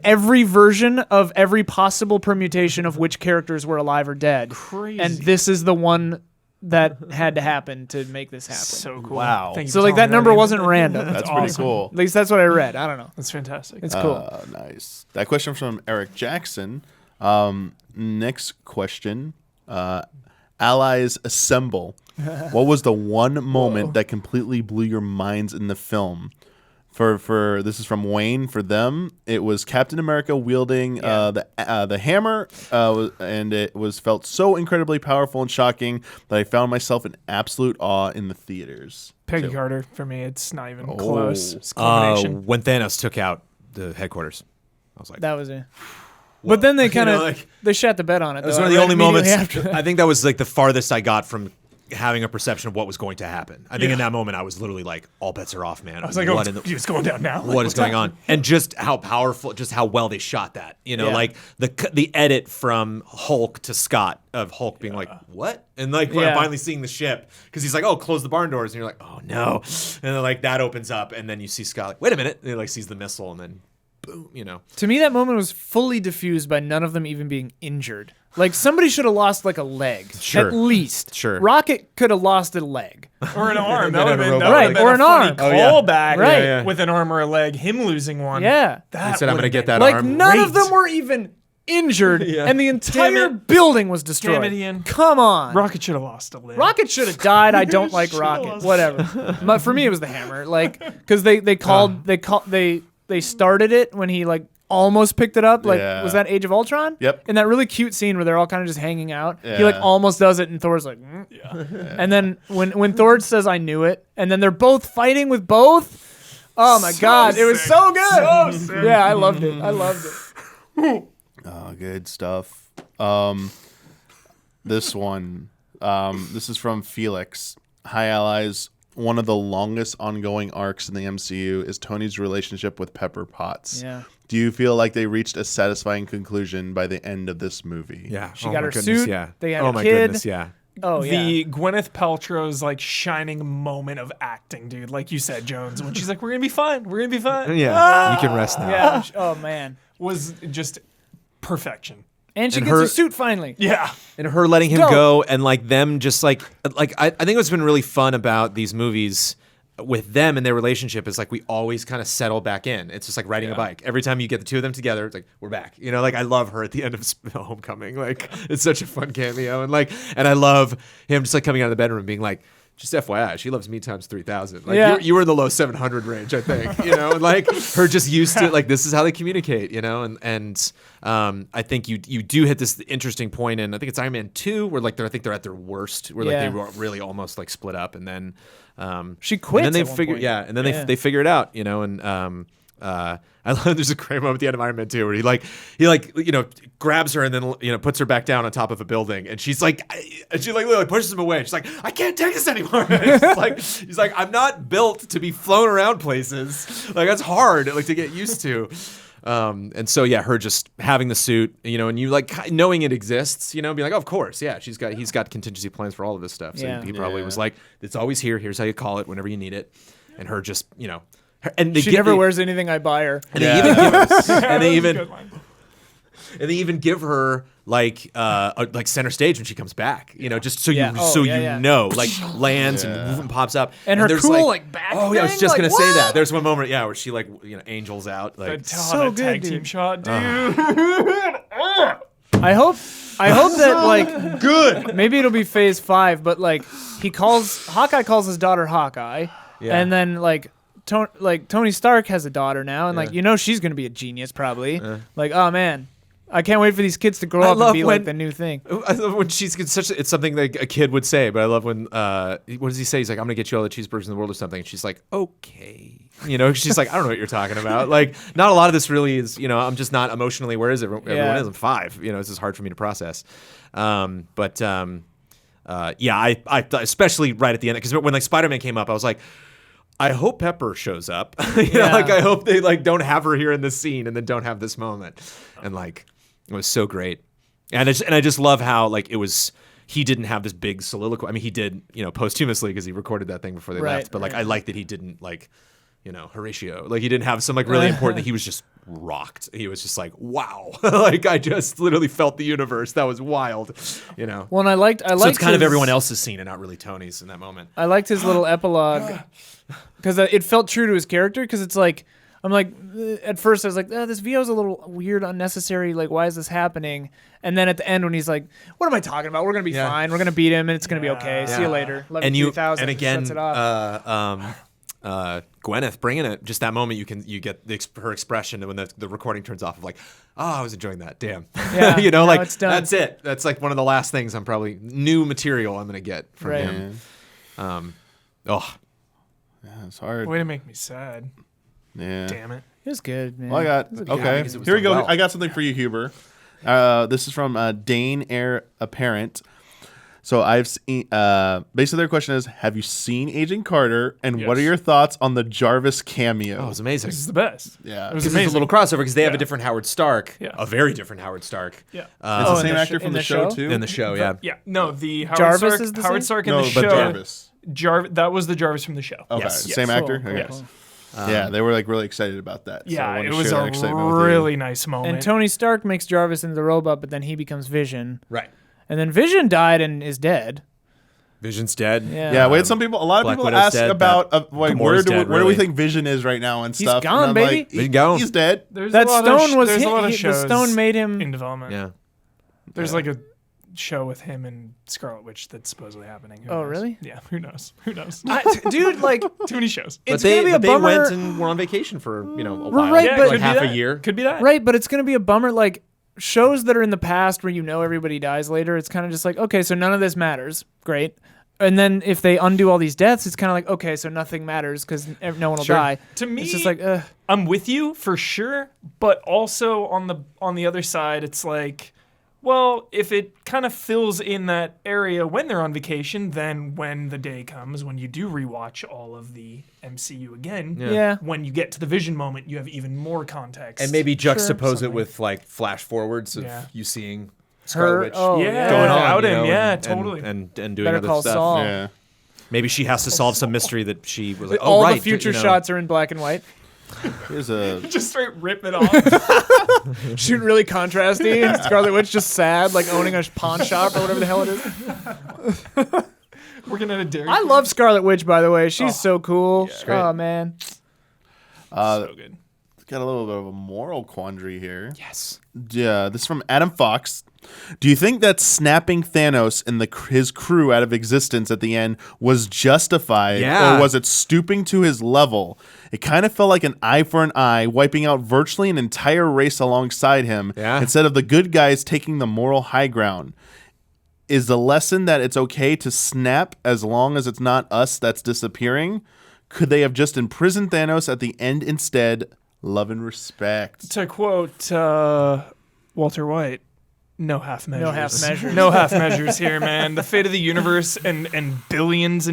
every version of every possible permutation of which characters were alive or dead. Crazy. And this is the one that had to happen to make this happen. So cool. Wow. Thank you So for like that telling me number Ian. wasn't random. That's awesome. pretty cool. At least that's what I read. I don't know. That's fantastic. It's cool. Nice. That question from Eric Jackson. Next question. Allies assemble. What was the one moment that completely blew your minds in the film? For this is from Wayne. For them, it was Captain America wielding the hammer, and it was felt so incredibly powerful and shocking that I found myself in absolute awe in the theaters. Peggy So- Carter for me. It's not even Oh. close. It's culmination. When Thanos took out the headquarters, I was like, That was it. But then they You kind of know, like- they shat the bed on it. it was though, one of the right only immediately moments. after that. I think that was like the farthest I got from having a perception of what was going to happen. I think in that moment I was literally like, all bets are off, man. I was like, What oh, in the- it's going down now. what is going on, and just how powerful, just how well they shot that. You know, Yeah. like the edit from Hulk to Scott of Hulk being like, "What?" and like Yeah. finally seeing the ship because he's like, "Oh, close the barn doors," and you're like, "Oh no," and then like that opens up, and then you see Scott like, "Wait a minute," and he like sees the missile, and then boom, you know. To me, that moment was fully diffused by none of them even being injured. Like somebody should have lost like a leg, Sure. at least. Sure. Rocket could have lost a leg. Or an arm. Then That would a have been, robot that would've leg. been Or a an funny arm. Oh, yeah. callback Right. Yeah. with an arm or a leg, him losing one. Yeah. That He said, "I'm would've gonna get been that Like arm." none of great. them were even injured, Yeah. and the entire building was destroyed. Damn it, Ian. Come on. Rocket should have lost a limb. Rocket should have died. I don't like Should've Rocket. lost. Whatever. But for me, it was the hammer. Like, because they started it when he like almost picked it up. Like, Yeah. was that Age of Ultron? Yep. In that really cute scene where they're all kind of just hanging out, he Yeah. like almost does it, and Thor's like, and then when Thor says, "I knew it," and then they're both fighting with both. Oh my God! It was sick. so good. So sick. Yeah, I loved it. I loved it. Oh, good stuff. This one. This is from Felix. Hi, allies. One of the longest ongoing arcs in the MCU is Tony's relationship with Pepper Potts. Yeah. Do you feel like they reached a satisfying conclusion by the end of this movie? Yeah. She Oh got my her goodness, suit. Yeah. They had oh a my kid. goodness. Yeah. Oh yeah. The Gwyneth Paltrow's like shining moment of acting, dude. Like you said, Jones, when she's like, "We're gonna be fine. We're gonna be fine." Yeah. You can rest now. Yeah. Oh man. Was just perfection. And she And gets her- a suit finally. Yeah. And her letting him Go. go and like them just like I think what's been really fun about these movies with them and their relationship is like we always kind of settle back in. It's just like riding a bike. Every time you get the two of them together, it's like we're back. You know, like I love her at the end of Homecoming. Like it's such a fun cameo, and I love him just like coming out of the bedroom and being like, just FYI, she loves me times 3,000. Like Yeah. you were in the low 700 range, I think. You know, and like her just used to like this is how they communicate. You know, and I think you do hit this interesting point in I think it's Iron Man 2 where like I think they're at their worst where like Yeah. they were really almost like split up and then She quits and then at they one figure point. yeah and then Yeah. they figure it out, you know, and I love there's a great moment at the end of Iron Man 2 where he grabs her and then puts her back down on top of a building and she's like and she like literally pushes him away. She's like, I can't take this anymore. He's like, I'm not built to be flown around places. Like that's hard like to get used to. And so yeah, her just having the suit, you know, and you like knowing it exists, you know, be like, oh, of course, yeah, he's got contingency plans for all of this stuff. So Yeah. he probably Yeah. was like, it's always here. Here's how you call it whenever you need it. And her just, you know, and they She get- never they- wears anything I buy her. And they even give, Good line. give her like center stage when she comes back, you know, just so Yeah. you Oh, so yeah, you yeah. know, like lands and pops up, And her there's cool, like, back Oh yeah, I was thing, just like, gonna say that. what? There's one moment, yeah, where she like angels out, like So good, tag dude. team shot, dude. I hope that like good. Maybe it'll be Phase 5, but like Hawkeye calls his daughter Hawkeye, Yeah. and then like Tony Stark has a daughter now, and like she's gonna be a genius probably. Like oh man, I can't wait for these kids to grow I up and love be when- like the new thing. I love when it's something like a kid would say, but I love when what does he say? He's like, I'm gonna get you all the cheeseburgers in the world or something. And she's like, okay. You know, she's like, I don't know what you're talking about. Like, not a lot of this really is, you know, I'm just not emotionally where is everyone is. I'm 5. You know, it's just hard for me to process. I especially right at the end, because when like Spider-Man came up, I was like, I hope Pepper shows up. You know, like I hope they like don't have her here in this scene and then don't have this moment. And like it was so great. And I just love how like it was he didn't have this big soliloquy. I mean, he did, you know, posthumously because he recorded that thing before they Right, left. But like right. I like that he didn't like, you know, Horatio. Like he didn't have some like really important. He was just rocked. He was just like, wow. Like I just literally felt the universe. That was wild. You know. Well, and I liked So it's kind of his- everyone else's scene and not really Tony's in that moment. I liked his little epilogue because it felt true to his character. Because it's like I'm like at first I was like this VO's a little weird, unnecessary. Like why is this happening? And then at the end when he's like, what am I talking about? We're gonna be Yeah. fine. We're gonna beat him and it's gonna be okay. See you Yeah. later. Love And you you 3000. and again, Shuts it off. Gwyneth bringing it. Just that moment, you get her expression when the recording turns off of like, oh, I was enjoying that. Damn, Yeah, you know, now like it's done. that's it. That's like one of the last things I'm probably new material I'm gonna get from Right. him. Yeah, it's hard. Way to make me sad. Yeah. Damn it. It was good, man. Well, I got It was a good okay. because it was Here we done go. well. I got something for you, Huber. This is from Dane Air Apparent. So I've seen. Basically, their question is: have you seen Agent Carter? And what are Yes. your thoughts on the Jarvis cameo? Oh, it was amazing. This is the best. Yeah. It was Because amazing. it's a little crossover because they have a Yeah. different Howard Stark, Yeah. a very different Howard Stark. Yeah. It's Oh, the in same the actor sh- from in the the show show? too. In the show, yeah. Yeah. No, the Howard Jarvis Stark, is the Howard same? Stark in No, the but show. Jarvis. That was the Jarvis from the show. Okay, Yes. same Yes. actor. Cool, Okay. cool. Yeah, they were like really excited about that. So I Yeah, wanted it to was share a that excitement with you. really nice moment. And Tony Stark makes Jarvis into the robot, but then he becomes Vision. Right. And then Vision died and is dead. Vision's dead. Yeah, we had a lot of Black people Widow's ask dead, about Gamora's where do dead, we really. think Vision is right now and stuff. gone, and I'm baby. like, He's gone. He's dead. There's That a lot stone was there's a lot of the shows stone made him. in development. Yeah. There's like a show with him and Scarlet Witch that's supposedly happening. Who Oh, knows? really? Yeah, who knows? Who knows? Dude, like, Too many shows. But it's gonna be a they bummer. went and were on vacation for, a while. Right, but- like could half be a that. year. Could be that. Right, but it's gonna be a bummer. Like shows that are in the past where everybody dies later. It's kind of just like, okay, so none of this matters. Great. And then if they undo all these deaths, it's kind of like, okay, so nothing matters because no one will die. To me, It's just like, I'm with you for sure, but also on the other side, it's like, well, if it kind of fills in that area when they're on vacation, then when the day comes when you do rewatch all of the MCU again, yeah. when you get to the Vision moment, you have even more context. And maybe juxtapose it Something. with like flash forwards of Yeah. you seeing Scarlet Her, Witch oh, yeah, going on, without him, yeah, and, totally. and doing Better other Call stuff. Saul. Yeah. Maybe she has to solve some mystery that she was like, all oh, right, the future you know. shots are in black and white. Here's a just straight rip it off. Shoot really contrasty. And Scarlet Witch just sad, like owning a pawn shop or whatever the hell it is. Working at a dairy. I love Scarlet Witch, by the way. She's so cool. great. Oh man. so good. got a little bit of a moral quandary here. Yes. Yeah, this is from Adam Fox. Do you think that snapping Thanos and his crew out of existence at the end was justified, Yeah. or was it stooping to his level? It kind of felt like an eye for an eye, wiping out virtually an entire race alongside him, Yeah. instead of the good guys taking the moral high ground. Is the lesson that it's okay to snap as long as it's not us that's disappearing? Could they have just imprisoned Thanos at the end instead? Love and respect. To quote Walter White, no half measures. No half measures. No half measures here, man. The fate of the universe and billions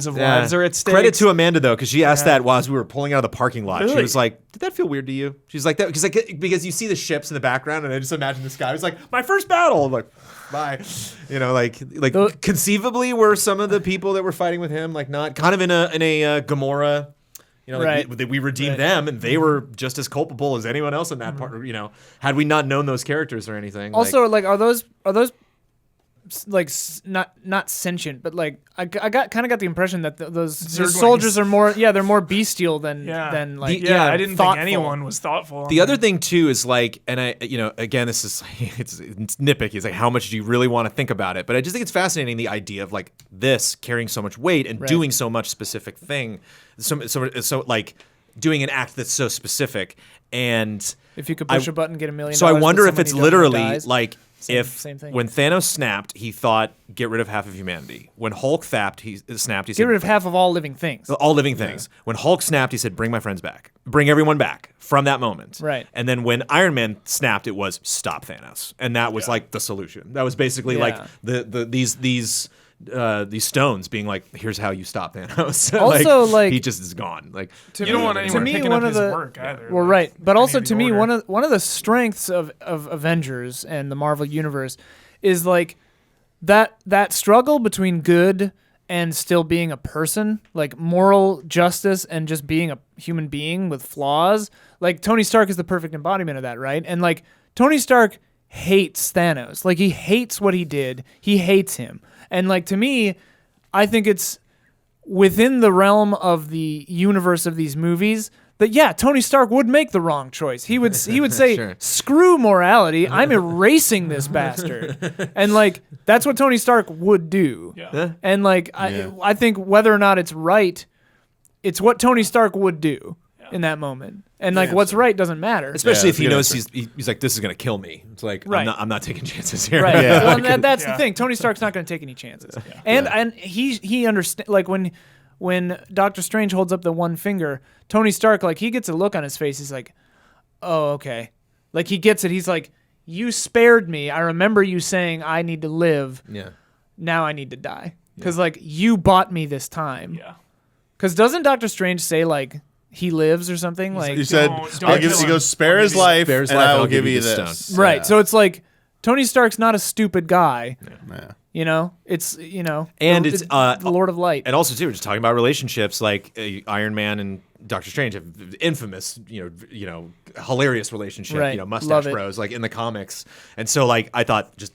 of lives are at stake. Credit to Amanda though, because she asked that while we were pulling out of the parking lot. She Really? was like, "Did that feel weird to you?" She's like, "That because you see the ships in the background, and I just imagine this guy. He's like, my first battle." I'm like, bye. You know, like conceivably, were some of the people that were fighting with him like not kind of in a Gamora. You know, like Right. we redeemed them, and they were just as culpable as anyone else in that part. You know, had we not known those characters or anything. Also, like, are those like not sentient, but like I got the impression that those Zerglings. soldiers are more they're more bestial than like Yeah, I didn't thoughtful. think anyone was thoughtful. the other thing too is like, and I, you know, again, this is it's nitpicky. It's like, how much do you really want to think about it? But I just think it's fascinating the idea of like this carrying so much weight and doing so much specific thing, so like doing an act that's so specific. And If you could push a button, get $1 million. so I but wonder if someone it's you don't know literally dies. like Same thing. when Thanos snapped, he thought get rid of half of humanity. When Hulk snapped, he said get rid of half of all living things. all living things. When Hulk snapped, he said, "Bring my friends back. Bring everyone back." From that moment, Right. And then when Iron Man snapped, it was stop Thanos, and that was like the solution. That was basically like these stones being like, "Here's how you stop Thanos." Also, like- he just is gone. Like you don't want anyone me, picking one up of his the work either. Well, like, right, but any also of the to me, order. one of the strengths of Avengers and the Marvel universe is like that struggle between good and still being a person, like moral justice and just being a human being with flaws. Like Tony Stark is the perfect embodiment of that, right? And like Tony Stark hates Thanos. Like he hates what he did. He hates him. And like to me, I think it's within the realm of the universe of these movies that Tony Stark would make the wrong choice. He would say, Sure. "Screw morality. I'm erasing this bastard." And like that's what Tony Stark would do. Yeah. And like I think whether or not it's right, it's what Tony Stark would do in that moment. And like what's right doesn't matter. especially Yeah, if he that's knows he's like, this is gonna kill me. It's like Right. I'm not taking chances here. Right. Yeah. Well, and that's the Yeah. thing. Tony Stark's not going to take any chances. And he understands. Like when Doctor Strange holds up the one finger, Tony Stark, like he gets a look on his face. He's like, "Oh, okay." Like he gets it. He's like, "You spared me. I remember you saying I need to live. Yeah. Now I need to die because like you bought me this time." Yeah. Because doesn't Doctor Strange say like he lives or something like? He said, don't he kill goes, him. spare his life, Spare his and life, I will I'll give you the this. stone. Right. Yeah. So it's like Tony Stark's not a stupid guy. Yeah. You know, it's And the, it's the Lord of Light. And also too, we're just talking about relationships, like Iron Man and Doctor Strange have infamous, hilarious relationship, Right. mustache Love it. bros, like in the comics. And so, like, I thought just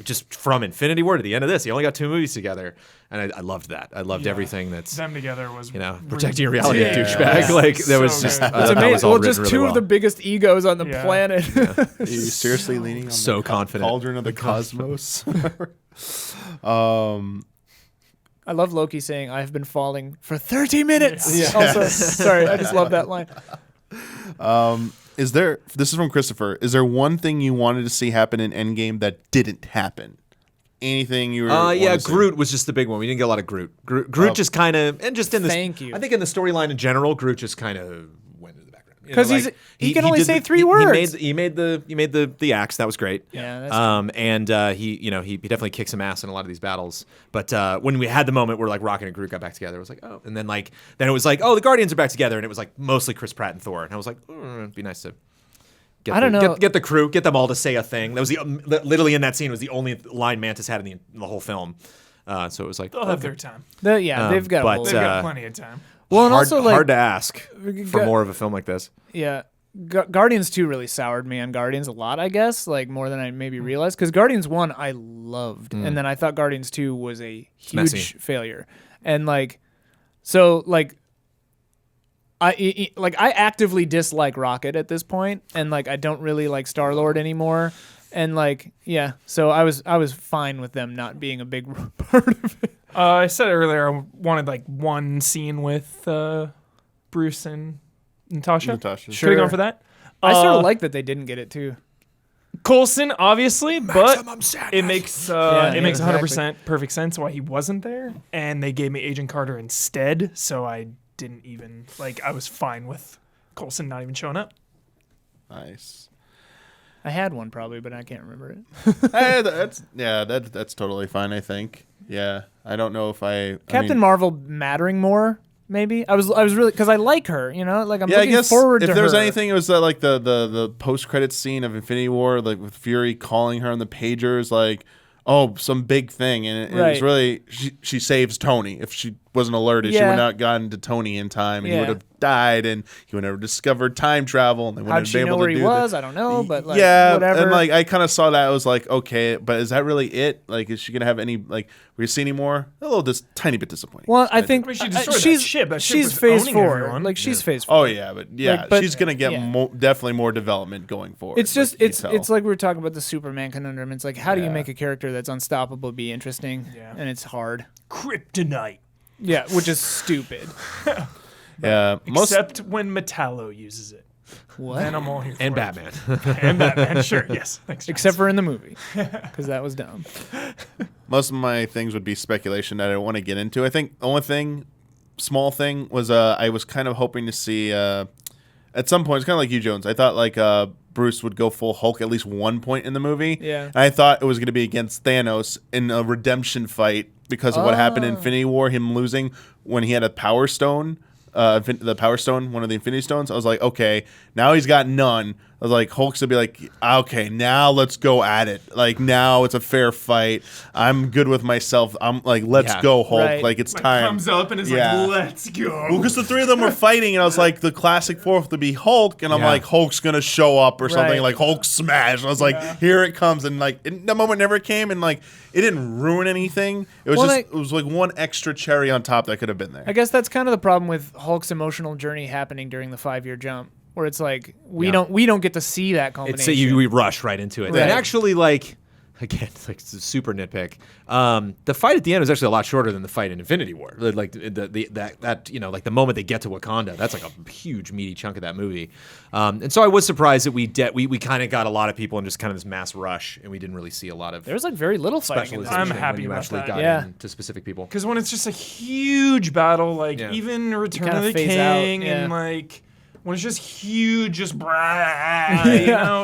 just from Infinity War to the end of this, he only got 2 movies together, and I loved that. I loved everything that's Them together was protecting your reality, ridiculous. douchebag. Like that was So just good. I It's thought that amazing. was all Well, written just really two well. of the biggest egos on the Yeah. planet. Are you seriously leaning on So the confident. cauldron of the cosmos? I love Loki saying, "I have been falling for 30 minutes." Yeah. Also, sorry, I just love that line. This is from Christopher. Is there one thing you wanted to see happen in Endgame that didn't happen? Anything you were wanted to see? Groot was just the big one. We didn't get a lot of Groot. Groot just kind of, and just in this. Thank you. I think in the storyline in general, Groot just kind of went into the background. 'Cause he can only say 3 words. He made the axe. That was great. Yeah, that's and he definitely kicked some ass in a lot of these battles. But when we had the moment where like Rocket and Groot got back together, it was like, oh, and then it was like, oh, the Guardians are back together, and it was like mostly Chris Pratt and Thor, and I was like, it'd be nice to. I don't know. Get the crew, get them all to say a thing. That was literally in that scene was the only line Mantis had in the whole film. So it was like They'll have their time. they've got but, a whole, They've got plenty of time. well, and also like hard to ask for got- more of a film like this. yeah. Guardians 2 really soured me on Guardians a lot, I guess, like more than I maybe realized. Because Guardians 1 I loved, and then I thought Guardians 2 was a huge messy. failure. And I actively dislike Rocket at this point, and like I don't really like Star-Lord anymore. And so I was fine with them not being a big part of it. I said earlier I wanted like one scene with Bruce and Natasha. Natasha. Should have gone for that. I sort of like that they didn't get it too. Coulson, obviously, but sadness. it makes Yeah, it makes exactly. 100% perfect sense why he wasn't there, and they gave me Agent Carter instead, so I didn't even I was fine with Coulson not even showing up. Nice. I had one probably, but I can't remember it. That's totally fine. I think. Yeah, I don't know if Captain Marvel mattering more. Maybe I was really because I like her, like I'm Yeah, I looking guess forward to if there's her. anything, it was like the post credit scene of Infinity War, like with Fury calling her on the pagers, like, oh, some big thing, and it was Right. really she saves Tony. If she wasn't alerted, she Yeah. would not have gotten to Tony in time, and he Yeah. would have died, and he would have discovered time travel, and they How'd wouldn't she have been know able where to he do was? that. I don't know, but whatever. whatever. And I kind of saw that. I was like, okay, but is that really it? Like, is she gonna have any will you see any more? A little, just tiny bit disappointing. well, I think I mean, she destroyed that she's ship. That ship she's was phase owning 4. everyone. Like she's phase 4. Oh yeah, but But- she's gonna get yeah. definitely more development going forward. It's just like you it's tell. it's like we were talking about the Superman conundrum. It's like how do you Yeah. make a character that's unstoppable be interesting? Yeah. And it's hard. Kryptonite. Yeah, which is stupid. yeah, most Except when Metallo uses it. What? Then I'm all here for And it. Batman. And Batman, sure, yes. Thanks, Except for in the movie, because that was dumb. most of my things would be speculation that I don't want to get into. I think the only small thing was I was kind of hoping to see at some point, it's kind of like you, Jones. I thought Bruce would go full Hulk at least one point in the movie. Yeah. And I thought it was going to be against Thanos in a redemption fight because of what happened in Infinity War, him losing when he had a Power Stone. The Power Stone, one of the Infinity Stones. I was like, okay, now he's got none. I was like, Hulk's gonna be like, okay, now let's go at it. Like now it's a fair fight. I'm good with myself. I'm like, let's Yeah. go, Hulk. Right. Like it's time. Comes up and is Yeah. like, let's go. Well, because the three of them were fighting, and I was like, the classic fourth to be Hulk, and I'm Yeah. like, Hulk's gonna show up or something, Right. like Hulk smash. And I was like, here it comes, and like the moment never came, and like it didn't ruin anything. It was Well, just it was like one extra cherry on top that could have been there. I guess that's kind of the problem with Hulk's emotional journey happening during the 5-year jump, where it's like we don't get to see that culmination. We rush right into it. Right. And actually, again, it's a super nitpick. The fight at the end was actually a lot shorter than the fight in Infinity War. Like the moment they get to Wakanda, that's like a huge meaty chunk of that movie. And so I was surprised that we kind of got a lot of people in just kind of this mass rush, and we didn't really see a lot of There was like very little fighting in this. specialization I'm happy when you about actually that. got Yeah. into specific people. Because when it's just a huge battle, like Yeah. even Return kinda of the phase out, King, yeah. and like when it's just huge, just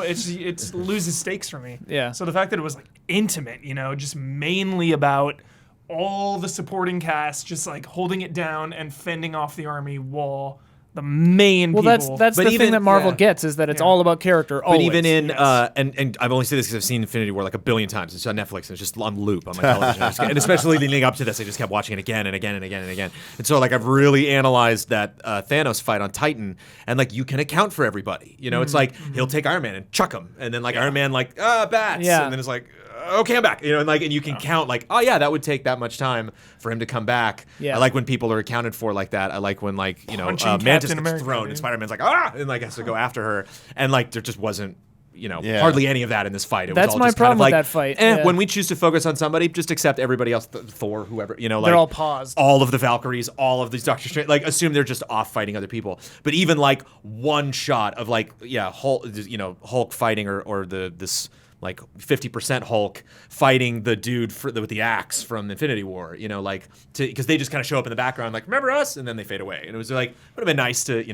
it loses stakes for me. Yeah. So the fact that it was like intimate, just mainly about all the supporting cast, just like holding it down and fending off the army wall, the main Well, people. that's But the even- thing that Marvel yeah. gets is that it's Yeah. all about character. But Always. even in yes. and I've only said this because I've seen Infinity War like a billion times. It's on Netflix and it's just on loop on my television. And especially leading up to this, I just kept watching it again and again and again and again. And so like I've really analyzed that Thanos fight on Titan, and like you can account for everybody. You know, it's like he'll take Iron Man and chuck him, and then like Iron Man like bats, Yeah. and then it's like. Okay, I'm back. You know, and you can count like, oh yeah, that would take that much time for him to come back. Yeah. I like when people are accounted for like that. I like when like Punching Mantis Captain gets America, thrown dude. and Spider-Man's like and like has to go after her, and like there just wasn't Yeah. hardly any of that in this fight. It was That's all my just kind problem of with like, that fight, yeah. When we choose to focus on somebody, just accept everybody else, Thor, whoever, like They're all paused. all of the Valkyries, all of these Doctor Strange, like assume they're just off fighting other people. But even like one shot of like Hulk fighting or this like 50% Hulk fighting the dude with the axe from Infinity War, like because they just kind of show up in the background, like remember us, and then they fade away. And it was like would have been nice to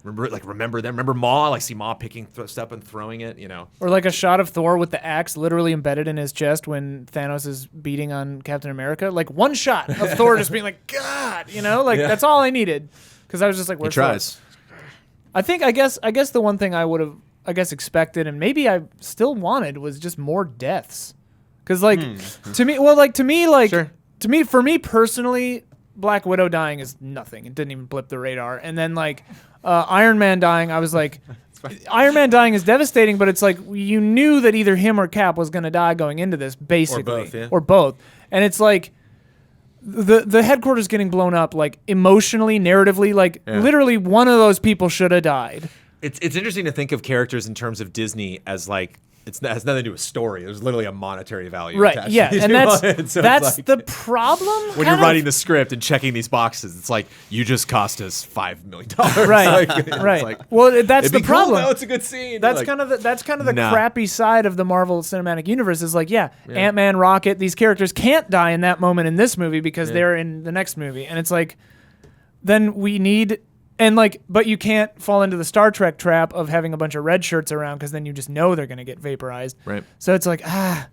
remember them, remember Maw, like see Maw picking stuff and throwing it, Or like a shot of Thor with the axe literally embedded in his chest when Thanos is beating on Captain America. Like one shot of Thor just being like, God, that's all I needed. Because I was just like, He where's tries. Thor? I guess the one thing I would have, expected and maybe I still wanted was just more deaths. Because for me personally, Black Widow dying is nothing. It didn't even blip the radar. And then like Iron Man dying, I was like, Iron Man dying is devastating, but it's like you knew that either him or Cap was going to die going into this, basically, or both. And it's like the headquarters getting blown up, like emotionally, narratively, like literally one of those people should have died. It's interesting to think of characters in terms of Disney as like it has nothing to do with story. There's literally a monetary value, Right? attached Yeah, to and it. So that's it's like, the problem. when you're writing the script and checking these boxes. It's like you just cost us $5 million, right? It's Right. like, Well, that's it'd the be cool, problem. though, it's a good scene. That's Like, kind of the nah. crappy side of the Marvel Cinematic Universe is like, Ant-Man, Rocket, these characters can't die in that moment in this movie because they're in the next movie. And it's like, then we need, and like, but you can't fall into the Star Trek trap of having a bunch of red shirts around because then you just know they're going to get vaporized. Right. So it's like, yeah.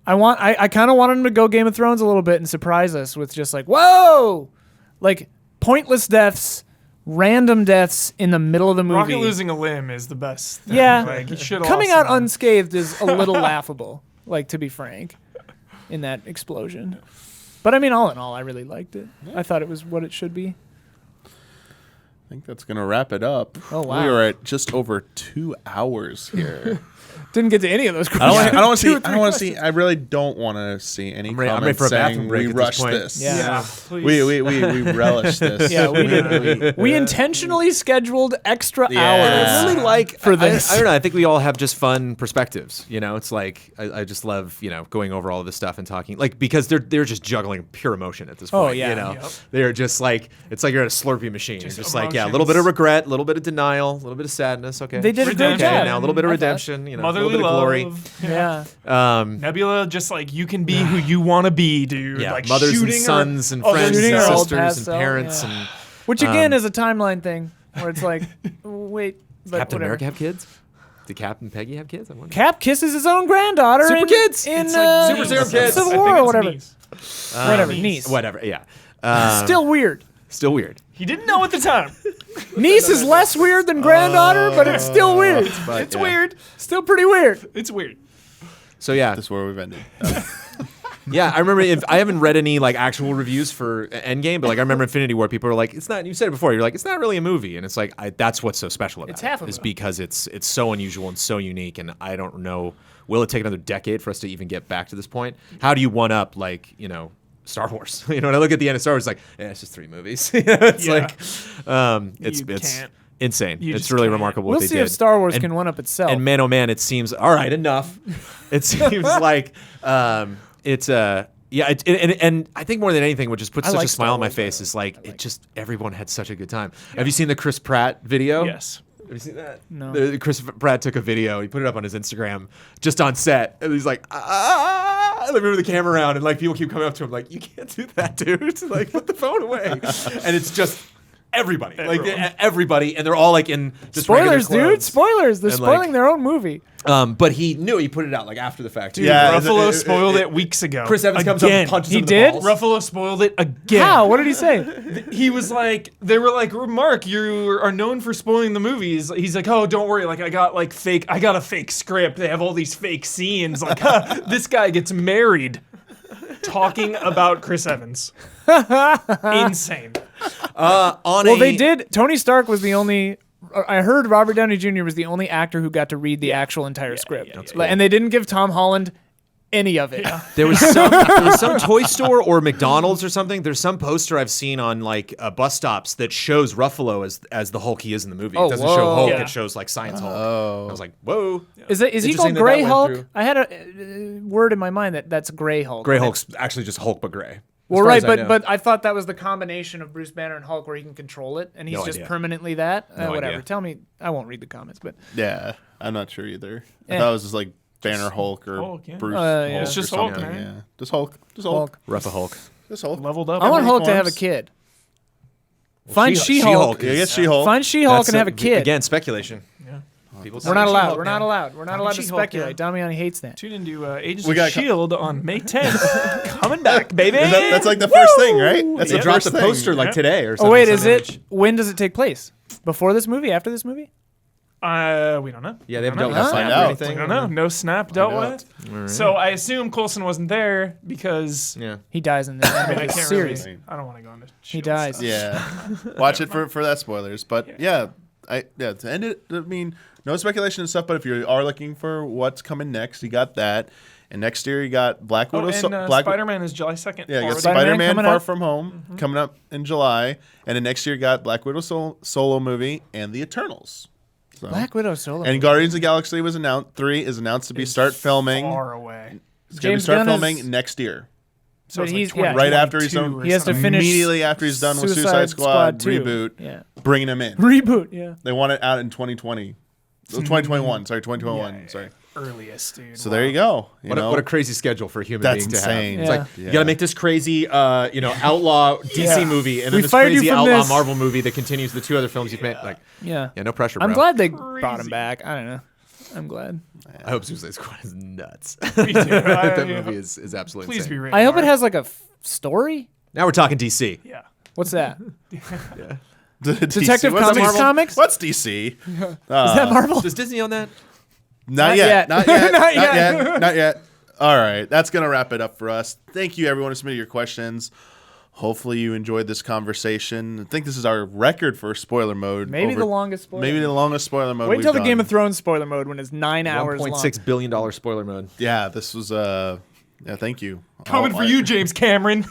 I kind of wanted them to go Game of Thrones a little bit and surprise us with just like, whoa, like pointless deaths, random deaths in the middle of the movie. Rocket losing a limb is the best thing. Yeah. Like, he should Coming also- out unscathed is a little laughable, like to be frank, in that explosion. But I mean, all in all, I really liked it. I thought it was what it should be. I think that's going to wrap it up. Oh, wow. We are at just over 2 hours here. Didn't get to any of those I questions. don't want to see. Two or I three don't want to see. questions. I really don't want to see any I'm ready comments for a saying bathroom break we at this rushed point. this. Yeah. please. We relish this. Yeah, we did. We intentionally scheduled extra Yeah. hours. I really like for this. I don't know. I think we all have just fun perspectives. It's like I just love going over all of this stuff and talking because they're just juggling pure emotion at this point. Oh, yeah. Yep. They're just like it's like you're at a Slurpee machine. Just Just like a little bit of regret, a little bit of denial, a little bit of sadness. Okay, They did a great Redemption. okay. job. Now a little bit of I thought. redemption. A Motherly little bit of glory. love. Yeah. Nebula, just like you can be who you want to be, dude. Yeah, like mothers and shooting her- sons and Oh, friends shooting and her old sisters and past self, parents yeah. and Which again is a timeline thing where it's like, wait, but Captain whatever. America have kids? Did Cap and Peggy have kids? I wonder. Cap kisses his own granddaughter. Super in, kids. in It's like Super Serum Kids. Civil I War think or it's whatever. niece. Whatever, niece. Whatever. Yeah. Still weird. Still weird. He didn't know at the time. Niece is less weird than granddaughter, but it's still weird. But, It's yeah. weird. Still pretty weird. It's weird. So yeah, That's where we've ended. yeah. I remember I haven't read any like actual reviews for Endgame, but like I remember Infinity War. People are like, it's not. You said it before. You're like, it's not really a movie, and it's like that's what's so special about It's it. half of is it. because it's so unusual and so unique, and I don't know. Will it take another decade for us to even get back to this point? How do you one up Star Wars? When I look at the end of Star Wars, it's like it's just 3 movies. It's Yeah. like it's You can't. insane. You It's just really can't. remarkable We'll what they see did. if Star Wars And- can one up itself. And man, oh man, it seems all right. Enough. It seems like it's yeah. And I think more than anything, what just puts I such like a smile Star on my Wars face is like it just everyone had such a good time. Have you seen the Chris Pratt video? Yes. Have you seen that? No. Chris Pratt took a video. He put it up on his Instagram just on set, and he's like, ah, like moving the camera around, and like people keep coming up to him like, you can't do that, dude. Like put the phone away. And it's just everybody, everybody, and they're all like in just regular Spoilers, dude. clothes. Spoilers. They're And, spoiling like- their own movie. But he knew he put it out like after the fact. Too. Yeah. Ruffalo it- spoiled it weeks ago. Chris Evans comes up Again. and punches He him in the did? balls. Ruffalo spoiled it again. How? What did he say? He was like, they were like, Mark, you are known for spoiling the movies. He's like, oh, don't worry. Like, I got a fake script. They have all these fake scenes. Like, this guy gets married talking about Chris Evans. Insane. Well, they did. Tony Stark was the only. I heard Robert Downey Jr. was the only actor who got to read the actual entire script. And they didn't give Tom Holland any of it. There was some toy store or McDonald's or something. There's some poster I've seen on like bus stops that shows Ruffalo as the Hulk he is in the movie. Oh, It doesn't show whoa. Hulk. Yeah. It shows like Science Hulk. I was like, whoa. Is he Interesting called that Gray went Hulk? through. I had a word in my mind that's Gray Hulk. Gray Hulk's actually just Hulk but gray. Well, As far right, as I know. but I thought that was the combination of Bruce Banner and Hulk where he can control it, and he's No just idea. permanently that. No Whatever. idea. Tell me, I won't read the comments, but Yeah, I'm not sure either. I Eh. thought it was just like Banner Hulk or Hulk, yeah. Bruce Yeah. Hulk It's just or Hulk, something. man. Yeah, just Hulk. Just Hulk. Hulk. Rough a Hulk. Just Hulk. Leveled up. I want in Hulk to have a forms. kid. Find She-Hulk. She-Hulk Yeah, is- get She-Hulk. Find She-Hulk That's and have a kid. Again, speculation. Yeah. People We're not allowed. She-Hulk We're not now. allowed. We're not allowed to She-Hulk, speculate. Damiani hates that. Tune into Agents We of got S.H.I.E.L.D. on May 10th. Coming back, baby. That's like the first thing, right? That's They the dropped first the thing. poster like today or something. Oh wait, is some it? image. When does it take place? Before this movie? After this movie? We don't know. Yeah, they haven't We dealt don't with know. Find Snap or out. anything. We don't know. No Snap dealt out. with. So I assume Coulson wasn't there because Yeah. He dies in this I can't series. really. I don't want to go into. He S.H.I.E.L.D. dies. Yeah, watch it for that spoilers. But yeah, to end it, I mean, no speculation and stuff. But if you are looking for what's coming next, you got that. And next year you got Black Oh, Widow. and Black Spider-Man is July 2nd. Yeah, you got already. Spider-Man Spider-Man coming Far up. From Home coming up in July, and then next year you got Black Widow solo movie and the Eternals. So. Black Widow solo. And Guardians of the Galaxy was announced. 3 is announced to be start filming. Far away. It's going to James start Gunn filming is- next year. So But it's he's- like yeah. Right after he's 2022 done, or He has to something. finish immediately after he's done with Suicide Squad 2. reboot, Yeah. bringing him in. Reboot. Yeah. They want it out in 2020. So 2021. Sorry, 2021. Yeah. Sorry. Earliest, dude. So there you go. You What know? a crazy schedule for a human That's being to insane. have. It's Yeah. like you got to make this crazy, outlaw DC Yeah. movie, and We then this fired you crazy from outlaw this. Marvel movie that continues the 2 other films you've made. Like, Yeah. yeah, no pressure, bro. I'm glad they brought him back. I don't know. I'm glad. I hope Suicide Squad is nuts. Me too. That movie is absolutely Please insane. be rated I hope it R. has like a story. Now we're talking DC. Yeah. What's that? Detective Comics comics? What's DC? Is that Marvel? Does Disney own that? Not yet. yet. Not yet. Not Not yet. yet. Not yet. All right. That's going to wrap it up for us. Thank you, everyone, who submitted your questions. Hopefully you enjoyed this conversation. I think this is our record for spoiler mode. Maybe the longest spoiler. Maybe the longest spoiler mode Wait we've until the done. Game of Thrones spoiler mode when it's 9 hours long. $1.6 billion spoiler mode. Yeah, this was yeah, thank you. Coming for you, James Cameron.